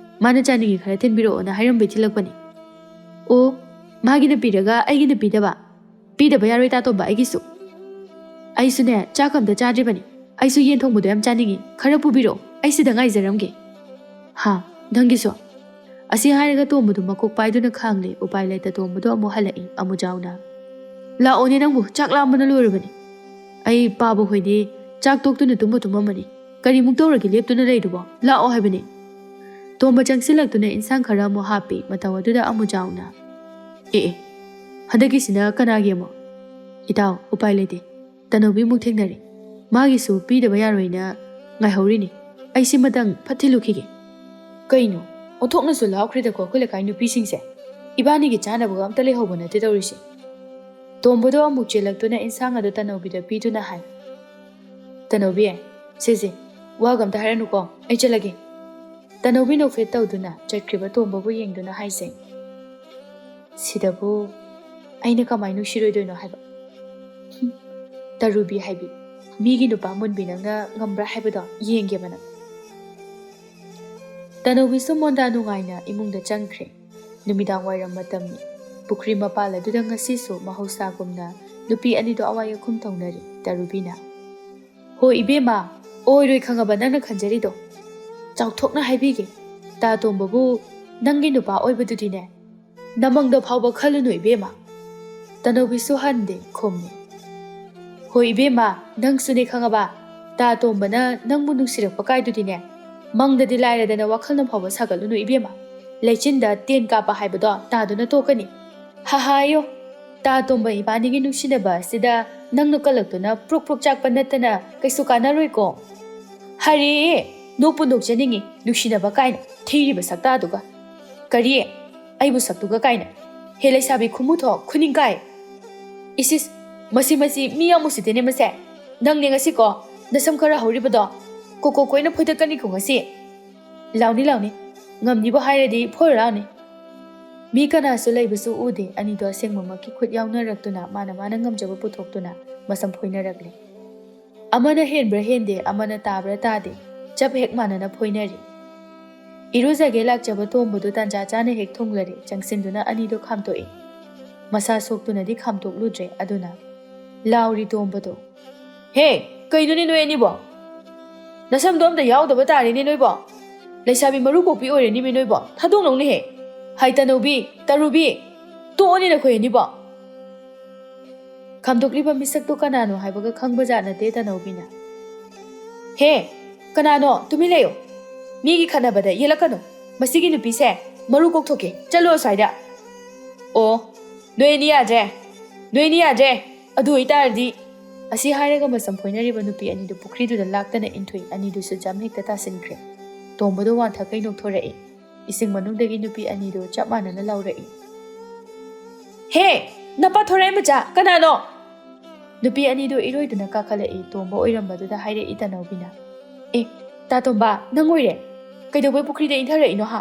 ꯃꯥꯅ ꯆꯥꯅꯤꯡꯉꯤ ꯈꯔ ꯊꯤꯟꯕꯤꯔꯛꯑꯣꯅ ꯍꯥꯏꯔꯝꯕꯩ ꯊꯤꯜꯂꯛꯄꯅꯤ ꯑꯣ ꯃꯥꯒꯤꯅ ꯄꯤꯔꯒ ꯑꯩꯒꯤꯅ ꯄꯤꯗꯕ ꯌꯥꯔꯣꯏ ꯇꯥꯇꯣꯝꯕ ꯑꯩꯁꯨꯅꯦ ꯆꯥꯛ ꯑꯝꯇ ꯆꯥꯗ꯭ꯔꯤꯕꯅꯤ ꯑꯩꯁꯨ ꯌꯦꯟ ꯊꯣꯡꯕꯗꯣ ꯌꯥꯝ ꯆꯥꯅꯤꯡꯉꯤ ꯈꯔ ꯄꯨꯕꯤꯔꯛꯑꯣ ꯑꯩ ꯁꯤꯗ ꯉꯥꯏꯖꯔꯝꯒꯦ ꯅꯪꯒꯤꯁꯨ ꯑꯁꯤ ꯍꯥꯏꯔꯒ ꯇꯣꯝꯕꯗꯣ ꯃꯀꯣꯛ ꯄꯥꯏꯗꯨꯅ ꯈꯥꯡꯂꯦ ꯎꯄꯥꯏ ꯂꯩꯇ ꯇꯣꯝꯕꯗꯣ ꯑꯃꯨꯛ ꯍꯜꯂꯛꯏ ꯑꯃꯨꯖꯥꯎꯅ ꯂꯥꯛꯑꯣꯅꯦ ꯅꯪꯕꯨ ꯆꯥꯛ ꯂꯥꯝꯕꯅ ꯂꯣꯏꯔꯕꯅꯤ ꯑꯩ ꯄꯥꯕ ꯍꯣꯏꯗꯤ ꯆꯥꯛ ꯇꯣꯛꯇꯨꯅ ꯇꯨꯝꯃꯝꯃꯅꯤ ꯀꯔꯤꯃꯨꯛ ꯇꯧꯔꯒꯦ ꯂꯦꯞꯇꯨꯅ ꯂꯩꯗꯨꯕꯣ ꯂꯥꯛꯑꯣ ꯍꯥꯏꯕꯅꯤ ꯇꯣꯝꯕ ꯆꯪꯁꯤꯜꯂꯛꯇꯨꯅ ꯏꯟꯁꯥꯡ ꯈꯔ ꯑꯃꯨꯛ ꯍꯥꯞꯄꯤ ꯃꯇꯧ ꯑꯗꯨꯗ ꯑꯃꯨꯖꯥꯎꯅ ꯍꯟꯗꯛꯀꯤꯁꯤꯅ ꯀꯅꯥꯒꯤ ꯑꯃꯨꯛ ꯏꯇꯥꯎ ꯎꯄꯥꯏ ꯂꯩꯇꯦ ꯇꯅꯧꯕꯤ ꯑꯃꯨꯛ ꯊꯦꯡꯅꯔꯦ ꯃꯥꯒꯤꯁꯨ ꯄꯤꯗꯕ ꯌꯥꯔꯣꯏꯅ ꯉꯥꯏꯍꯧꯔꯤꯅꯤ ꯑꯩ ꯁꯤꯃꯇꯪ ꯐꯠ ꯊꯤꯜꯂꯨꯈꯤꯒꯦ ꯀꯩꯅꯣ ꯑꯣꯟꯊꯣꯛꯅꯁꯨ ꯂꯥꯎꯈ꯭ꯔꯦꯗꯀꯣ ꯑꯩꯈꯣꯏ ꯂꯩꯀꯥꯏ ꯅꯨꯄꯤꯁꯤꯡꯁꯦ ꯏꯕꯥꯅꯤꯒꯤ ꯆꯥꯅꯕꯒ ꯑꯝꯇ ꯂꯩꯍꯧꯕ ꯅꯠꯇꯦ ꯇꯧꯔꯤꯁꯦ ꯇꯣꯝꯕꯗꯣ ꯑꯃꯨꯛ ꯆꯦꯜꯂꯛꯇꯨꯅ ꯏꯟꯁꯥꯡ ꯑꯗꯨ ꯇꯅꯧꯕꯤꯗ ꯄꯤꯗꯨꯅ ꯍꯥꯏ ꯇꯅꯧꯕꯤ ꯁꯦ ꯋꯥꯒ ꯑꯝꯇ ꯍꯥꯏꯔꯅꯨꯀꯣ ꯑꯩ ꯆꯠꯂꯒꯦ ꯇꯅꯧꯕꯤ ꯅꯣꯛꯐꯦꯠ ꯇꯧꯗꯨꯅ ꯆꯠꯈ꯭ꯔꯤꯕ ꯇꯣꯝꯕꯕꯨ ꯌꯦꯡꯗꯨꯅ ꯍꯥꯏꯖꯩ ꯁꯤꯗꯕꯨ ꯑꯩꯅ ꯀꯃꯥꯏꯅ ꯅꯨꯡꯁꯤꯔꯣꯏꯗꯣꯏꯅꯣ ꯍꯥꯏꯕ ꯇꯔꯨꯕꯤ ꯍꯥꯏꯕꯤ ꯃꯤꯒꯤ ꯅꯨꯄꯥ ꯃꯨꯟꯕꯤ ꯅꯪꯅ ꯉꯝꯕ꯭ꯔꯥ ꯍꯥꯏꯕꯗꯣ ꯌꯦꯡꯒꯦꯕ ꯅꯪ꯫ ꯇꯅꯧꯕꯤꯁꯨ ꯃꯣꯟꯗꯥ ꯅꯨꯡꯉꯥꯏꯅ ꯏꯃꯨꯡꯗ ꯆꯪꯈ꯭ꯔꯦ꯫ ꯅꯨꯃꯤꯗꯥꯡ ꯋꯥꯏꯔꯝ ꯃꯇꯝꯅꯤ꯫ ꯄꯨꯈ꯭ꯔꯤ ꯃꯄꯥꯜ ꯑꯗꯨꯗ ꯉꯁꯤꯁꯨ ꯃꯍꯧꯁꯥꯒꯨꯝꯅ ꯅꯨꯄꯤ ꯑꯅꯤꯗꯣ ꯑꯋꯥꯏ ꯑꯈꯨꯝ ꯇꯧꯅꯔꯤ꯫ ꯇꯔꯨꯕꯤꯅ "ꯍꯣꯏ ꯏꯕꯦꯝꯃ, ꯑꯣꯏꯔꯣꯏ ꯈꯪꯉꯕ ꯅꯪꯅ ꯈꯟꯖꯔꯤꯗꯣ? ꯆꯥꯎꯊꯣꯛꯅ ꯍꯥꯏꯕꯤꯒꯦ, ꯇꯥ ꯇꯣꯝꯕꯕꯨ ꯅꯪꯒꯤ ꯅꯨꯄꯥ ꯑꯣꯏꯕꯗꯨꯗꯤꯅꯦ, ꯅꯃꯪꯗ ꯐꯥꯎꯕ ꯈꯜꯂꯨꯅꯨ ꯏꯕꯦꯝꯃ." ꯇꯅꯧꯕꯤꯁꯨ ꯍꯟꯗꯦ, ꯈꯨꯝꯃꯤ꯫ "ꯍꯣꯏ ꯏꯕꯦꯝꯃ, ꯅꯪꯁꯨꯅꯦ ꯈꯪꯉꯕ, ꯇꯥ ꯇꯣꯝꯕꯅ ꯅꯪꯕꯨ ꯅꯨꯡꯁꯤꯔꯛꯄ ꯀꯥꯏꯗꯨꯗꯤꯅꯦ, ꯃꯪꯗꯗꯤ ꯂꯥꯏꯔꯗꯅ ꯋꯥꯈꯜꯅ ꯐꯥꯎꯕ ꯁꯥꯒꯠꯂꯨꯅꯨ ꯏꯕꯦꯝꯃ꯫ ꯂꯩꯆꯤꯟꯗ ꯇꯦꯟ ꯀꯥꯞꯄ ꯍꯥꯏꯕꯗꯣ ꯇꯥꯗꯨꯅ ꯇꯣꯛꯀꯅꯤ꯫ ꯍꯥꯍꯥꯌꯣ, ꯇꯥ ꯇꯣꯝꯕ ꯏꯕꯥꯅꯤꯒꯤ ꯅꯨꯡꯁꯤꯅꯕ ꯑꯁꯤꯗ ꯅꯪꯅ ꯀꯜꯂꯛꯇꯨꯅ ꯄ꯭ꯔꯨꯛ ꯄ꯭ꯔꯨꯛ ꯆꯥꯛꯄ ꯅꯠꯇꯅ ꯀꯩꯁꯨ ꯀꯥꯟꯅꯔꯣꯏꯀꯣ." "ꯍꯔꯦ, ꯅꯣꯛꯄꯨ ꯅꯣꯛꯆꯅꯤꯡꯉꯤ, ꯅꯨꯡꯁꯤꯅꯕ ꯀꯥꯏꯅ, ꯊꯤꯔꯤꯕ ꯁꯛꯇꯥꯗꯨꯒ." "ꯀꯔꯤ? ꯑꯩꯕꯨ ꯁꯛꯇꯨꯒ ꯀꯥꯏꯅ? ꯍꯦ ꯂꯩꯁꯥꯕꯤ ꯈꯨꯃꯨꯊꯣ ꯈꯨꯅꯤꯡꯀꯥꯏ! ꯏꯁꯤꯁ, ꯃꯁꯤ ꯃꯤ ꯌꯥꯝ ꯎꯁꯤꯠꯇꯦꯅꯦ ꯃꯁꯦ. ꯅꯪꯅꯦ ꯉꯁꯤꯀꯣ ꯅꯁꯝ ꯈꯔ ꯍꯧꯔꯤꯕꯗꯣ ꯀꯣꯀꯣ ꯀꯣꯏꯅ ꯐꯣꯏꯗꯠꯀꯅꯤꯀꯣ ꯉꯁꯤ." "ꯂꯥꯎꯅꯤ ꯂꯥꯎꯅꯤ, ꯉꯝꯅꯤꯕꯨ ꯍꯥꯏꯔꯗꯤ ꯐꯣꯏꯔꯨ ꯂꯥꯎꯅꯤ." ꯃꯤ ꯀꯅꯥꯁꯨ ꯂꯩꯕꯁꯨ ꯎꯗꯦ꯫ ꯑꯅꯤꯗꯣ ꯑꯁꯦꯡꯕꯃꯛꯀꯤ ꯈꯨꯠ ꯌꯥꯎꯅꯔꯛꯇꯨꯅ ꯃꯥꯅ ꯉꯝꯖꯕ ꯄꯨꯊꯣꯛꯇꯨꯅ ꯃꯁꯝ ꯐꯣꯏꯅꯔꯛꯂꯤ꯫ ꯑꯃꯅ ꯍꯦꯟꯕ꯭ꯔꯥ ꯍꯦꯟꯗꯦ, ꯑꯃꯅ ꯇꯥꯕ꯭ꯔꯥ ꯇꯥꯗꯦ, ꯆꯞ ꯍꯦꯛ ꯃꯥꯟꯅꯅ ꯐꯣꯏꯅꯔꯤ꯫ ꯏꯔꯨꯖꯒꯦ ꯂꯥꯛꯆꯕ ꯇꯣꯝꯕꯗꯨ ꯇꯥꯟꯖꯥ ꯆꯥꯅ ꯍꯦꯛ ꯊꯨꯡꯂꯔꯦ꯫ ꯆꯪꯁꯤꯟꯗꯨꯅ ꯑꯅꯤꯗꯣ ꯈꯥꯝꯇꯣꯛꯏ꯫ ꯃꯁꯥ ꯁꯣꯛꯇꯨꯅꯗꯤ ꯈꯥꯝꯇꯣꯛꯂꯨꯗ꯭ꯔꯦ꯫ ꯑꯗꯨꯅ ꯂꯥꯎꯔꯤ ꯇꯣꯝꯕꯗꯣ, "ꯍꯦ, ꯀꯩꯅꯣꯅꯦ ꯅꯣꯏ ꯑꯅꯤꯕꯣ? ꯅꯁꯝꯗꯣ ꯑꯝꯇ ꯌꯥꯎꯗꯕ ꯇꯥꯔꯦꯅꯦ ꯅꯣꯏꯕꯣ? ꯂꯩꯁꯥꯕꯤ ꯃꯔꯨ ꯀꯣꯛꯄꯤ ꯑꯣꯏꯔꯅꯤꯃꯦ ꯅꯣꯏꯕꯣ? ꯊꯥꯗꯣꯛꯅꯧꯅꯦꯍꯦ! ꯍꯥꯏ ꯇꯅꯧꯕꯤ, ꯇꯔꯨꯕꯤ, ꯇꯣꯛꯑꯣꯅꯦ ꯅꯈꯣꯏ ꯑꯅꯤꯕꯣ." ꯈꯥꯝꯗꯣꯛꯂꯤꯕ ꯃꯤꯁꯛꯇꯨ ꯀꯅꯥꯅꯣ ꯍꯥꯏꯕꯒ ꯈꯪꯕꯖꯥꯠ ꯅꯠꯇꯦ ꯇꯅꯧꯕꯤꯅ꯫ "ꯍꯦ, ꯀꯅꯥꯅꯣ? ꯇꯨꯃꯤꯟ ꯂꯩꯌꯨ! ꯃꯤꯒꯤ ꯈꯠꯅꯕꯗ ꯌꯦꯜꯂꯛꯀꯅꯨ! ꯃꯁꯤꯒꯤ ꯅꯨꯄꯤꯁꯦ ꯃꯔꯨ ꯀꯣꯛꯊꯣꯛꯀꯦ, ꯆꯠꯂꯣ ꯑꯁ꯭ꯋꯥꯏꯗ." "ꯑꯣ, ꯅꯣꯏ ꯑꯅꯤ ꯌꯥꯗ꯭ꯔꯦ, ꯅꯣꯏ ꯑꯅꯤ ꯌꯥꯗ꯭ꯔꯦ, ꯑꯗꯨ ꯑꯣꯏꯇꯥꯔꯗꯤ..." ꯑꯁꯤ ꯍꯥꯏꯔꯒ ꯃꯁꯝ ꯐꯣꯏꯅꯔꯤꯕ ꯅꯨꯄꯤ ꯑꯅꯤꯗꯨ ꯄꯨꯈ꯭ꯔꯤꯗꯨꯗ ꯂꯥꯛꯇꯅ ꯏꯟꯊꯨꯏ꯫ ꯑꯅꯤꯗꯨꯁꯨ ꯖꯝ ꯍꯦꯛꯇ ꯇꯥꯁꯤꯟꯈ꯭ꯔꯦ꯫ ꯇꯣꯝꯕꯗꯣ ꯋꯥꯟꯊꯛꯀꯩ ꯅꯣꯛꯊꯣꯔꯛꯏ꯫ ꯏꯁꯤꯡ ꯃꯅꯨꯡꯗꯒꯤ ꯅꯨꯄꯤ ꯑꯅꯤꯗꯨ ꯆꯞ ꯃꯥꯟꯅꯅ ꯂꯥꯎꯔꯛꯏ꯫ "ꯍꯦ, ꯅꯄꯥ ꯊꯣꯔꯥꯏ ꯃꯆꯥ, ꯀꯅꯥꯅꯣ?" ꯅꯨꯄꯤ ꯑꯅꯤꯗꯨ ꯏꯔꯣꯏꯗꯨꯅ ꯀꯥꯈꯠꯂꯛꯏ꯫ ꯇꯣꯝꯕ ꯑꯣꯏꯔꯝꯕꯗꯨꯗ ꯍꯥꯏꯔꯛꯏ ꯇꯅꯧꯕꯤꯅ, "ꯑꯦ, ꯇꯥ ꯇꯣꯝꯕ, ꯅꯪ ꯑꯣꯏꯔꯦ? ꯀꯩꯗꯧꯕꯩ ꯄꯨꯈ꯭ꯔꯤꯗ ꯏꯟꯊꯔꯛꯏꯅꯣ ꯍꯥ?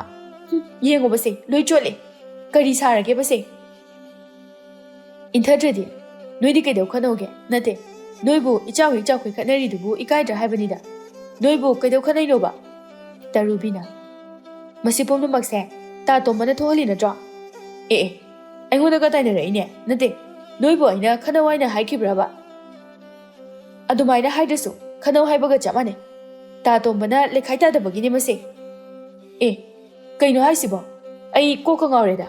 ꯌꯦꯡꯉꯣꯕꯁꯦ, ꯂꯣꯏ ꯆꯣꯠꯂꯦ꯫ ꯀꯔꯤ ꯁꯥꯔꯒꯦꯕꯁꯦ?" "ꯏꯟꯊꯗ꯭ꯔꯗꯤ ꯅꯣꯏꯗꯤ ꯀꯩꯗꯧ ꯈꯠꯅꯧꯒꯦ? ꯅꯠꯇꯦ, ꯅꯣꯏꯕꯨ ꯏꯆꯥꯎ ꯍꯦꯛ ꯆꯥꯎꯈꯩ ꯈꯠꯅꯔꯤꯗꯨꯕꯨ ꯏꯀꯥꯏꯗ꯭ꯔꯥ ꯍꯥꯏꯕꯅꯤꯗ? ꯅꯣꯏꯕꯨ ꯀꯩꯗꯧ ꯈꯠꯅꯩꯅꯣꯕ?" ꯇꯔꯨꯕꯤꯅ, "ꯃꯁꯤ ꯄꯨꯝꯅꯃꯛꯁꯦ ꯇꯥ ꯇꯣꯝꯕꯅ ꯊꯣꯛꯍꯜꯂꯤ ꯅꯠꯇ꯭ꯔꯣ?" "ꯑꯦ, ꯑꯩꯉꯣꯟꯗꯒ ꯇꯥꯏꯅꯔꯛꯏꯅꯦ? ꯅꯠꯇꯦ, ꯅꯣꯏꯕꯨ ꯑꯩꯅ ꯈꯠꯅꯧ ꯍꯥꯏꯅ ꯍꯥꯏꯈꯤꯕ꯭ꯔꯕ? ꯑꯗꯨꯃꯥꯏꯅ ꯍꯥꯏꯗ꯭ꯔꯁꯨ ꯈꯠꯅꯧ ꯍꯥꯏꯕꯒ ꯆꯞ ꯃꯥꯟꯅꯩ꯫ ꯇꯥ ꯇꯣꯝꯕꯅ ꯂꯩꯈꯥꯏ ꯇꯥꯗꯕꯒꯤꯅꯦ ꯃꯁꯦ." "ꯑꯦ, ꯀꯩꯅꯣ ꯍꯥꯏꯁꯤꯕꯣ? ꯑꯩ ꯀꯣꯛꯀ ꯉꯥꯎꯔꯦꯗ."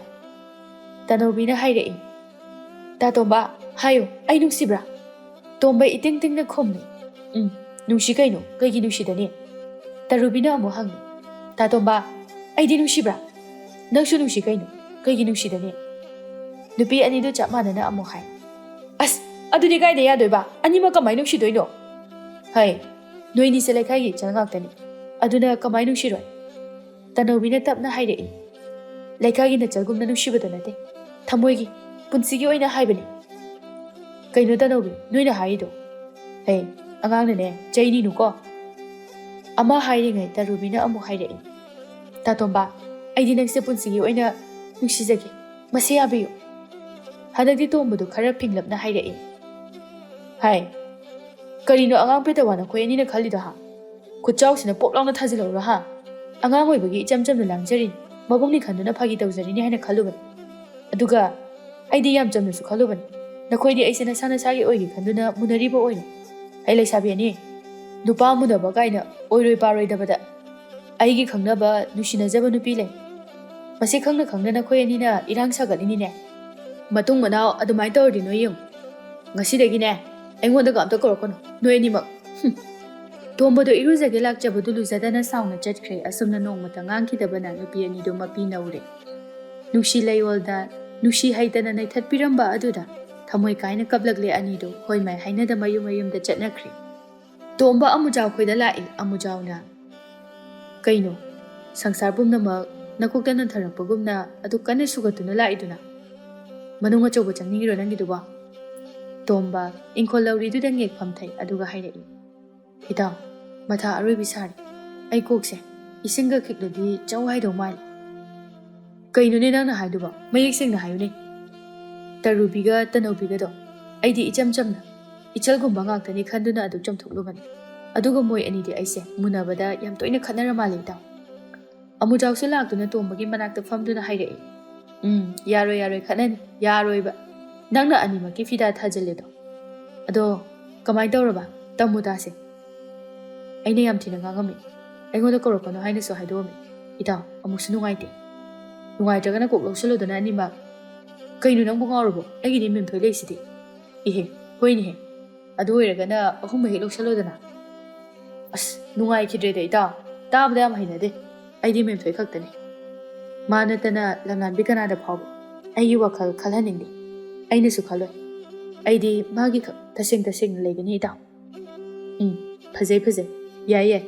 ꯇꯅꯧꯕꯤꯅ ꯍꯥꯏꯔꯛꯏ꯫ "ꯇꯥ ꯇꯣꯝꯕ, ꯍꯥꯏꯌꯨ, ꯑꯩ ꯅꯨꯡꯁꯤꯕ꯭ꯔꯥ?" ꯇꯣꯝꯕ ꯏꯇꯤꯡ ꯇꯤꯡꯅ ꯈꯨꯝꯃꯤ꯫ "ꯅꯨꯡꯁꯤ ꯀꯩꯅꯣ, ꯀꯩꯒꯤ ꯅꯨꯡꯁꯤꯗꯅꯤ?" ꯇꯔꯨꯕꯤꯅ ꯑꯃꯨꯛ ꯍꯪꯉꯤ꯫ "ꯇꯥ ꯇꯣꯝꯕ, ꯑꯩꯗꯤ ꯅꯨꯡꯁꯤꯕ꯭ꯔꯥ?" "ꯅꯪꯁꯨ ꯅꯨꯡꯁꯤ ꯀꯩꯅꯣ, ꯀꯩꯒꯤ ꯅꯨꯡꯁꯤꯗꯅꯤ?" ꯅꯨꯄꯤ ꯑꯅꯤꯗꯨ ꯆꯞ ꯃꯥꯟꯅꯅ ꯑꯃꯨꯛ ꯍꯥꯏ꯫ "ꯑꯁ, ꯑꯗꯨꯗꯤ ꯀꯥꯏꯗ ꯌꯥꯗꯣꯏꯕ? ꯑꯅꯤꯃꯛ ꯀꯃꯥꯏ ꯅꯨꯡꯁꯤꯗꯣꯏꯅꯣ?" "ꯍꯩ, ꯅꯣꯏꯅꯤꯁꯦ ꯂꯩꯀꯥꯏꯒꯤ ꯏꯆꯜ ꯉꯥꯛꯇꯅꯤ, ꯑꯗꯨꯅ ꯀꯃꯥꯏ ꯅꯨꯡꯁꯤꯔꯣꯏ?" ꯇꯅꯧꯕꯤꯅ ꯇꯞꯅ ꯍꯥꯏꯔꯛꯏ꯫ "ꯂꯩꯀꯥꯏꯒꯤ ꯅꯆꯜꯒꯨꯝꯅ ꯅꯨꯡꯁꯤꯕꯗꯣ ꯅꯠꯇꯦ, ꯊꯃꯣꯏꯒꯤ, ꯄꯨꯟꯁꯤꯒꯤ ꯑꯣꯏꯅ ꯍꯥꯏꯕꯅꯤ." "ꯀꯩꯅꯣ ꯇꯅꯧꯕꯤ, ꯅꯣꯏꯅ ꯍꯥꯏꯔꯤꯗꯣ? ꯍꯩ, ꯑꯉꯥꯡꯅꯅꯦ, ꯆꯩꯅꯤꯅꯨꯀꯣ." ꯑꯃ ꯍꯥꯏꯔꯤꯉꯩ ꯇꯔꯨꯕꯤꯅ ꯑꯃꯨꯛ ꯍꯥꯏꯔꯛꯏ꯫ "ꯇꯥ ꯇꯣꯝꯕ, ꯑꯩꯗꯤ ꯅꯪꯁꯦ ꯄꯨꯟꯁꯤꯒꯤ ꯑꯣꯏꯅ ꯅꯨꯡꯁꯤꯖꯒꯦ, ꯃꯁꯤ ꯌꯥꯕꯤꯌꯨ." ꯍꯟꯗꯛꯇꯤ ꯇꯣꯝꯕꯗꯨ ꯈꯔ ꯐꯤꯡꯂꯞꯅ ꯍꯥꯏꯔꯛꯏ꯫ "ꯍꯥꯏ, ꯀꯔꯤꯅꯣ ꯑꯉꯥꯡ ꯄꯦꯇꯋꯥ ꯅꯈꯣꯏ ꯑꯅꯤꯅ ꯈꯜꯂꯤꯗꯣ ꯍꯥ? ꯈꯨꯠꯆꯥꯎꯁꯤꯅ ꯄꯣꯛ ꯂꯥꯎꯅ ꯊꯥꯖꯤꯜꯍꯧꯔꯣ ꯍꯥ? ꯑꯉꯥꯡ ꯑꯣꯏꯕꯒꯤ ꯏꯆꯝ ꯆꯝꯅ ꯂꯥꯡꯖꯔꯤꯅꯤ, ꯃꯕꯨꯡꯅꯤ ꯈꯟꯗꯨꯅ ꯐꯥꯒꯤ ꯇꯧꯖꯔꯤꯅꯤ ꯍꯥꯏꯅ ꯈꯜꯂꯨꯕꯅꯤ. ꯑꯗꯨꯒ ꯑꯩꯗꯤ ꯌꯥꯝ ꯆꯝꯅꯁꯨ ꯈꯜꯂꯨꯕꯅꯤ. ꯅꯈꯣꯏꯗꯤ ꯑꯩꯁꯦ ꯅꯁꯥ ꯅꯁꯥꯒꯤ ꯑꯣꯏꯒꯦ ꯈꯟꯗꯨꯅ ꯃꯨꯟꯅꯔꯤꯕ ꯑꯣꯏꯔꯦ. ꯑꯩ ꯂꯩꯁꯥꯕꯤ ꯑꯅꯤ, ꯅꯨꯄꯥ ꯃꯨꯟꯅꯕ ꯀꯥꯏꯅ ꯑꯣꯏꯔꯣꯏ ꯄꯥꯔꯣꯏꯗꯕꯗ ꯑꯩꯒꯤ ꯈꯪꯅꯕ ꯅꯨꯡꯁꯤꯅꯖꯕ ꯅꯨꯄꯤ ꯂꯩ. ꯃꯁꯤ ꯈꯪꯅ ꯈꯪꯅ ꯅꯈꯣꯏ ꯑꯅꯤꯅ ꯏꯔꯥꯡ ꯁꯥꯒꯠꯂꯤꯅꯤꯅꯦ. ꯃꯇꯨꯡ ꯃꯅꯥꯎ ꯑꯗꯨꯃꯥꯏꯅ ꯇꯧꯔꯗꯤ ꯅꯣꯏ ꯌꯦꯡꯉꯨ. ꯉꯁꯤꯗꯒꯤꯅꯦ ꯑꯩꯉꯣꯟꯗꯒ ꯑꯝꯇ ꯀꯧꯔꯛꯀꯅꯨ, ꯅꯣꯏ ꯑꯅꯤꯃꯛ." ꯇꯣꯝꯕꯗꯣ ꯏꯔꯨꯖꯒꯦ ꯂꯥꯛꯆꯕꯗꯨ ꯂꯨꯖꯗꯅ ꯁꯥꯎꯅ ꯆꯠꯈ꯭ꯔꯦ꯫ ꯑꯁꯨꯝꯅ ꯅꯣꯡꯃꯇ ꯉꯥꯡꯈꯤꯗꯕꯅ ꯅꯨꯄꯤ ꯑꯅꯤꯗꯨ ꯃꯄꯤ ꯅꯧꯔꯦ꯫ ꯅꯨꯡꯁꯤ ꯂꯩꯌꯣꯜꯗ ꯅꯨꯡꯁꯤ ꯍꯩꯇꯅ ꯅꯩꯊꯠꯄꯤꯔꯝꯕ ꯑꯗꯨꯗ ꯊꯃꯣꯏ ꯀꯥꯏꯅ ꯀꯞꯂꯛꯂꯦ ꯑꯅꯤꯗꯨ ꯍꯣꯏ ꯃꯥꯏ ꯍꯥꯏꯅꯗ ꯃꯌꯨꯝ ꯃꯌꯨꯝꯗ ꯆꯠꯅꯈ꯭ꯔꯦ꯫ ꯇꯣꯝꯕ ꯑꯃꯨꯖꯥꯎ ꯈꯣꯏꯗ ꯂꯥꯛꯏ꯫ ꯑꯃꯨꯖꯥꯎꯅ, "ꯀꯩꯅꯣ, ꯁꯪꯁꯥꯔ ꯄꯨꯝꯅꯃꯛ ꯅꯀꯣꯛꯇ ꯅꯟꯊꯔꯛꯄꯒꯨꯝꯅ ꯑꯗꯨ ꯀꯟꯅ ꯁꯨꯒꯠꯇꯨꯅ ꯂꯥꯛꯏꯗꯨꯅ? ꯃꯅꯨꯡ ꯑꯆꯧꯕ ꯆꯪꯅꯤꯡꯉꯤꯔꯣ ꯅꯪꯒꯤꯗꯨꯕꯣ?" ꯇꯣꯝꯕ ꯏꯪꯈꯣꯜ ꯂꯧꯔꯤꯗꯨꯗ ꯉꯦꯛ ꯐꯝꯊꯩ꯫ ꯑꯗꯨꯒ ꯍꯥꯏꯔꯛꯏ꯫ "ꯏꯇꯥꯎ, ꯃꯊꯥ ꯑꯔꯣꯏꯕꯤ ꯁꯥꯔꯤ. ꯑꯩ ꯀꯣꯛꯁꯦ ꯏꯁꯤꯡꯒ ꯈꯤꯛꯂꯗꯤ ꯆꯧ ꯍꯥꯏꯗꯧ ꯃꯥꯜꯂꯤ." "ꯀꯩꯅꯣꯅꯦ ꯅꯪꯅ ꯍꯥꯏꯗꯨꯕꯣ? ꯃꯌꯦꯛ ꯁꯦꯡꯅ ꯍꯥꯏꯌꯨꯅꯦ." ꯇꯔꯨꯕꯤꯒ ꯇꯅꯧꯕꯤꯒꯗꯣ ꯑꯩꯗꯤ ꯏꯆꯝ ꯆꯝꯅ ꯏꯆꯜꯒꯨꯝꯕ ꯉꯥꯛꯇꯅꯤ ꯈꯟꯗꯨꯅ ꯑꯗꯨ ꯆꯝꯊꯣꯛꯂꯨꯕꯅꯤ ꯑꯗꯨꯒ ꯃꯣꯏ ꯑꯅꯤꯗꯤ ꯑꯩꯁꯦ ꯃꯨꯟꯅꯕꯗ ꯌꯥꯝ ꯇꯣꯏꯅ ꯈꯠꯅꯔ ꯃꯥꯜꯂꯦ ꯏꯇꯥꯎ ꯑꯃꯨꯖꯥꯎꯁꯦ ꯂꯥꯛꯇꯨꯅ ꯇꯣꯝꯕꯒꯤ ꯃꯅꯥꯛꯇ ꯐꯝꯗꯨꯅ ꯍꯥꯏꯔꯛꯏ ꯌꯥꯔꯣꯏ ꯈꯠꯅꯅꯤ ꯌꯥꯔꯣꯏꯕ ꯅꯪꯅ ꯑꯅꯤꯃꯛꯀꯤ ꯐꯤꯗꯥ ꯊꯥꯖꯤꯜꯂꯦꯗꯣ ꯑꯗꯣ ꯀꯃꯥꯏꯅ ꯇꯧꯔꯕ ꯇꯝꯃꯨ ꯇꯥꯁꯦ ꯑꯩꯅ ꯌꯥꯝ ꯊꯤꯅ ꯉꯥꯡꯉꯝꯃꯤ ꯑꯩꯉꯣꯟꯗ ꯀꯧꯔꯛꯀꯅꯣ ꯍꯥꯏꯅꯁꯨ ꯍꯥꯏꯗꯣꯛꯑꯝꯃꯤ ꯏꯇꯥꯎ ꯑꯃꯨꯛꯁꯨ ꯅꯨꯡꯉꯥꯏꯇꯦ ꯅꯨꯡꯉꯥꯏꯇ꯭ꯔꯒꯅ ꯀꯣꯛ ꯂꯧꯁꯜꯂꯨꯗꯅ ꯑꯅꯤꯃꯛ ꯀꯩꯅꯣ ꯅꯪꯕꯨ ꯉꯥꯎꯔꯕꯣ ꯑꯩꯒꯤꯗꯤ ꯃꯦꯝꯊꯣꯏ ꯂꯩꯁꯤꯗꯤ ꯏꯍꯦ ꯍꯣꯏꯅꯦꯍꯦ ꯑꯗꯨ ꯑꯣꯏꯔꯒꯅ ꯑꯍꯨꯝꯕ ꯍꯦꯛ ꯂꯧꯁꯜꯂꯨꯗꯅ ꯑꯁ ꯅꯨꯡꯉꯥꯏꯈꯤꯗ꯭ꯔꯦꯗ ꯏꯇꯥꯎ ꯇꯥꯕꯗ ꯌꯥꯝ ꯍꯩꯅꯗꯦ ꯑꯩꯗꯤ ꯃꯦꯝꯊꯣꯏ ꯈꯛꯇꯅꯤ ꯃꯥ ꯅꯠꯇꯅ ꯂꯝꯂꯥꯟꯕꯤ ꯀꯅꯥꯗ ꯐꯥꯎꯕ ꯑꯩꯒꯤ ꯋꯥꯈꯜ ꯈꯜꯍꯟꯅꯤꯡꯗꯦ ꯑꯩꯅꯁꯨ ꯈꯜꯂꯣꯏ ꯑꯩꯗꯤ ꯃꯥꯒꯤ ꯈꯛ ꯇꯁꯦꯡꯅ ꯂꯩꯒꯅꯤ ꯏꯇꯥꯎ ꯐꯖꯩ ꯌꯥꯏ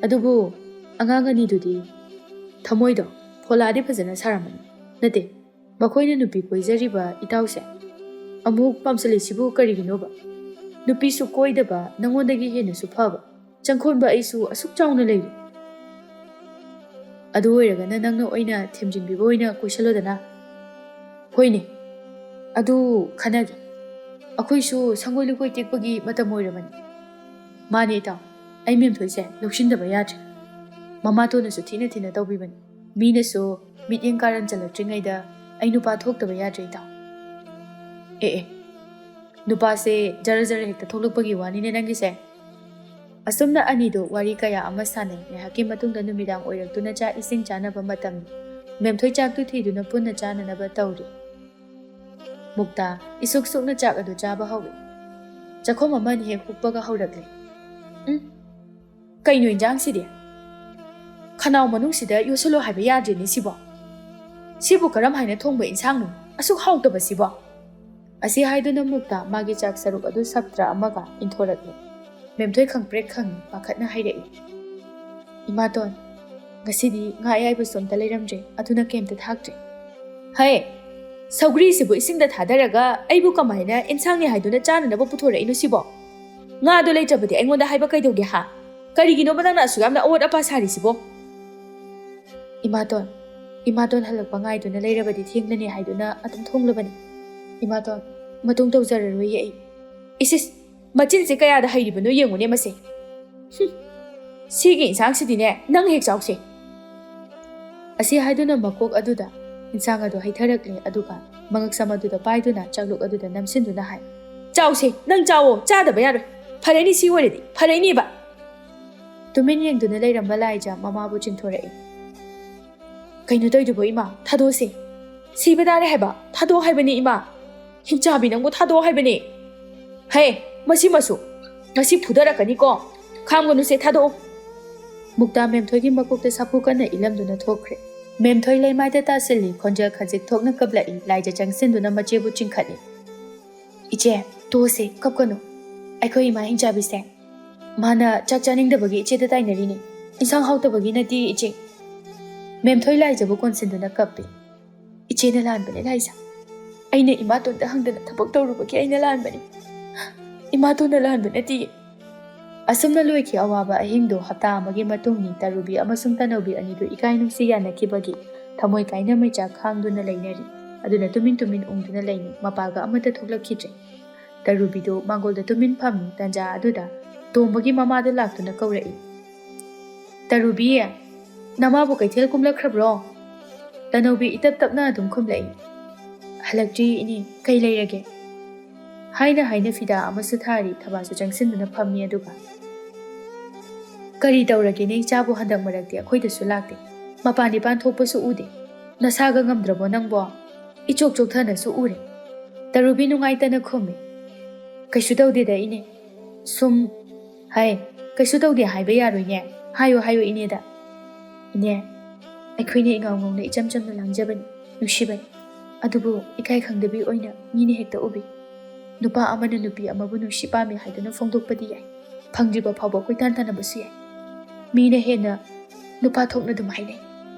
ꯑꯗꯨꯕꯨ ꯑꯉꯥꯡ ꯑꯅꯤꯗꯨꯗꯤ ꯊꯃꯣꯏꯗꯣ ꯐꯣꯂꯥꯗꯤ ꯐꯖꯅ ꯁꯥꯔꯝꯃꯅꯤ ꯅꯠꯇꯦ ꯃꯈꯣꯏꯅ ꯅꯨꯄꯤ ꯀꯣꯏꯖꯔꯤꯕ ꯏꯇꯥꯎꯁꯦ ꯑꯃꯨꯛ ꯄꯥꯝꯁꯤꯜꯂꯤꯁꯤꯕꯨ ꯀꯔꯤꯒꯤꯅꯣꯕ ꯅꯨꯄꯤꯁꯨ ꯀꯣꯏꯗꯕ ꯅꯪꯉꯣꯟꯗꯒꯤ ꯍꯦꯟꯅꯁꯨ ꯐꯕ ꯆꯪꯈꯣꯟꯕ ꯑꯩꯁꯨ ꯑꯁꯨꯛ ꯆꯥꯎꯅ ꯂꯩꯔꯤ ꯑꯗꯨ ꯑꯣꯏꯔꯒꯅ ꯅꯪꯅ ꯑꯣꯏꯅ ꯊꯦꯝꯖꯤꯟꯕꯤꯕ ꯑꯣꯏꯅ ꯀꯣꯏꯁꯜꯂꯣꯗꯅ ꯍꯣꯏꯅꯦ ꯑꯗꯨ ꯈꯟꯅꯒꯦ ꯑꯩꯈꯣꯏꯁꯨ ꯁꯪꯒꯣꯏ ꯂꯨꯀꯣꯏ ꯇꯦꯛꯄꯒꯤ ꯃꯇꯝ ꯑꯣꯏꯔꯕꯅꯤ ꯃꯥꯅꯦ ꯏꯇꯥꯎ ꯑꯩ ꯃꯦꯝꯊꯣꯏꯁꯦ ꯂꯧꯁꯤꯟꯗꯕ ꯌꯥꯗ꯭ꯔꯦ ꯃꯃꯥꯇꯣꯟꯅꯁꯨ ꯊꯤꯅ ꯇꯧꯕꯤꯕꯅꯤ ꯃꯤꯅꯁꯨ ꯃꯤꯠꯌꯦꯡ ꯀꯥꯔꯟ ꯆꯜꯂꯛꯇ꯭ꯔꯤꯉꯩꯗ ꯑꯩ ꯅꯨꯄꯥ ꯊꯣꯛꯇꯕ ꯌꯥꯗ꯭ꯔꯦ ꯏꯇꯥꯎ ꯅꯨꯄꯥꯁꯦ ꯖꯔ ꯍꯦꯛꯇ ꯊꯣꯛꯂꯛꯄꯒꯤ ꯋꯥꯅꯤꯅꯦ ꯅꯪꯒꯤꯁꯦ ꯑꯁꯨꯝꯅ ꯑꯅꯤꯗꯣ ꯋꯥꯔꯤ ꯀꯌꯥ ꯑꯃ ꯁꯥꯟꯅꯩ ꯉꯥꯏꯍꯥꯛꯀꯤ ꯃꯇꯨꯡꯗ ꯅꯨꯃꯤꯗꯥꯡ ꯑꯣꯏꯔꯛꯇꯨꯅ ꯆꯥꯛ ꯏꯁꯤꯡ ꯆꯥꯅꯕ ꯃꯇꯝꯅꯤ ꯃꯦꯝꯊꯣꯏ ꯆꯥꯛꯇꯨ ꯊꯤꯗꯨꯅ ꯄꯨꯟꯅ ꯆꯥꯅꯅꯕ ꯇꯧꯔꯤ ꯃꯨꯛꯇꯥ ꯏꯁꯨꯛ ꯁꯨꯛꯅ ꯆꯥꯛ ꯑꯗꯨ ꯆꯥꯕ ꯍꯧꯏ ꯆꯥꯛꯈꯣꯝ ꯑꯃꯅꯤ ꯍꯦꯛ ꯍꯨꯛꯄꯒ ꯍꯧꯔꯛꯂꯦ ꯀꯩꯅꯣ ꯏꯟꯖꯥꯡꯁꯤꯗꯤ ꯈꯅꯥꯎ ꯃꯅꯨꯡꯁꯤꯗ ꯌꯣꯠꯁꯜꯂꯣ ꯍꯥꯏꯕ ꯌꯥꯗ꯭ꯔꯦꯅꯦ ꯁꯤꯕꯨ ꯀꯔꯝ ꯍꯥꯏꯅ ꯊꯣꯡꯕ ꯏꯟꯁꯥꯡꯅꯣ ꯑꯁꯨꯛ ꯍꯥꯎꯇꯕꯁꯤꯕꯣ ꯑꯁꯤ ꯍꯥꯏꯗꯨꯅ ꯃꯨꯛꯇ ꯃꯥꯒꯤ ꯆꯥꯛ ꯁꯔꯨꯛ ꯑꯗꯨ ꯁꯞꯇ꯭ꯔ ꯑꯃꯒ ꯏꯟꯊꯣꯔꯛꯂꯦ ꯃꯦꯝꯊꯣꯏ ꯈꯪꯄ꯭ꯔꯦꯛ ꯈꯪꯉꯤ ꯄꯥꯈꯠꯅ ꯍꯥꯏꯔꯛꯏ ꯏꯃꯥꯇꯣꯟ ꯉꯁꯤꯗꯤ ꯉꯥ ꯑꯌꯥꯏꯕꯁꯨ ꯑꯝꯇ ꯂꯩꯔꯝꯗ꯭ꯔꯦ ꯑꯗꯨꯅ ꯀꯩꯝꯇ ꯊꯥꯛꯇ꯭ꯔꯦ ꯁꯧꯒ꯭ꯔꯤꯁꯤꯕꯨ ꯏꯁꯤꯡꯗ ꯊꯥꯗꯔꯒ ꯑꯩꯕꯨ ꯀꯃꯥꯏꯅ ꯏꯟꯁꯥꯡꯅꯤ ꯍꯥꯏꯗꯨꯅ ꯆꯥꯅꯅꯕ ꯄꯨꯊꯣꯔꯛꯏꯅꯣ ꯁꯤꯕꯣ ꯉꯥꯗꯣ ꯂꯩꯇ꯭ꯔꯕꯗꯤ ꯑꯩꯉꯣꯟꯗ ꯍꯥꯏꯕ ꯀꯩꯗꯧꯒꯦ ꯀꯔꯤꯒꯤꯅꯣꯕ ꯅꯪꯅ ꯑꯁꯨꯛ ꯌꯥꯝꯅ ꯑꯋꯣꯠ ꯑꯄꯥ ꯁꯥꯔꯤꯁꯤꯕꯣ ꯏꯃꯥꯇꯣꯟ ꯍꯜꯂꯛꯄ ꯉꯥꯏꯗꯨꯅ ꯂꯩꯔꯕꯗꯤ ꯊꯦꯡꯂꯅꯤ ꯍꯥꯏꯗꯨꯅ ꯑꯗꯨꯝ ꯊꯣꯡꯂꯕꯅꯤ ꯏꯃꯥꯇꯣꯟ ꯃꯇꯨꯡ ꯇꯧꯖꯔꯔꯣꯏꯌꯦ ꯑꯩ ꯏꯁꯤꯁ ꯃꯆꯤꯟꯁꯦ ꯀꯌꯥꯗ ꯍꯩꯔꯤꯕꯅꯣ ꯌꯦꯡꯉꯨꯅꯦ ꯃꯁꯦ ꯁꯤꯒꯤ ꯏꯟꯁꯥꯡꯁꯤꯗꯤꯅꯦ ꯅꯪ ꯍꯦꯛ ꯆꯥꯎꯁꯦ ꯑꯁꯤ ꯍꯥꯏꯗꯨꯅ ꯃꯀꯣꯛ ꯑꯗꯨꯗ ꯏꯟꯁꯥꯡ ꯑꯗꯨ ꯍꯩꯊꯔꯛꯂꯦ ꯑꯗꯨꯒ ꯃꯉꯛꯁꯝ ꯑꯗꯨꯗ ꯄꯥꯏꯗꯨꯅ ꯆꯥꯛꯂꯨꯛ ꯑꯗꯨꯗ ꯅꯝꯁꯤꯟꯗꯨꯅ ꯍꯥꯏ ꯆꯥꯎꯁꯦ ꯅꯪ ꯆꯥꯋꯣ ꯆꯥꯗꯕ ꯌꯥꯔꯣꯏ ꯐꯔꯦꯅꯤ ꯁꯤ ꯑꯣꯏꯔꯗꯤ ꯐꯔꯦꯅꯤꯕ ꯇꯨꯃꯤꯟ ꯌꯦꯡꯗꯨꯅ ꯂꯩꯔꯝꯕ ꯂꯥꯏꯖꯥ ꯃꯃꯥꯕꯨ ꯆꯤꯡꯊꯣꯔꯛꯏ ꯀꯩꯅꯣ ꯇꯧꯏꯗꯨꯕꯣ ꯏꯃꯥ ꯊꯥꯗꯣꯛꯑꯁꯦ ꯁꯤꯕ ꯇꯥꯔꯦ ꯍꯥꯏꯕ ꯊꯥꯗꯣꯛ ꯍꯥꯏꯕꯅꯤ ꯏꯃꯥ ꯍꯤꯡꯆꯥꯕꯤ ꯅꯪꯕꯨ ꯊꯥꯗꯣꯛ ꯍꯥꯏꯕꯅꯤ ꯃꯁꯤꯃꯁꯨ ꯉꯁꯤ ꯐꯨꯗꯔꯛꯀꯅꯤꯀꯣ ꯈꯥꯝꯒꯅꯨꯁꯦ ꯊꯥꯗꯣꯛꯑꯣ ꯃꯨꯛꯇꯥ ꯃꯦꯝꯊꯣꯏꯒꯤ ꯃꯀꯣꯛꯇ ꯁꯥꯐꯨ ꯀꯟꯅ ꯏꯜꯂꯝꯗꯨꯅ ꯊꯣꯛꯈ꯭ꯔꯦ ꯃꯦꯝꯊꯣꯏ ꯂꯩꯃꯥꯏꯗ ꯇꯥꯁꯤꯜꯂꯤ ꯈꯣꯟꯖꯦꯜ ꯈꯖꯤꯛ ꯊꯣꯛꯅ ꯀꯞꯂꯛꯏ ꯂꯥꯏꯖ ꯆꯪꯁꯤꯟꯗꯨꯅ ꯃꯆꯦꯕꯨ ꯆꯤꯡꯈꯠꯂꯤ ꯏꯆꯦ ꯇꯣꯛꯑꯁꯦ ꯀꯞꯀꯅꯨ ꯑꯩꯈꯣꯏ ꯏꯃꯥ ꯍꯤꯡꯆꯥꯕꯤꯁꯦ ꯃꯥꯅ ꯆꯥꯛ ꯆꯥꯅꯤꯡꯗꯕꯒꯤ ꯏꯆꯦꯗ ꯇꯥꯏꯅꯔꯤꯅꯤ ꯏꯟꯁꯥꯡ ꯍꯥꯎꯇꯕꯒꯤ ꯅꯠꯇꯦ ꯏꯆꯦ ꯃꯦꯝꯊꯣꯏ ꯂꯥꯏꯖꯕꯨ ꯀꯣꯟꯁꯤꯟꯗꯨꯅ ꯀꯞꯄꯤ ꯏꯆꯦꯅ ꯂꯥꯟꯕꯅꯦ ꯂꯥꯏꯖ ꯑꯩꯅ ꯏꯃꯥꯇꯣꯟꯗ ꯍꯪꯗꯅ ꯊꯕꯛ ꯇꯧꯔꯨꯕꯒꯤ ꯑꯩꯅ ꯂꯥꯟꯕꯅꯤ ꯏꯃꯥꯇꯣꯟꯅ ꯂꯥꯟꯕ ꯅꯠꯇꯤꯌꯦ ꯑꯁꯨꯝꯅ ꯂꯣꯏꯈꯤ ꯑꯋꯥꯕ ꯑꯍꯤꯡꯗꯣ ꯍꯞꯇꯥ ꯑꯃꯒꯤ ꯃꯇꯨꯡꯅꯤ ꯇꯔꯨꯕꯤ ꯑꯃꯁꯨꯡ ꯇꯅꯧꯕꯤ ꯑꯅꯤꯗꯨ ꯏꯀꯥꯏ ꯅꯨꯡꯁꯤ ꯌꯥꯅꯈꯤꯕꯒꯤ ꯊꯃꯣꯏ ꯀꯥꯏꯅ ꯃꯩꯆꯥꯛ ꯈꯥꯡꯗꯨꯅ ꯂꯩꯅꯔꯤ ꯑꯗꯨꯅ ꯇꯨꯃꯤꯟ ꯎꯪꯗꯨꯅ ꯂꯩꯅꯤ ꯃꯄꯥꯒ ꯑꯃꯠꯇ ꯊꯣꯛꯂꯛꯈꯤꯗ꯭ꯔꯦ ꯇꯔꯨꯕꯤꯗꯨ ꯃꯥꯡꯒꯣꯜꯗ ꯇꯨꯃꯤꯟ ꯐꯝꯃꯤ ꯇꯟꯖꯥ ꯑꯗꯨꯗ ꯇꯣꯝꯕꯒꯤ ꯃꯃꯥꯗꯨ ꯂꯥꯛꯇꯨꯅ ꯀꯧꯔꯛꯏ ꯇꯔꯨꯕꯤ ꯅꯃꯥꯕꯨ ꯀꯩꯊꯦꯜ ꯀꯨꯝꯂꯛꯈ꯭ꯔꯕ꯭ꯔꯣ ꯇꯅꯧꯕꯤ ꯏꯇꯞ ꯇꯞꯅ ꯑꯗꯨꯝ ꯈꯨꯝꯂꯛꯏ ꯍꯜꯂꯛꯇ꯭ꯔꯤ ꯏꯅꯦ ꯀꯩ ꯂꯩꯔꯒꯦ ꯍꯥꯏꯅ ꯐꯤꯗꯥ ꯑꯃꯁꯨ ꯊꯥꯔꯤ ꯊꯕꯥꯁꯨ ꯆꯪꯁꯤꯟꯗꯨꯅ ꯐꯝꯃꯤ ꯑꯗꯨꯒ ꯀꯔꯤ ꯇꯧꯔꯒꯦꯅꯦ ꯏꯆꯥꯕꯨ ꯍꯟꯗꯛ ꯃꯔꯛꯇꯤ ꯑꯩꯈꯣꯏꯗꯁꯨ ꯂꯥꯛꯇꯦ ꯃꯄꯥꯟ ꯏꯄꯥꯟ ꯊꯣꯛꯄꯁꯨ ꯎꯗꯦ ꯅꯁꯥꯒ ꯉꯝꯗ꯭ꯔꯕꯣ ꯅꯪꯕꯣ ꯏꯆꯣꯛ ꯆꯣꯛꯊꯅꯁꯨ ꯎꯔꯦ ꯇꯔꯨꯕꯤ ꯅꯨꯡꯉꯥꯏꯇꯅ ꯈꯨꯝꯃꯤ ꯀꯩꯁꯨ ꯇꯧꯗꯦꯗ ꯏꯅꯦ ꯁꯨꯝ ꯀꯩꯁꯨ ꯇꯧꯗꯦ ꯍꯥꯏꯕ ꯌꯥꯔꯣꯏꯅꯦ ꯍꯥꯏꯌꯣ ꯏꯅꯦꯗ ꯏꯅꯦ ꯑꯩꯈꯣꯏꯅ ꯏꯉꯥꯎ ꯉꯥꯎꯅ ꯏꯆꯝ ꯆꯝꯅ ꯂꯥꯡꯖꯕꯅꯤ ꯅꯨꯡꯁꯤꯕꯅꯤ ꯑꯗꯨꯕꯨ ꯏꯀꯥꯏ ꯈꯪꯗꯕꯤ ꯑꯣꯏꯅ ꯃꯤꯅ ꯍꯦꯛꯇ ꯎꯕꯤ ꯅꯨꯄꯥ ꯑꯃꯅ ꯅꯨꯄꯤ ꯑꯃꯕꯨ ꯅꯨꯡꯁꯤ ꯄꯥꯝꯃꯤ ꯍꯥꯏꯗꯨꯅ ꯐꯣꯡꯗꯣꯛꯄꯗꯤ ꯌꯥꯏ ꯐꯪꯗ꯭ꯔꯤꯕ ꯐꯥꯎꯕ ꯀꯣꯏꯇꯥꯟ ꯇꯥꯟꯅꯕꯁꯨ ꯌꯥꯏ ꯃꯤꯅ ꯍꯦꯟꯅ ꯅꯨꯄꯥ ꯊꯣꯛꯅ ꯑꯗꯨꯝ ꯍꯥꯏꯅꯩ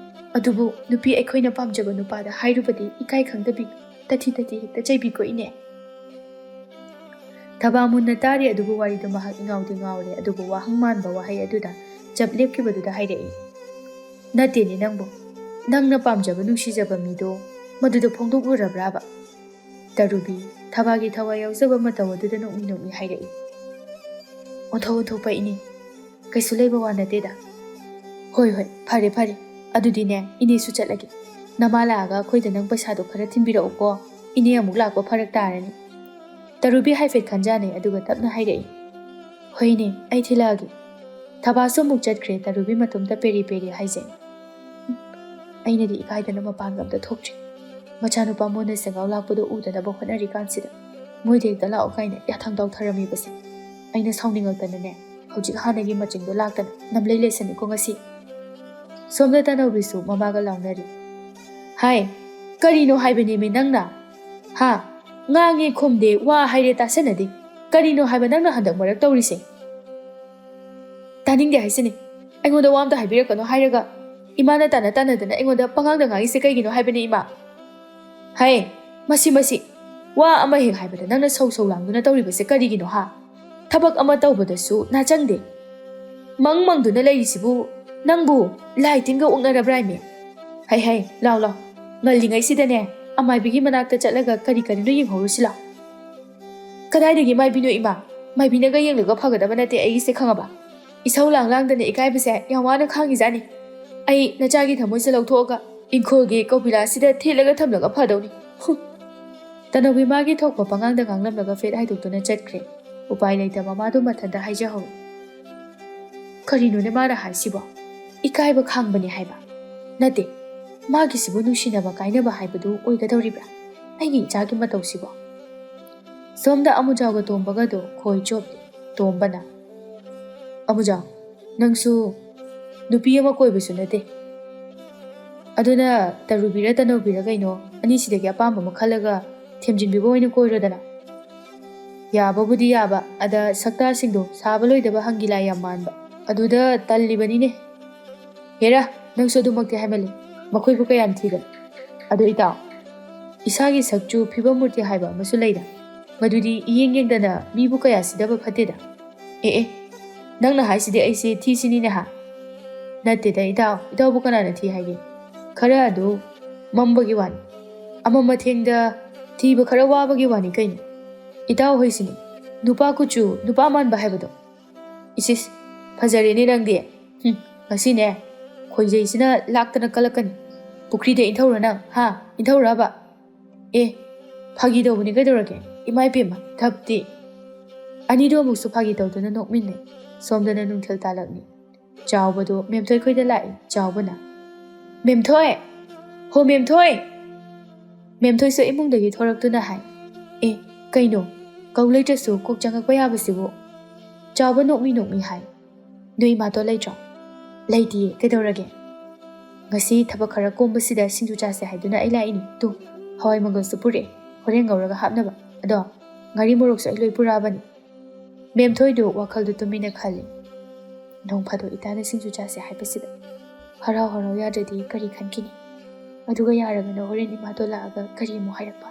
ꯑꯗꯨꯕꯨ ꯅꯨꯄꯤ ꯑꯩꯈꯣꯏꯅ ꯄꯥꯝꯖꯕ ꯅꯨꯄꯥꯗ ꯍꯥꯏꯔꯨꯕꯗꯤ ꯏꯀꯥꯏ ꯈꯪꯗꯕꯤ ꯇꯊꯤ ꯍꯦꯛꯇ ꯆꯩꯕꯤꯀꯣ ꯏꯅꯦ ꯊꯕꯥ ꯃꯨꯟꯅ ꯇꯥꯔꯤ ꯑꯗꯨꯕꯨ ꯋꯥꯔꯤꯗꯨ ꯃꯍꯥꯛ ꯏꯉꯥꯎꯗꯤ ꯉꯥꯎꯔꯦ ꯑꯗꯨꯕꯨ ꯋꯥꯍꯪ ꯃꯥꯟꯕ ꯋꯥꯍꯩ ꯑꯗꯨꯗ ꯆꯞ ꯂꯦꯞꯈꯤꯕꯗꯨꯗ ꯍꯥꯏꯔꯛꯏ ꯅꯠꯇꯦꯅꯦ ꯅꯪꯕꯨ ꯅꯪꯅ ꯄꯥꯝꯖꯕ ꯅꯨꯡꯁꯤꯖꯕ ꯃꯤꯗꯣ ꯃꯗꯨꯗ ꯐꯣꯡꯗꯣꯛꯂꯨꯔꯕ꯭ꯔꯥꯕ ꯇꯔꯨꯕꯤ ꯊꯕꯥꯒꯤ ꯊꯋꯥꯏ ꯌꯥꯎꯖꯕ ꯃꯇꯧ ꯑꯗꯨꯗ ꯅꯣꯛꯃꯤ ꯍꯥꯏꯔꯛꯏ꯫ ꯑꯣꯟꯊꯣꯛꯄ ꯏꯅꯦ, ꯀꯩꯁꯨ ꯂꯩꯕ ꯋꯥ ꯅꯠꯇꯦꯗ꯫ ꯍꯣꯏ ꯐꯔꯦ ꯑꯗꯨꯗꯤꯅꯦ ꯏꯅꯦꯁꯨ ꯆꯠꯂꯒꯦ꯫ ꯅꯃꯥ ꯂꯥꯛꯑꯒ ꯑꯩꯈꯣꯏꯗ ꯅꯪ ꯄꯩꯁꯥꯗꯣ ꯈꯔ ꯊꯤꯟꯕꯤꯔꯛꯎꯀꯣ, ꯏꯅꯦ ꯑꯃꯨꯛ ꯂꯥꯛꯄ ꯐꯔꯛ ꯇꯥꯔꯅꯤ꯫ ꯇꯔꯨꯕꯤ ꯍꯥꯏꯐꯦꯠ ꯈꯟꯖꯥꯟꯅꯩ ꯑꯗꯨꯒ ꯇꯞꯅ ꯍꯥꯏꯔꯛꯏ꯫ ꯍꯣꯏꯅꯦ, ꯑꯩ ꯊꯤꯜꯂꯛꯑꯒꯦ꯫ ꯊꯕꯥꯁꯨ ꯑꯃꯨꯛ ꯆꯠꯈ꯭ꯔꯦ꯫ ꯇꯔꯨꯕꯤ ꯃꯇꯣꯝꯇ ꯄꯦꯔꯤ ꯍꯥꯏꯖꯩ꯫ ꯑꯩꯅꯗꯤ ꯏꯀꯥꯏꯗꯅ ꯃꯄꯥꯟꯒ ꯑꯝꯇ ꯊꯣꯛꯇ꯭ꯔꯤ꯫ ꯃꯆꯥꯅꯨꯄꯥ ꯃꯣꯟꯅ ꯁꯦꯡꯒꯥꯎ ꯂꯥꯛꯄꯗꯣ ꯎꯗꯅꯕ ꯍꯣꯠꯅꯔꯤꯀꯥꯟꯁꯤꯗ ꯃꯣꯏꯗ ꯍꯦꯛꯇ ꯂꯥꯛꯑꯣ ꯀꯥꯏꯅ ꯌꯥꯊꯪ ꯇꯥꯎꯊꯔꯝꯃꯤꯕꯁꯦ꯫ ꯑꯩꯅ ꯁꯥꯎꯅꯤꯡꯉꯛꯇꯅꯅꯦ ꯍꯧꯖꯤꯛ ꯍꯥꯟꯅꯒꯤ ꯃꯆꯤꯡꯗꯣ ꯂꯥꯛꯇꯅ ꯅꯝꯂꯩ ꯂꯩꯁꯟꯅꯤꯀꯣ ꯉꯁꯤ꯫ ꯁꯣꯝꯗ ꯇꯅꯧꯕꯤꯁꯨ ꯃꯃꯥꯒ ꯂꯥꯎꯅꯔꯤ꯫ ꯍꯥꯏ, ꯀꯔꯤꯅꯣ ꯍꯥꯏꯕꯅꯦꯃꯤ ꯅꯪꯅ? ꯍꯥ, ꯉꯥꯡꯉꯦ ꯈꯨꯝꯗꯦ, ꯋꯥ ꯍꯥꯏꯔꯦ ꯇꯥꯁꯟꯅꯗꯦ꯫ ꯀꯔꯤꯅꯣ ꯍꯥꯏꯕ ꯅꯪꯅ ꯍꯟꯗꯛ ꯃꯔꯛ ꯇꯧꯔꯤꯁꯦ? ꯇꯥꯅꯤꯡꯗꯦ ꯍꯥꯏꯁꯤꯅꯤ꯫ ꯑꯩꯉꯣꯟꯗ ꯋꯥ ꯑꯝꯇ ꯍꯥꯏꯕꯤꯔꯛꯀꯅꯣ ꯍꯥꯏꯔꯒ ꯏꯃꯥꯅ ꯇꯥꯟꯅꯗꯅ ꯑꯩꯉꯣꯟꯗ ꯄꯉꯥꯡꯗ ꯉꯥꯡꯉꯤꯁꯦ ꯀꯩꯒꯤꯅꯣ ꯍꯥꯏꯕꯅꯤ ꯏꯃꯥ? ꯍꯥꯏ, ꯃꯁꯤ ꯋꯥ ꯑꯃ ꯍꯦꯛ ꯍꯥꯏꯕꯗ ꯅꯪꯅ ꯁꯧ ꯂꯥꯡꯗꯨꯅ ꯇꯧꯔꯤꯕꯁꯦ ꯀꯔꯤꯒꯤꯅꯣ ꯍꯥ? ꯊꯕꯛ ꯑꯃ ꯇꯧꯕꯗꯁꯨ ꯅꯥꯆꯪꯗꯦ꯫ ꯃꯪꯗꯨꯅ ꯂꯩꯔꯤꯁꯤꯕꯨ ꯅꯪꯕꯨ ꯂꯥꯏ ꯇꯤꯟꯒ ꯑꯣꯛꯅꯔꯕ꯭ꯔꯥꯏꯃꯤ? ꯍꯩ, ꯂꯥꯎ ꯉꯜꯂꯤꯉꯩꯁꯤꯗꯅꯦ ꯑꯃꯥꯏꯕꯤꯒꯤ ꯃꯅꯥꯛꯇ ꯆꯠꯂꯒ ꯀꯔꯤꯅꯣ ꯌꯦꯡꯍꯧꯔꯨꯁꯤ ꯂꯥꯎ꯫ ꯀꯗꯥꯏꯗꯒꯤ ꯃꯥꯏꯕꯤꯅꯣ ꯏꯃꯥ? ꯃꯥꯏꯕꯤꯅꯒ ꯌꯦꯡꯂꯒ ꯐꯒꯗꯕ ꯅꯠꯇꯦ ꯑꯩꯒꯤꯁꯦ ꯈꯪꯉꯕ? ꯏꯁꯧ ꯂꯥꯡꯗꯅ ꯏꯀꯥꯏꯕꯁꯦ ꯌꯥꯝ ꯋꯥꯅ ꯈꯥꯡꯉꯤꯖꯥꯠꯅꯤ꯫ ꯑꯩ ꯅꯆꯥꯒꯤ ꯊꯃꯣꯏꯁꯦ ꯂꯧꯊꯣꯛꯑꯒ ꯏꯪꯈꯣꯜꯒꯤ ꯀꯧꯕꯤꯂꯥꯁꯤꯗ ꯊꯦꯠꯂꯒ ꯊꯝꯂꯒ ꯐꯗꯧꯅꯤ꯫ ꯇꯅꯧꯕꯤ ꯃꯥꯒꯤ ꯊꯣꯛꯄ ꯄꯉꯥꯡꯗ ꯉꯥꯡꯂꯝꯂꯒ ꯐꯦꯠ ꯍꯥꯏꯗꯣꯛꯇꯨꯅ ꯆꯠꯈ꯭ꯔꯦ꯫ ꯎꯄꯥꯏ ꯂꯩꯇꯕ ꯃꯥꯗꯣ ꯃꯊꯟꯇ ꯍꯥꯏꯖꯍꯧꯏ꯫ ꯀꯔꯤꯅꯣꯅꯦ ꯃꯥꯅ ꯍꯥꯏꯁꯤꯕꯣ? ꯏꯀꯥꯏꯕ ꯈꯥꯡꯕꯅꯤ ꯍꯥꯏꯕ ꯅꯠꯇꯦ, ꯃꯥꯒꯤꯁꯤꯕꯨ ꯅꯨꯡꯁꯤꯅꯕ ꯀꯥꯏꯅꯕ ꯍꯥꯏꯕꯗꯨ ꯑꯣꯏꯒꯗꯧꯔꯤꯕ꯭ꯔꯥ ꯑꯩꯒꯤ ꯏꯆꯥꯒꯤ ꯃꯇꯧꯁꯤꯕꯣ? ꯁꯣꯝꯗ ꯑꯃꯨꯖꯥꯎꯒ ꯇꯣꯝꯕꯒꯗꯣ ꯈꯣꯏ ꯆꯣꯞꯂꯤ꯫ ꯇꯣꯝꯕꯅ, ꯑꯃꯨꯖꯥꯎ, ꯅꯪꯁꯨ ꯅꯨꯄꯤ ꯑꯃ ꯀꯣꯏꯕꯁꯨ ꯅꯠꯇꯦ, ꯑꯗꯨꯅ ꯇꯔꯨꯕꯤꯔ ꯇꯅꯧꯕꯤꯔ ꯀꯩꯅꯣ ꯑꯅꯤꯁꯤꯗꯒꯤ ꯑꯄꯥꯝꯕ ꯑꯃ ꯈꯜꯂꯒ ꯊꯦꯝꯖꯤꯟꯕꯤꯕ ꯑꯣꯏꯅ ꯀꯣꯏꯔꯣꯗꯅ꯫ ꯌꯥꯕꯕꯨꯗꯤ ꯌꯥꯕ, ꯑꯗ ꯁꯛꯇꯥꯁꯤꯡꯗꯣ ꯁꯥꯕ ꯂꯣꯏꯗꯕ ꯍꯪꯒꯤꯂꯥꯏ ꯌꯥꯝ ꯃꯥꯟꯕ, ꯑꯗꯨꯗ ꯇꯜꯂꯤꯕꯅꯤꯅꯦ꯫ ꯍꯦꯔꯥ, ꯅꯪꯁꯨ ꯑꯗꯨꯃꯛꯇꯤ ꯍꯥꯏꯃꯜꯂꯤ, ꯃꯈꯣꯏꯕꯨ ꯀꯌꯥꯝ ꯊꯤꯗꯅ꯫ ꯑꯗꯣ ꯏꯇꯥꯎ, ꯏꯁꯥꯒꯤ ꯁꯛꯆꯨ ꯐꯤꯕꯝ ꯃꯨꯔꯇꯤ ꯍꯥꯏꯕ ꯑꯃꯁꯨ ꯂꯩꯗ, ꯃꯗꯨꯗꯤ ꯌꯦꯡꯗꯅ ꯃꯤꯕꯨ ꯀꯌꯥ ꯁꯤꯗꯕ ꯐꯠꯇꯦꯗ꯫ ꯅꯪꯅ ꯍꯥꯏꯁꯤꯗꯤ ꯑꯩꯁꯦ ꯊꯤꯁꯤꯅꯤꯅꯦ ꯍꯥ? ꯅꯠꯇꯦꯗ ꯏꯇꯥꯎꯕꯨ ꯀꯅꯥꯅ ꯊꯤ ꯍꯥꯏꯒꯦ? ꯈꯔ ꯑꯗꯨ ꯃꯝꯕꯒꯤ ꯋꯥꯅꯤ, ꯑꯃꯝ ꯑꯊꯦꯡꯗ ꯊꯤꯕ ꯈꯔ ꯋꯥꯕꯒꯤ ꯋꯥꯅꯤ ꯀꯩꯅꯣ꯫ ꯏꯇꯥꯎ ꯍꯣꯏꯁꯤꯅꯤ ꯅꯨꯄꯥ ꯀꯨꯆꯨ ꯅꯨꯄꯥ ꯃꯥꯟꯕ ꯍꯥꯏꯕꯗꯣ꯫ ꯏꯁꯤꯁ, ꯐꯖꯔꯦꯅꯦ ꯅꯪꯗꯤ꯫ ꯉꯁꯤꯅꯦ ꯈꯣꯏꯖꯩꯁꯤꯅ ꯂꯥꯛꯇꯅ ꯀꯜꯂꯛꯀꯅꯤ꯫ ꯄꯨꯈ꯭ꯔꯤꯗ ꯏꯟꯊꯧꯔ ꯅꯪ ꯍꯥ? ꯏꯟꯊꯧꯔꯕ? ꯐꯥꯒꯤ ꯇꯧꯕꯅꯤ ꯀꯩꯗꯧꯔꯒꯦ? ꯏꯃꯥꯏꯄꯦꯝꯃ ꯊꯞꯇꯤ꯫ ꯑꯅꯤꯗꯣ ꯑꯃꯨꯛꯁꯨ ꯐꯥꯒꯤ ꯇꯧꯗꯨꯅ ꯅꯣꯛꯃꯤꯟꯅꯩ꯫ ꯁꯣꯝꯗꯅ ꯅꯨꯡꯊꯤꯜ ꯇꯥꯜꯂꯛꯅꯤ꯫ ꯆꯥꯎꯕꯗꯣ ꯃꯦꯝꯊꯣꯏ ꯈꯣꯏꯗ ꯂꯥꯛꯏ꯫ ꯆꯥꯎꯕꯅ, ꯃꯦꯝꯊꯣꯏ, ꯍꯣ ꯃꯦꯝꯊꯣꯏ꯫ ꯃꯦꯝꯊꯣꯏꯁꯨ ꯏꯃꯨꯡꯗꯒꯤ ꯊꯣꯔꯛꯇꯨꯅ ꯍꯥꯏ꯫ ꯀꯩꯅꯣ, ꯀꯧ ꯂꯩꯇ꯭ꯔꯁꯨ ꯀꯣꯛ ꯆꯪꯉꯛꯄ ꯌꯥꯕꯁꯤꯕꯨ? ꯆꯥꯎꯕ ꯅꯣꯛꯃꯤ ꯍꯥꯏ꯫ ꯅꯣꯏ ꯏꯃꯥꯇꯣꯟ ꯂꯩꯇ꯭ꯔꯣ? ꯂꯩꯇꯤꯌꯦ, ꯀꯩꯗꯧꯔꯒꯦ? ꯉꯁꯤ ꯊꯕꯛ ꯈꯔ ꯀꯣꯝꯕꯁꯤꯗ ꯁꯤꯡꯖꯨ ꯆꯥꯁꯦ ꯍꯥꯏꯗꯨꯅ ꯑꯩ ꯂꯥꯛꯏꯅꯤ꯫ ꯇꯨ, ꯍꯋꯥꯏ ꯃꯪꯒꯜꯁꯨ ꯄꯨꯔꯛꯑꯦ, ꯍꯣꯔꯦꯟ ꯉꯧꯔꯒ ꯍꯥꯞꯅꯕ꯫ ꯑꯗꯣ ꯉꯥꯔꯤ ꯃꯣꯔꯣꯛꯁꯨ ꯑꯩ ꯂꯣꯏ ꯄꯨꯔꯛꯑꯕꯅꯤ꯫ ꯃꯦꯝꯊꯣꯏꯗꯨ ꯋꯥꯈꯜꯗꯨ ꯇꯨꯃꯤꯟꯅ ꯈꯜꯂꯤ꯫ ꯅꯣꯡ ꯐꯥꯗꯣꯛ ꯏꯇꯥꯅ ꯁꯤꯡꯖꯨ ꯆꯥꯁꯦ ꯍꯥꯏꯕꯁꯤꯗ ꯍꯔꯥꯎ ꯌꯥꯗ꯭ꯔꯗꯤ ꯀꯔꯤ ꯈꯟꯈꯤꯅꯤ? ꯑꯗꯨꯒ ꯌꯥꯔꯒꯅ ꯍꯣꯔꯦꯟ ꯏꯃꯥꯇꯣꯟ ꯂꯥꯛꯑꯒ ꯀꯔꯤ ꯑꯃꯨꯛ ꯍꯥꯏꯔꯛꯄ?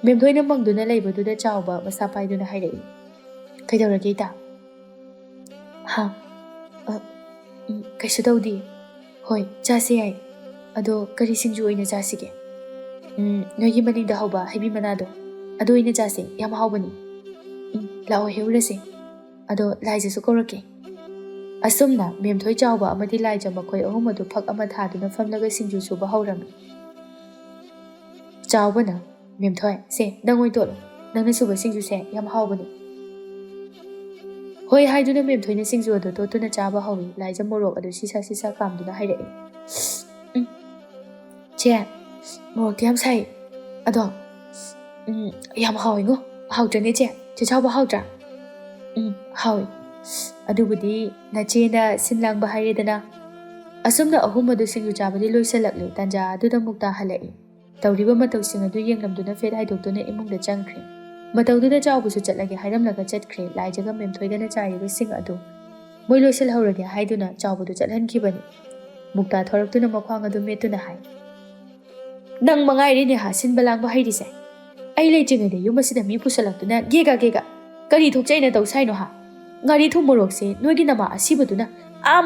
ꯃꯦꯝꯊꯣꯏꯅ ꯃꯪꯗꯨꯅ ꯂꯩꯕꯗꯨꯗ ꯆꯥꯎꯕ ꯃꯁꯥ ꯄꯥꯏꯗꯨꯅ ꯍꯥꯏꯔꯛꯏ꯫ ꯀꯩꯗꯧꯔꯒꯦ ꯏꯇꯥ? ꯍꯥ, ꯀꯩꯁꯨ ꯇꯧꯗꯦ꯫ ꯍꯣꯏ, ꯆꯥꯁꯦ ꯌꯥꯏ꯫ ꯑꯗꯣ ꯀꯔꯤ ꯁꯤꯡꯖꯨ ꯑꯣꯏꯅ ꯆꯥꯁꯤꯒꯦ? ꯅꯣꯏꯒꯤ ꯃꯅꯤꯡꯗ ꯍꯧꯕ ꯍꯩꯕꯤ ꯃꯅꯥꯗꯣ ꯑꯗꯨ ꯑꯣꯏꯅ ꯆꯥꯁꯦ, ꯌꯥꯝ ꯍꯥꯎꯕꯅꯤ꯫ ꯂꯥꯛꯑꯣ ꯍꯦꯛꯎꯔꯁꯦ꯫ ꯑꯗꯣ ꯂꯥꯏꯖꯁꯨ ꯀꯧꯔꯛꯀꯦ꯫ ꯑꯁꯨꯝꯅ ꯃꯦꯝꯊꯣꯏ, ꯆꯥꯎꯕ ꯑꯃꯗꯤ ꯂꯥꯏꯖ ꯃꯈꯣꯏ ꯑꯍꯨꯝ ꯑꯗꯨ ꯐꯛ ꯑꯃ ꯊꯥꯗꯨꯅ ꯐꯝꯂꯒ ꯁꯤꯡꯖꯨ ꯁꯨꯕ ꯍꯧꯔꯝꯃꯤ꯫ ꯆꯥꯎꯕꯅ, ꯃꯦꯝꯊꯣꯏ, ꯁꯦ ꯅꯪ ꯑꯣꯏ ꯇꯣꯠꯂꯣ, ꯅꯪꯅ ꯁꯨꯕ ꯁꯤꯡꯖꯨꯁꯦ ꯌꯥꯝ ꯍꯥꯎꯕꯅꯤ꯫ ꯍꯣꯏ ꯍꯥꯏꯗꯨꯅ ꯃꯦꯝꯊꯣꯏꯅ ꯁꯤꯡꯖꯨ ꯑꯗꯨ ꯇꯣꯠꯇꯨꯅ ꯆꯥꯕ ꯍꯧꯏ꯫ ꯂꯥꯏꯖ ꯃꯣꯔꯣꯛ ꯑꯗꯨ ꯁꯤꯁꯥ ꯀꯥꯝꯗꯨꯅ ꯍꯥꯏꯔꯛꯏ꯫ ꯆꯦ, ꯃꯣꯔꯣꯛꯇꯤ ꯌꯥꯝ ꯁꯥꯏ, ꯑꯗꯣ ꯌꯥꯝ ꯍꯥꯎꯏꯉꯣ꯫ ꯍꯥꯎꯇ꯭ꯔꯅꯦ ꯆꯦ? ꯆꯦ ꯆꯥꯎꯕ ꯍꯥꯎꯇ꯭ꯔꯥ? ꯍꯥꯎꯏ꯫ ꯑꯗꯨꯕꯨꯗꯤ ꯅꯆꯦꯅ ꯁꯤꯟ ꯂꯥꯡꯕ ꯍꯥꯏꯔꯦꯗꯅ꯫ ꯑꯁꯨꯝꯅ ꯑꯍꯨꯝ ꯑꯗꯨ ꯁꯤꯡꯖꯨ ꯆꯥꯕꯗꯤ ꯂꯣꯏꯁꯤꯜꯂꯛꯂꯤ꯫ ꯇꯥꯟꯖꯥ ꯑꯗꯨꯗ ꯃꯨꯛꯇꯥ ꯍꯜꯂꯛꯏ꯫ ꯇꯧꯔꯤꯕ ꯃꯇꯧꯁꯤꯡ ꯑꯗꯨ ꯌꯦꯡꯂꯝꯗꯨꯅ ꯐꯦꯠ ꯍꯥꯏꯗꯣꯛꯇꯨꯅ ꯏꯃꯨꯡꯗ ꯆꯪꯈ꯭ꯔꯦ꯫ ꯃꯇꯧꯗꯨꯗ ꯆꯥꯎꯕꯁꯨ ꯆꯠꯂꯒꯦ ꯍꯥꯏꯔꯝꯂꯒ ꯆꯠꯈ꯭ꯔꯦ꯫ ꯂꯥꯏꯖꯒ ꯃꯦꯝꯊꯣꯏꯒꯅ ꯆꯥꯏꯔꯤꯕꯁꯤꯡ ꯑꯗꯨ ꯃꯣꯏ ꯂꯣꯏꯁꯤꯜꯍꯧꯔꯒꯦ ꯍꯥꯏꯗꯨꯅ ꯆꯥꯎꯕꯗꯨ ꯆꯠꯍꯟꯈꯤꯕꯅꯤ꯫ ꯃꯨꯛꯇꯥ ꯊꯣꯔꯛꯇꯨꯅ ꯃꯈ꯭ꯋꯥꯡ ꯑꯗꯨ ꯃꯦꯠꯇꯨꯅ ꯍꯥꯏ꯫ ꯅꯪ ꯃꯉꯥꯏꯔꯦꯅꯦ ꯍꯥ ꯁꯤꯟꯕ ꯂꯥꯡꯕ ꯍꯩꯔꯤꯁꯦ? ꯑꯩ ꯂꯩꯇ꯭ꯔꯤꯉꯩꯗ ꯌꯨꯝ ꯑꯁꯤꯗ ꯃꯤ ꯄꯨꯁꯜꯂꯛꯇꯨꯅ ꯒꯦꯒ ꯀꯔꯤ ꯊꯣꯛꯆꯩꯅ ꯇꯧ ꯁꯥꯏꯅꯣ ꯍꯥ? ꯉꯥꯔꯤ ꯊꯨꯝ ꯃꯣꯔꯣꯛꯁꯦ ꯅꯣꯏꯒꯤ ꯅꯃꯥ ꯑꯁꯤꯕꯗꯨꯅ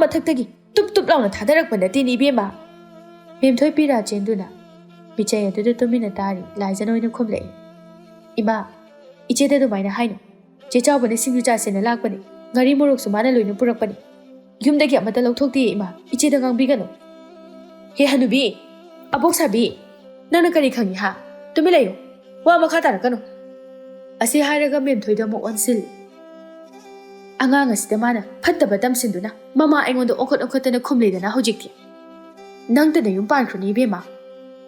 ꯃꯊꯛꯇꯒꯤ ꯇꯨꯞ ꯂꯥꯎꯅ ꯊꯥꯗꯔꯛꯄ ꯅꯠꯇꯦꯅꯦ ꯏꯕꯦꯝꯃ꯫ ꯃꯦꯝꯊꯣꯏ ꯄꯤꯔꯥ ꯆꯦꯟꯗꯨꯅ ꯃꯤꯆꯩ ꯑꯗꯨꯗ ꯇꯨꯃꯤꯟꯅ ꯇꯥꯔꯤ꯫ ꯂꯥꯏꯖꯅ ꯑꯣꯏꯅ ꯈꯨꯝꯂꯛꯏ꯫ Ima, icheda dumaina haino. Che chawbane singju chasena lakpani. Ngari moroksu mana loina purakpani. Yumdagi amata lauthokti ima. Icheda ngangbigano. He hanubi, abok sabi. Nana kari khangi ha. Tumi layo. Wa makha tarakano. Asi hairaga memthoida mo onsil. Angang asida mana phattaba tamsinduna mama aingonda okhotana khumleidana hojikti. Nangta na yung pankhroni bema.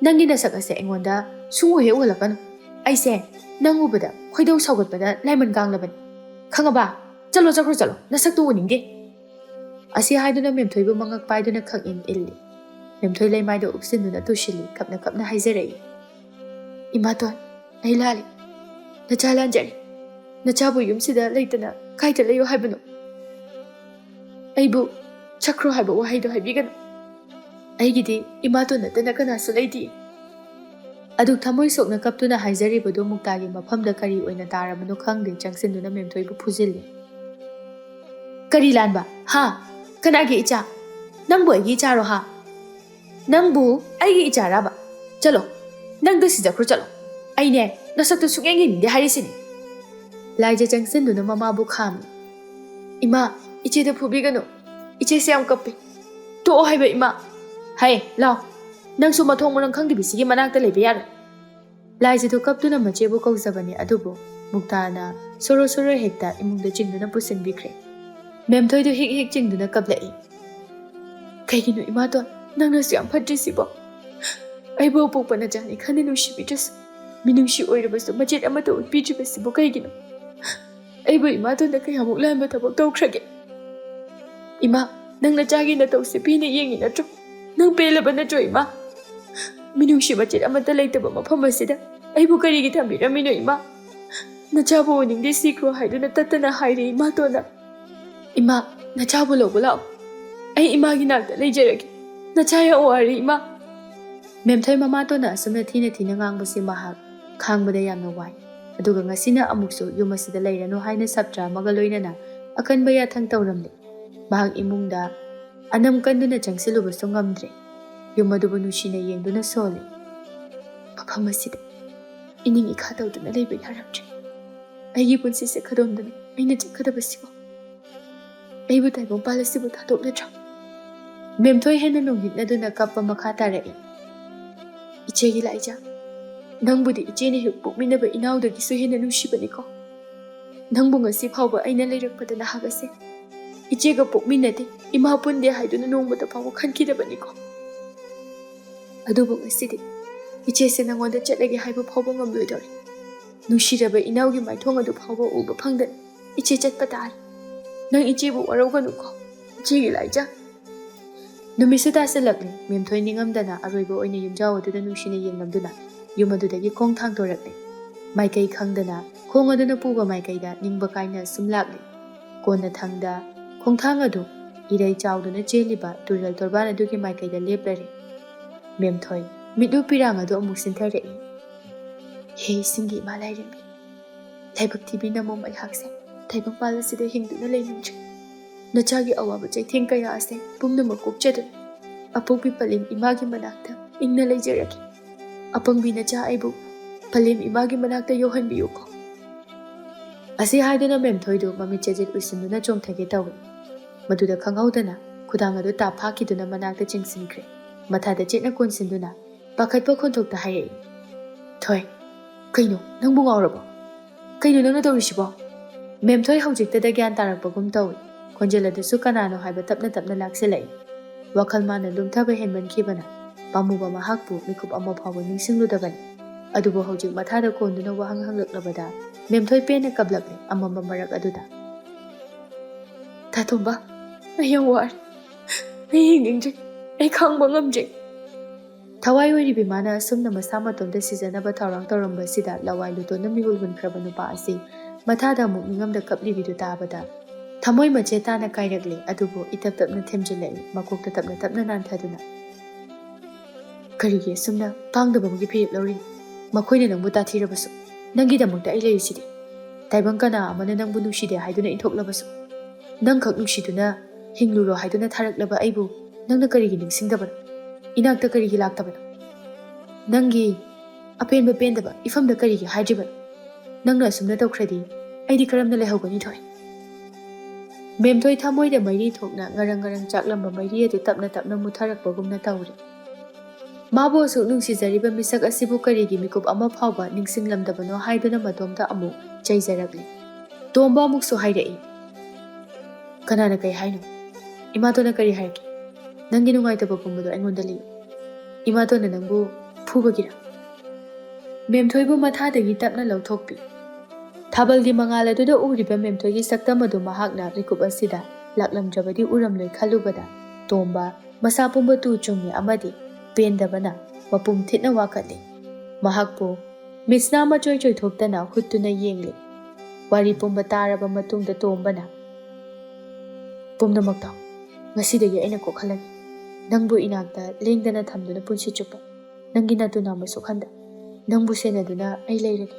Nangi nasak ase aingonda sungu he ulakano. Aise nang ubada khoidau saugatpada laiman ganglabani. Khangaba chalo chalo nasak tu uningde. Asi haiduna memthoibu mangak paiduna khang in illi. Memthoi laimaido upsinduna tushili kapna haizarei. Imaton nailali. Nachalan jari. Nachabu yumsida leitana kaita layo haibano. Aibu chakro haiba wahaido haibigano. Aigidi imaton natana kanasu leiti. Aduk thamoi sokna kaptuna haizaribado muktagi mafamda kari oina taramano khangde changsinduna memthoibu phujilli. Kari lanba ha kanagi icha nangbu aigi icharo ha. Nangbu aigi icharaba. Chalo nangda sijakro chalo. Aine nasakto sugeng hindi harisini. Laija changsinduna mamabu khami. Ima icheda phubigano. Iche siyam kapi. To haiba ima. Hai lao. Nang su mathong marang khangdibi sige manakta leiba yara. Laija to kaptuna machebu kauzabani adubu muktana soro hekta imungda chingduna pusinbikre. Memthoidu hik chingduna kablai. Kaigino imaton nangna siyam phatrisibo. Aibo pokpana jani khane nushibidras. Minungshi oirabasu majet amata utpijibasibo kaigino. Aibo imaton da kayamuk lamba tabak tawkrage. Ima nangna chagi na tawse pina yengi natro. Nang pelaba natro ima. Minungshi majet amata laitaba mafam asida. Aibo karigi thambiramino ima. Nachabu oningde sikro haiduna tatana haire imatona. Ima nachabu lobo lao. Ai imagi nakta leijarage. Nachaya oari ima. Memthoi mamatona asumna thina ngangbasi mahak khangbada yamna wai. Aduga ngasina amuksu yum asida leirano haina saptra maga loinana akanba yathang tawramle. Mahak imungda anam kanduna changsilubasu ngamdre. Yum adubu nushina yengduna sole. Mafam asida ining ikha tawduna leiba yaramdre. Aigi punsise khadomdana aina chakadabasibo. Aibu taibong palasibu thadoknatra. Memthoi hena nunghitnaduna kappa makha tarai. Ichegi laija. Nangbudi icheni hek pokminaba inaudagi su hena nungsibaniko. Nangbu ngasi phawba aina leirakpada nahagase. Ichega pokminade ima punde haiduna nongmada phawba khankhidabaniko. Adubu ngasidi ichese nangonda chatlage haibu phawba ngamloidori. Nungsiraba inaugi maithong adu phawba uba phangdan iche chatpa tari. Nang ichebu warauganuko. Ichegi laija. Numisida salakli memthoi ningamdana aroiba oina yumjaw aduda nungsina yengamduna yum adudagi khong thang torakli maikai khangdana khong aduna puba maikaida ningba kaina sumlakli kona thangda khong thang adu irai chawduna cheliba tural torban adugi maikaida leplari memthoi midu pirang adu amuk sinthare he singi malai rembi thaibak tibi namom ai hakse thaibak palasida hingduna leinungchi Nachagi awaba chaitheng kaya ase pumna makok chadun. Apongpi palim imagi manakta ingna leijaraki. Apangbi nacha aibu palim imagi manakta yohan biyuko. Ase haiduna memthoidu mami chajit uisinduna chomthage tawi. Maduda khangaudana khudang adu ta phakiduna manakta chingsinkre. Mathada chitna konsinduna pakhatpa khonthokta hairei. Thoi kaino nangbu ngawrabo. Kaino nangna tawrisibo. Memthoi haujiktada gyan tarakpagum tawi. Konjeladasu kanano haiba tapna laksilai. Wakal mana lumthaba henmankibana. Pamuba mahakpu mikup ama phawa ningsingludabani. Adubu haujik mathada konduna wahang hanglaklabada. Memthoi pena kablakle amamba marak aduda. Tatumba, ayang war. Ay hingingje. Ay khangba ngamje. Thawai oiribi mana asumna masama tomda sijanaba thaurang toramba sida lawai lutona mihulhun krabanu pa asi. Mathada muk ningamda kaplibidu tabada. Thamoi mache tana kairakle adubu itap-tapna themjilai makokta tapna nanthaduna. Karige sumna pangdabamgi phirip laurin. Makhoina nangbu tathirabasu. Nangidamukta ai leisidi. Taibang kana amana nangbu nushide haiduna inthoklabasu. Nang khak nushiduna hingluro haiduna tharaklaba aibu nangna karigi ningsingdabana. Inakta karigi laktabana. Nangi apenba pendaba ifamda karigi haidribana. ꯅꯪꯅ ꯑꯁꯨꯝꯅ ꯇꯧꯈ꯭ꯔꯗꯤ ꯑꯩꯗꯤ ꯀꯔꯝꯅ ꯂꯩꯍꯧꯒꯅꯤ ꯊꯣꯏ? ꯃꯦꯝꯊꯣꯏ ꯊꯃꯣꯏꯗ ꯃꯩꯔꯤ ꯊꯣꯛꯅ ꯉꯔꯪ ꯉꯔꯪ ꯆꯥꯛꯂꯝꯕ ꯃꯩꯔꯤ ꯑꯗꯨ ꯇꯞꯅ ꯇꯞꯅ ꯃꯨꯠꯊꯔꯛꯄꯒꯨꯝꯅ ꯇꯧꯔꯤ꯫ ꯃꯥꯕꯨ ꯑꯁꯨꯛ ꯅꯨꯡꯁꯤꯖꯔꯤꯕ ꯃꯤꯁꯛ ꯑꯁꯤꯕꯨ ꯀꯔꯤꯒꯤ ꯃꯤꯀꯨꯞ ꯑꯃ ꯐꯥꯎꯕ ꯅꯤꯡꯁꯤꯡꯂꯝꯗꯕꯅꯣ ꯍꯥꯏꯗꯨꯅ ꯃꯇꯣꯝꯇ ꯑꯃꯨꯛ ꯆꯩꯖꯔꯛꯂꯤ꯫ ꯇꯣꯝꯕ ꯑꯃꯨꯛꯁꯨ ꯍꯥꯏꯔꯛꯏ, ꯀꯅꯥꯅ ꯀꯩ ꯍꯥꯏꯅꯣ? ꯏꯃꯥꯇꯣꯟꯅ ꯀꯔꯤ ꯍꯥꯏꯔꯛꯀꯦ? ꯅꯪꯒꯤ ꯅꯨꯡꯉꯥꯏꯇꯕ ꯄꯨꯝꯕꯗꯣ ꯑꯩꯉꯣꯟꯗ ꯂꯤꯌꯨ꯫ ꯏꯃꯥꯇꯣꯟꯅ ꯅꯪꯕꯨ ꯐꯨꯕꯒꯤꯔ? ꯃꯦꯝꯊꯣꯏꯕꯨ ꯃꯊꯥꯗꯒꯤ ꯇꯞꯅ ꯂꯧꯊꯣꯛꯄꯤ꯫ ꯊꯥꯕꯜꯒꯤ ꯃꯉꯥꯜ ꯑꯗꯨꯗ ꯎꯔꯤꯕ ꯃꯦꯝꯊꯣꯏꯒꯤ ꯁꯛꯇꯝ ꯑꯗꯨ ꯃꯍꯥꯛꯅ ꯃꯤꯀꯨꯞ ꯑꯁꯤꯗ ꯂꯥꯛꯂꯝꯗ꯭ꯔꯕꯗꯤ ꯎꯔꯝꯂꯣꯏ ꯈꯜꯂꯨꯕꯗ ꯇꯣꯝꯕ ꯃꯁꯥ ꯄꯨꯝꯕ ꯇꯨ ꯆꯨꯡꯉꯤ ꯑꯃꯗꯤ ꯄꯦꯟꯗꯕꯅ ꯃꯄꯨꯝ ꯊꯤꯠꯅ ꯋꯥꯀꯠꯂꯤ꯫ ꯃꯍꯥꯛꯄꯨ ꯃꯤꯠꯁꯅꯥ ꯃꯆꯣꯏ ꯆꯣꯏꯊꯣꯛꯇꯅ ꯍꯨꯠꯇꯨꯅ ꯌꯦꯡꯂꯤ꯫ ꯋꯥꯔꯤ ꯄꯨꯝꯕ ꯇꯥꯔꯕ ꯃꯇꯨꯡꯗ ꯇꯣꯝꯕꯅ, ꯄꯨꯝꯅꯃꯛꯇꯣ ꯉꯁꯤꯗꯒꯤ ꯑꯩꯅ ꯀꯣꯛꯍꯜꯂꯒꯦ꯫ ꯅꯪꯕꯨ ꯏꯅꯥꯛꯇ ꯂꯦꯡꯗꯅ ꯊꯝꯗꯨꯅ ꯄꯨꯟꯁꯤ ꯆꯨꯞꯄ ꯅꯪꯒꯤ ꯅꯇꯨ ꯅꯥꯝꯃ ꯁꯣꯛꯍꯟꯗ ꯅꯪꯕꯨ ꯁꯦꯟꯅꯗꯨꯅ ꯑꯩ ꯂꯩꯔꯒꯦ꯫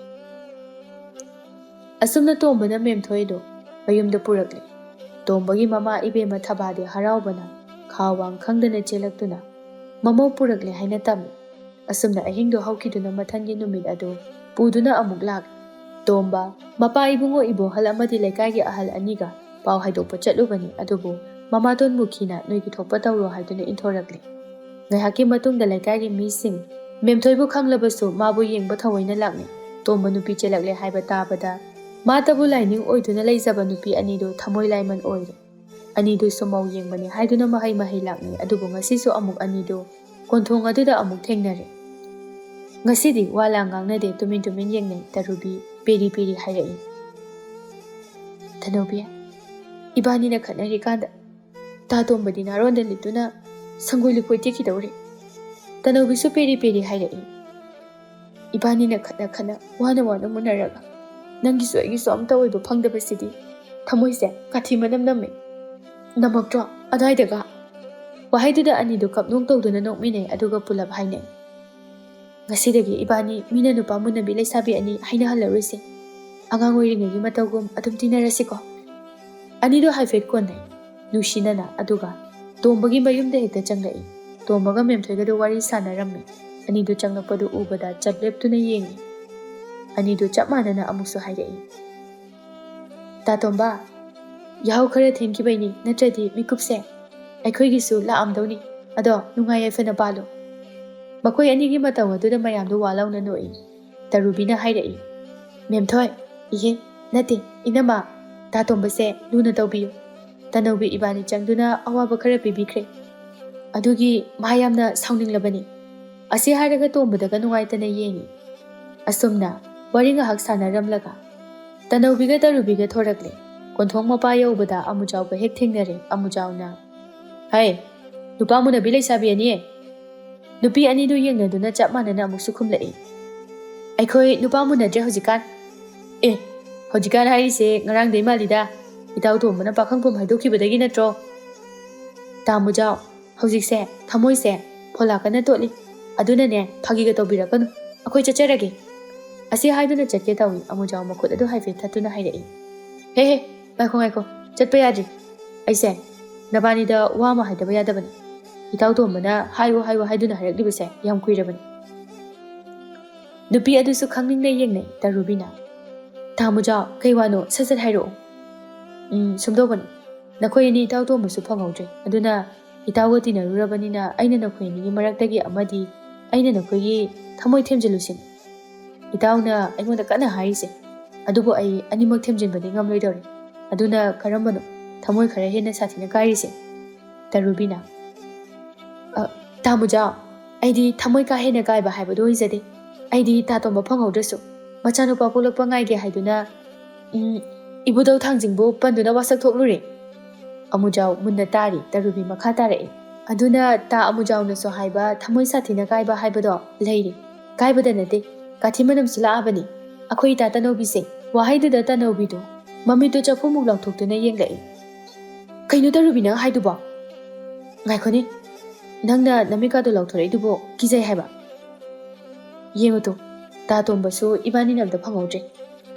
ꯑꯁꯨꯝꯅ ꯇꯣꯝꯕꯅ ꯃꯦꯝꯊꯣꯏꯗꯨ ꯃꯌꯨꯝꯗ ꯄꯨꯔꯛꯂꯤ꯫ ꯇꯣꯝꯕꯒꯤ ꯃꯃꯥ ꯏꯕꯦꯝꯃ ꯊꯕꯥꯗꯤ ꯍꯔꯥꯎꯕꯅ ꯈꯥ ꯋꯥꯡ ꯈꯪꯗꯅ ꯆꯦꯜꯂꯛꯇꯨꯅ ꯃꯃꯧ ꯄꯨꯔꯛꯂꯦ ꯍꯥꯏꯅ ꯇꯝꯃꯤ꯫ ꯑꯁꯨꯝꯅ ꯑꯍꯤꯡꯗꯣ ꯍꯧꯈꯤꯗꯨꯅ ꯃꯊꯪꯒꯤ ꯅꯨꯃꯤꯠ ꯑꯗꯨ ꯄꯨꯗꯨꯅ ꯑꯃꯨꯛ ꯂꯥꯛꯂꯤ꯫ ꯇꯣꯝꯕ ꯃꯄꯥ ꯏꯕꯨꯡꯉꯣ ꯏꯕꯣꯍꯜ ꯑꯃꯗꯤ ꯂꯩꯀꯥꯏꯒꯤ ꯑꯍꯜ ꯑꯅꯤꯒ ꯄꯥꯎ ꯍꯥꯏꯗꯣꯛꯄ ꯆꯠꯂꯨꯕꯅꯤ, ꯑꯗꯨꯕꯨ ꯃꯃꯥꯇꯣꯟ ꯃꯨꯈꯤꯅ ꯅꯣꯏꯒꯤ ꯊꯣꯛꯄ ꯇꯧꯔꯣ ꯍꯥꯏꯗꯨꯅ ꯏꯟꯊꯣꯔꯛꯂꯤ꯫ ꯉꯥꯏꯍꯥꯛꯀꯤ ꯃꯇꯨꯡꯗ ꯂꯩꯀꯥꯏꯒꯤ ꯃꯤꯁꯤꯡ ꯃꯦꯝꯊꯣꯏꯕꯨ ꯈꯪꯂꯕꯁꯨ ꯃꯥꯕꯨ ꯌꯦꯡꯕ ꯊꯑꯣꯏꯅ ꯂꯥꯛꯅꯩ꯫ ꯇꯣꯝꯕ ꯅꯨꯄꯤ ꯆꯦꯜꯂꯛꯂꯦ ꯍꯥꯏꯕ ꯇꯥꯕꯗ ꯃꯥꯇꯕꯨ ꯂꯥꯏꯅꯤꯡ ꯑꯣꯏꯗꯨꯅ ꯂꯩꯖꯕ ꯅꯨꯄꯤ ꯑꯅꯤꯗꯨ ꯊꯃꯣꯏ ꯂꯥꯏꯃꯟ ꯑꯣꯏꯔꯦ꯫ ꯑꯅꯤꯗꯨꯁꯨ ꯃꯧ ꯌꯦꯡꯕꯅꯤ ꯍꯥꯏꯗꯨꯅ ꯃꯍꯩ ꯃꯍꯩ ꯂꯥꯛꯅꯩ, ꯑꯗꯨꯕꯨ ꯉꯁꯤꯁꯨ ꯑꯃꯨꯛ ꯑꯅꯤꯗꯨ ꯀꯣꯟꯊꯣꯡ ꯑꯗꯨꯗ ꯑꯃꯨꯛ ꯊꯦꯡꯅꯔꯦ꯫ ꯉꯁꯤꯗꯤ ꯋꯥ ꯂꯥꯡ ꯉꯥꯡꯅꯗꯦ, ꯇꯨꯃꯤꯟ ꯇꯨꯃꯤꯟ ꯌꯦꯡꯅꯩ꯫ ꯇꯔꯨꯕꯤ ꯄꯦꯔꯤ ꯄꯦꯔꯤ ꯍꯥꯏꯔꯛꯏ, ꯙꯅꯧꯕꯤ, ꯏꯕꯥꯅꯤꯅ ꯈꯠꯅꯔꯤꯀꯥꯟꯗ ꯇꯥ ꯇꯣꯝꯕꯗꯤ ꯅꯥꯔꯣꯟꯗ ꯂꯤꯠꯇꯨꯅ ꯁꯪꯒꯣꯏ ꯂꯨꯀꯣꯏ ꯇꯦꯛꯈꯤꯗꯧꯔꯦ꯫ ꯇꯅꯧꯕꯤꯁꯨ ꯄꯦꯔꯤ ꯄꯦꯔꯤ ꯍꯥꯏꯔꯛꯏ, ꯏꯕꯥꯅꯤꯅ ꯈꯠꯅ ꯈꯠꯅ ꯋꯥꯅ ꯋꯥꯅ ꯃꯨꯟꯅꯔꯒ ꯅꯪꯒꯤꯁꯨ ꯑꯩꯒꯤꯁꯨ ꯑꯝꯇ ꯑꯣꯏꯕ ꯐꯪꯗꯕꯁꯤꯗꯤ ꯊꯃꯣꯏꯁꯦ ꯀꯥꯊꯤ ꯃꯅꯝ ꯅꯝꯃꯦ꯫ ꯅꯝꯃꯛꯇ꯭ꯔꯣ ꯑꯗꯥꯏꯗꯒ? ꯋꯥꯍꯩꯗꯨꯗ ꯑꯅꯤꯗꯨ ꯀꯞꯅꯣꯛ ꯇꯧꯗꯨꯅ ꯅꯣꯛꯃꯤꯟꯅꯩ, ꯑꯗꯨꯒ ꯄꯨꯂꯞ ꯍꯥꯏꯅꯩ, ꯉꯁꯤꯗꯒꯤ ꯏꯕꯥꯅꯤ ꯃꯤꯅ ꯅꯨꯄꯥ ꯃꯨꯟꯅꯕꯤ ꯂꯩꯁꯥꯕꯤ ꯑꯅꯤ ꯍꯥꯏꯅꯍꯜꯂꯔꯣꯏꯁꯦ꯫ ꯑꯉꯥꯡ ꯑꯣꯏꯔꯤꯉꯩꯒꯤ ꯃꯇꯧꯒꯨꯝ ꯑꯗꯨꯝ ꯇꯤꯟꯅꯔꯁꯤꯀꯣ꯫ ꯑꯅꯤꯗꯨ ꯍꯥꯏꯐꯦꯠ ꯀꯣꯟꯅꯩ ꯅꯨꯡꯁꯤꯅꯅ, ꯑꯗꯨꯒ ꯇꯣꯝꯕꯒꯤ ꯃꯌꯨꯝꯗ ꯍꯦꯛꯇ ꯆꯪꯂꯛꯏ꯫ ꯇꯣꯝꯕꯒ ꯃꯦꯝꯊꯣꯏꯒꯗꯨ ꯋꯥꯔꯤ ꯁꯥꯟꯅꯔꯝꯃꯤ꯫ ꯑꯅꯤꯗꯨ ꯆꯪꯂꯛꯄꯗꯨ ꯎꯕꯗ ꯆꯞ ꯂꯦꯞꯇꯨꯅ ꯌꯦꯡꯉꯤ꯫ ꯑꯅꯤꯗꯨ ꯆꯞ ꯃꯥꯟꯅꯅ ꯑꯃꯨꯛꯁꯨ ꯍꯥꯏꯔꯛꯏ, ꯇꯥ ꯇꯣꯝꯕ, ꯌꯥꯍꯧ ꯈꯔ ꯊꯦꯡꯈꯤꯕꯩꯅꯤ, ꯅꯠꯇ꯭ꯔꯗꯤ ꯃꯤꯀꯨꯞꯁꯦ ꯑꯩꯈꯣꯏꯒꯤꯁꯨ ꯂꯥꯛꯑꯝꯗꯧꯅꯤ, ꯑꯗꯣ ꯅꯨꯡꯉꯥꯏ ꯌꯥꯏꯐꯅ ꯄꯥꯜꯂꯨ꯫ ꯃꯈꯣꯏ ꯑꯅꯤꯒꯤ ꯃꯇꯧ ꯑꯗꯨꯗ ꯃꯌꯥꯝꯗꯨ ꯋꯥꯂꯧꯅ ꯅꯣꯛꯏ꯫ ꯇꯔꯨꯕꯤꯅ ꯍꯥꯏꯔꯛꯏ, ꯃꯦꯝꯊꯣꯏ, ꯏꯍꯦ ꯅꯠꯇꯦ ꯏꯅꯝꯃ, ꯇꯥ ꯇꯣꯝꯕꯁꯦ ꯂꯨꯅ ꯇꯧꯕꯤꯌꯨ꯫ ꯇꯅꯧꯕꯤ ꯏꯕꯥꯅꯤ ꯆꯪꯗꯨꯅ ꯑꯋꯥꯕ ꯈꯔ ꯄꯤꯕꯤꯈ꯭ꯔꯦ, ꯑꯗꯨꯒꯤ ꯃꯥ ꯌꯥꯝꯅ ꯁꯥꯎꯅꯤꯡꯂꯕꯅꯤ꯫ ꯑꯁꯤ ꯍꯥꯏꯔꯒ ꯇꯣꯝꯕꯗꯒ ꯅꯨꯡꯉꯥꯏꯇꯅ ꯌꯦꯡꯉꯤ꯫ ꯑꯁꯨꯝꯅ ꯋꯥꯔꯤ ꯉꯥꯏꯍꯥꯛ ꯁꯥꯟꯅꯔꯝꯂꯒ ꯇꯅꯧꯕꯤꯒ ꯇꯔꯨꯕꯤꯒ ꯊꯣꯔꯛꯂꯦ꯫ ꯀꯣꯟꯊꯣꯡ ꯃꯄꯥ ꯌꯧꯕꯗ ꯑꯃꯨꯖꯥꯎꯒ ꯍꯦꯛ ꯊꯦꯡꯅꯔꯦ꯫ ꯑꯃꯨꯖꯥꯎꯅ, ꯍꯩ, ꯅꯨꯄꯥ ꯃꯨꯟꯅꯕꯤ ꯂꯩꯁꯥꯕꯤ ꯑꯅꯤ꯫ ꯅꯨꯄꯤ ꯑꯅꯤꯗꯨ ꯌꯦꯡꯅꯗꯨꯅ ꯆꯞ ꯃꯥꯟꯅꯅ ꯑꯃꯨꯛꯁꯨ ꯈꯨꯝꯂꯛꯏ, ꯑꯩꯈꯣꯏ ꯅꯨꯄꯥ ꯃꯨꯟꯅꯗ꯭ꯔꯦ ꯍꯧꯖꯤꯛꯀꯥꯟ꯫ ꯑꯦ, ꯍꯧꯖꯤꯛꯀꯥꯟ ꯍꯥꯏꯔꯤꯁꯦ ꯉꯔꯥꯡꯗꯩ ꯃꯥꯜꯂꯤꯗ, ꯏꯇꯥꯎ ꯇꯣꯝꯕꯅ ꯄꯥꯈꯪꯐꯝ ꯍꯥꯏꯗꯣꯛꯈꯤꯕꯗꯒꯤ ꯅꯠꯇ꯭ꯔꯣ? ꯇꯥ ꯃꯨꯖꯥꯎ, ꯍꯧꯖꯤꯛꯁꯦ ꯊꯃꯣꯏꯁꯦ ꯐꯣꯂꯥ ꯀꯟꯅ ꯇꯣꯠꯂꯤ, ꯑꯗꯨꯅꯅꯦ ꯐꯥꯒꯤꯒ ꯇꯧꯕꯤꯔꯛꯀꯅꯨ, ꯑꯩꯈꯣꯏ ꯆꯠꯆꯔꯒꯦ꯫ ꯑꯁꯤ ꯍꯥꯏꯗꯨꯅ ꯆꯠꯀꯦ ꯇꯧꯏ꯫ ꯑꯃꯨꯖꯥꯎ ꯃꯈꯨꯠ ꯑꯗꯨ ꯍꯥꯏꯐꯦꯠ ꯊꯠꯇꯨꯅ ꯍꯥꯏꯔꯛꯏ, ꯍꯦ ꯍꯦ, ꯉꯥꯏꯈꯣ ꯉꯥꯏꯈꯣ, ꯆꯠꯄ ꯌꯥꯗ꯭ꯔꯤ꯫ ꯑꯩꯁꯦ ꯅꯕꯥꯅꯤꯗ ꯋꯥ ꯑꯃ ꯍꯥꯏꯗꯕ ꯌꯥꯗꯕꯅꯤ꯫ ꯏꯇꯥꯎ ꯇꯣꯝꯕꯅ ꯍꯥꯏꯌꯨ ꯍꯥꯏꯌꯨ ꯍꯥꯏꯗꯨꯅ ꯍꯥꯏꯔꯛꯂꯤꯕꯁꯦ ꯌꯥꯝ ꯀꯨꯏꯔꯕꯅꯤ꯫ ꯅꯨꯄꯤ ꯑꯗꯨꯁꯨ ꯈꯪꯅꯤꯡꯅ ꯌꯦꯡꯅꯩ꯫ ꯇꯔꯨꯕꯤꯅ, ꯇꯥ ꯃꯨꯖꯥꯎ, ꯀꯩ ꯋꯥꯅꯣ ꯁꯠ ꯁꯠ ꯍꯥꯏꯔꯛꯑꯣ꯫ ꯁꯨꯝꯗꯧꯕꯅꯤ, ꯅꯈꯣꯏ ꯑꯅꯤ ꯏꯇꯥꯎ ꯇꯣꯝꯕꯁꯨ ꯐꯪꯍꯧꯗ꯭ꯔꯦ, ꯑꯗꯨꯅ ꯏꯇꯥꯎꯒ ꯇꯤꯟꯅꯔꯨꯔꯕꯅꯤꯅ ꯑꯩꯅ ꯅꯈꯣꯏ ꯑꯅꯤꯒꯤ ꯃꯔꯛꯇꯒꯤ ꯑꯃꯗꯤ ꯑꯩꯅ ꯅꯈꯣꯏꯒꯤ ꯊꯃꯣꯏ ꯊꯦꯝꯖꯤꯜꯂꯨꯁꯤꯅꯤ꯫ ꯏꯇꯥꯎꯅ ꯑꯩꯉꯣꯟꯗ ꯀꯟꯅ ꯍꯥꯏꯔꯤꯁꯦ, ꯑꯗꯨꯕꯨ ꯑꯩ ꯑꯅꯤꯃꯛ ꯊꯦꯝꯖꯤꯟꯕꯗꯤ ꯉꯝꯂꯣꯏꯗꯧꯔꯤ꯫ ꯑꯗꯨꯅ ꯀꯔꯝꯕꯅꯣ ꯊꯃꯣꯏ ꯈꯔ ꯍꯦꯟꯅ ꯁꯥꯊꯤꯅ ꯀꯥꯏꯔꯤꯁꯦ? ꯇꯔꯨꯕꯤꯅ, ꯇꯥ ꯃꯨꯖꯥꯎ, ꯑꯩꯗꯤ ꯊꯃꯣꯏ ꯀꯥ ꯍꯦꯟꯅ ꯀꯥꯏꯕ ꯍꯥꯏꯕꯗꯨ ꯑꯣꯏꯖꯗꯦ꯫ ꯑꯩꯗꯤ ꯇꯥ ꯇꯣꯝꯕ ꯐꯪꯍꯧꯗ꯭ꯔꯁꯨ ꯃꯆꯥꯅꯨꯄꯥ ꯄꯣꯛꯂꯛꯄ ꯉꯥꯏꯒꯦ ꯍꯥꯏꯗꯨꯅ ꯏꯕꯨꯙꯧ ꯊꯥꯡꯖꯤꯡꯕꯨ ꯄꯟꯗꯨꯅ ꯋꯥꯁꯛ ꯊꯣꯛꯂꯨꯔꯦ꯫ ꯑꯃꯨꯖꯥꯎ ꯃꯨꯟꯅ ꯇꯥꯔꯤ꯫ ꯇꯔꯨꯕꯤ ꯃꯈꯥ ꯇꯥꯔꯛꯏ, ꯑꯗꯨꯅ ꯇꯥ ꯑꯃꯨꯖꯥꯎꯅꯁꯨ ꯍꯥꯏꯕ ꯊꯃꯣꯏ ꯁꯥꯊꯤꯅ ꯀꯥꯏꯕ ꯍꯥꯏꯕꯗꯣ ꯂꯩꯔꯤ, ꯀꯥꯏꯕꯗ ꯅꯠꯇꯦ, ꯀꯥꯊꯤ ꯃꯅꯝꯁꯨ ꯂꯥꯛꯑꯕꯅꯤ ꯑꯩꯈꯣꯏ ꯏꯇꯥ ꯇꯅꯧꯕꯤꯁꯦ꯫ ꯋꯥꯍꯩꯗꯨꯗ ꯇꯅꯧꯕꯤꯗꯨ ꯃꯃꯤꯠꯇꯨ ꯆꯐꯨꯃꯨꯛ ꯂꯥꯎꯊꯣꯛꯇꯨꯅ ꯌꯦꯡꯂꯛꯏ꯫ ꯀꯩꯅꯣ ꯇꯔꯨꯕꯤ ꯅꯪ ꯍꯥꯏꯗꯨꯕꯣ? ꯉꯥꯏꯈꯣꯅꯤ, ꯅꯪꯅ ꯅꯃꯤꯠꯀꯥꯗꯣ ꯂꯥꯎꯊꯣꯔꯛꯏꯗꯨꯕꯨ ꯀꯤꯖꯩ ꯍꯥꯏꯕ? ꯌꯦꯡꯉꯨꯇꯨ, ꯇꯥ ꯇꯣꯝꯕꯁꯨ ꯏꯕꯥꯅꯤꯅ ꯑꯝꯇ ꯐꯪꯍꯧꯗ꯭ꯔꯦ,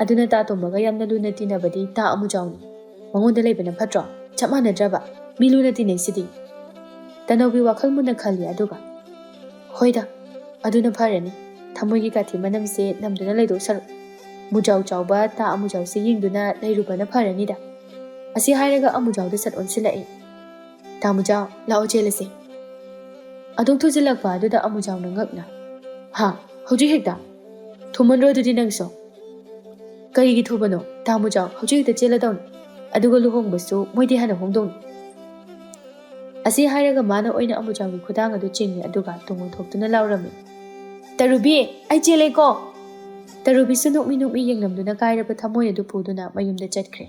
ꯑꯗꯨꯅ ꯇꯥ ꯇꯣꯝꯕꯒ ꯌꯥꯝꯅ ꯂꯨꯅ ꯇꯤꯟꯅꯕꯗꯤ ꯇꯥ ꯑꯃꯨꯖꯥꯎꯅꯤ꯫ ꯃꯉꯣꯟꯗ ꯂꯩꯕꯅ ꯐꯠꯇ꯭ꯔꯣ? ꯆꯞ ꯃꯥꯟꯅꯗ꯭ꯔꯕ? ꯃꯤ ꯂꯨꯅ ꯇꯤꯟꯅꯩꯁꯤꯗꯤ꯫ ꯇꯅꯧꯕꯤ ꯋꯥꯈꯜ ꯃꯨꯟꯅ ꯈꯜꯂꯤ, ꯑꯗꯨꯒ ꯍꯣꯏꯗ, ꯑꯗꯨꯅ ꯐꯔꯅꯤ, ꯊꯃꯣꯏꯒꯤ ꯀꯥꯊꯤ ꯃꯅꯝꯁꯦ ꯅꯝꯗꯨꯅ ꯂꯩꯗꯧ ꯁꯔꯨꯛ ꯃꯨꯖꯥꯎ ꯆꯥꯎꯕ ꯇꯥ ꯑꯃꯨꯖꯥꯎꯁꯦ ꯌꯦꯡꯗꯨꯅ ꯂꯩꯔꯨꯕꯅ ꯐꯔꯅꯤꯗ꯫ ꯑꯁꯤ ꯍꯥꯏꯔꯒ ꯑꯃꯨꯖꯥꯎꯗ ꯁꯠ ꯑꯣꯟꯁꯤꯜꯂꯛꯏ꯫ ꯇꯥ ꯃꯨꯖꯥꯎ ꯂꯥꯛꯑꯣ ꯆꯦꯜꯂꯁꯤ꯫ ꯑꯗꯨꯝ ꯊꯨꯖꯤꯜꯂꯛꯄ ꯑꯗꯨꯗ ꯑꯃꯨꯖꯥꯎꯅ ꯉꯛꯅ ꯍꯥ ꯍꯧꯖꯤꯛ ꯍꯦꯛꯇ ꯊꯨꯃꯟꯗ꯭ꯔꯣ ꯑꯗꯨꯗꯤ ꯅꯪꯁꯨ? ꯀꯔꯤꯒꯤ ꯊꯨꯕꯅꯣ ꯇꯥ ꯃꯨꯖꯥꯎ ꯍꯧꯖꯤꯛ ꯍꯦꯛꯇ ꯆꯦꯜꯂꯗꯧꯅꯤ ꯑꯗꯨꯒ ꯂꯨꯍꯣꯡꯕꯁꯨ ꯃꯣꯏꯗꯤ ꯍꯥꯟꯅ ꯍꯣꯡꯗꯧꯅꯤ꯫ ꯑꯁꯤ ꯍꯥꯏꯔꯒ ꯃꯥꯅ ꯑꯣꯏꯅ ꯑꯃꯨꯖꯥꯎꯒꯤ ꯈꯨꯗꯥꯡ ꯑꯗꯨ ꯆꯤꯡꯉꯤ ꯑꯗꯨꯒ ꯇꯨꯡ ꯑꯣꯟꯊꯣꯛꯇꯨꯅ ꯂꯥꯎꯔꯝꯃꯤ ꯇꯔꯨꯕꯤ ꯑꯩ ꯆꯦꯜꯂꯦꯀꯣ꯫ ꯇꯔꯨꯕꯤꯁꯨ ꯅꯣꯛꯃꯤ ꯅꯣꯛꯃꯤ ꯌꯦꯡꯂꯝꯗꯨꯅ ꯀꯥꯏꯔꯕ ꯊꯃꯣꯏ ꯑꯗꯨ ꯄꯨꯗꯨꯅ ꯃꯌꯨꯝꯗ ꯆꯠꯈ꯭ꯔꯦ꯫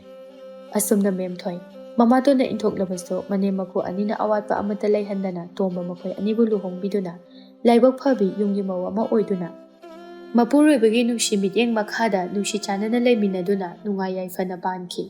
ꯑꯁꯨꯝꯅ ꯃꯦꯝꯊꯣꯏ ꯃꯃꯥꯇꯣꯟꯅ ꯏꯟꯊꯣꯛꯂꯕꯁꯨ ꯃꯅꯦꯝ ꯃꯀꯨ ꯑꯅꯤꯅ ꯑꯋꯥꯠꯄ ꯑꯃꯠꯇ ꯂꯩꯍꯟꯗꯅ ꯇꯣꯝꯕ ꯃꯈꯣꯏ ꯑꯅꯤꯕꯨ ꯂꯨꯍꯣꯡꯕꯤꯗꯨꯅ ꯂꯥꯏꯕꯛ ꯐꯕꯤ ꯌꯨꯝꯒꯤ ꯃꯧ ꯑꯃ ꯑꯣꯏꯗꯨꯅ ꯃꯄꯨꯔꯣꯏꯕꯒꯤ ꯅꯨꯡꯁꯤ ꯃꯤꯠꯌꯦꯡ ꯃꯈꯥꯗ ꯅꯨꯡꯁꯤ ꯆꯥꯟꯅꯅ ꯂꯩꯃꯤꯟꯅꯗꯨꯅ ꯅꯨꯡꯉꯥꯏ ꯌꯥꯏꯐꯅ ꯄꯥꯟꯈꯤ꯫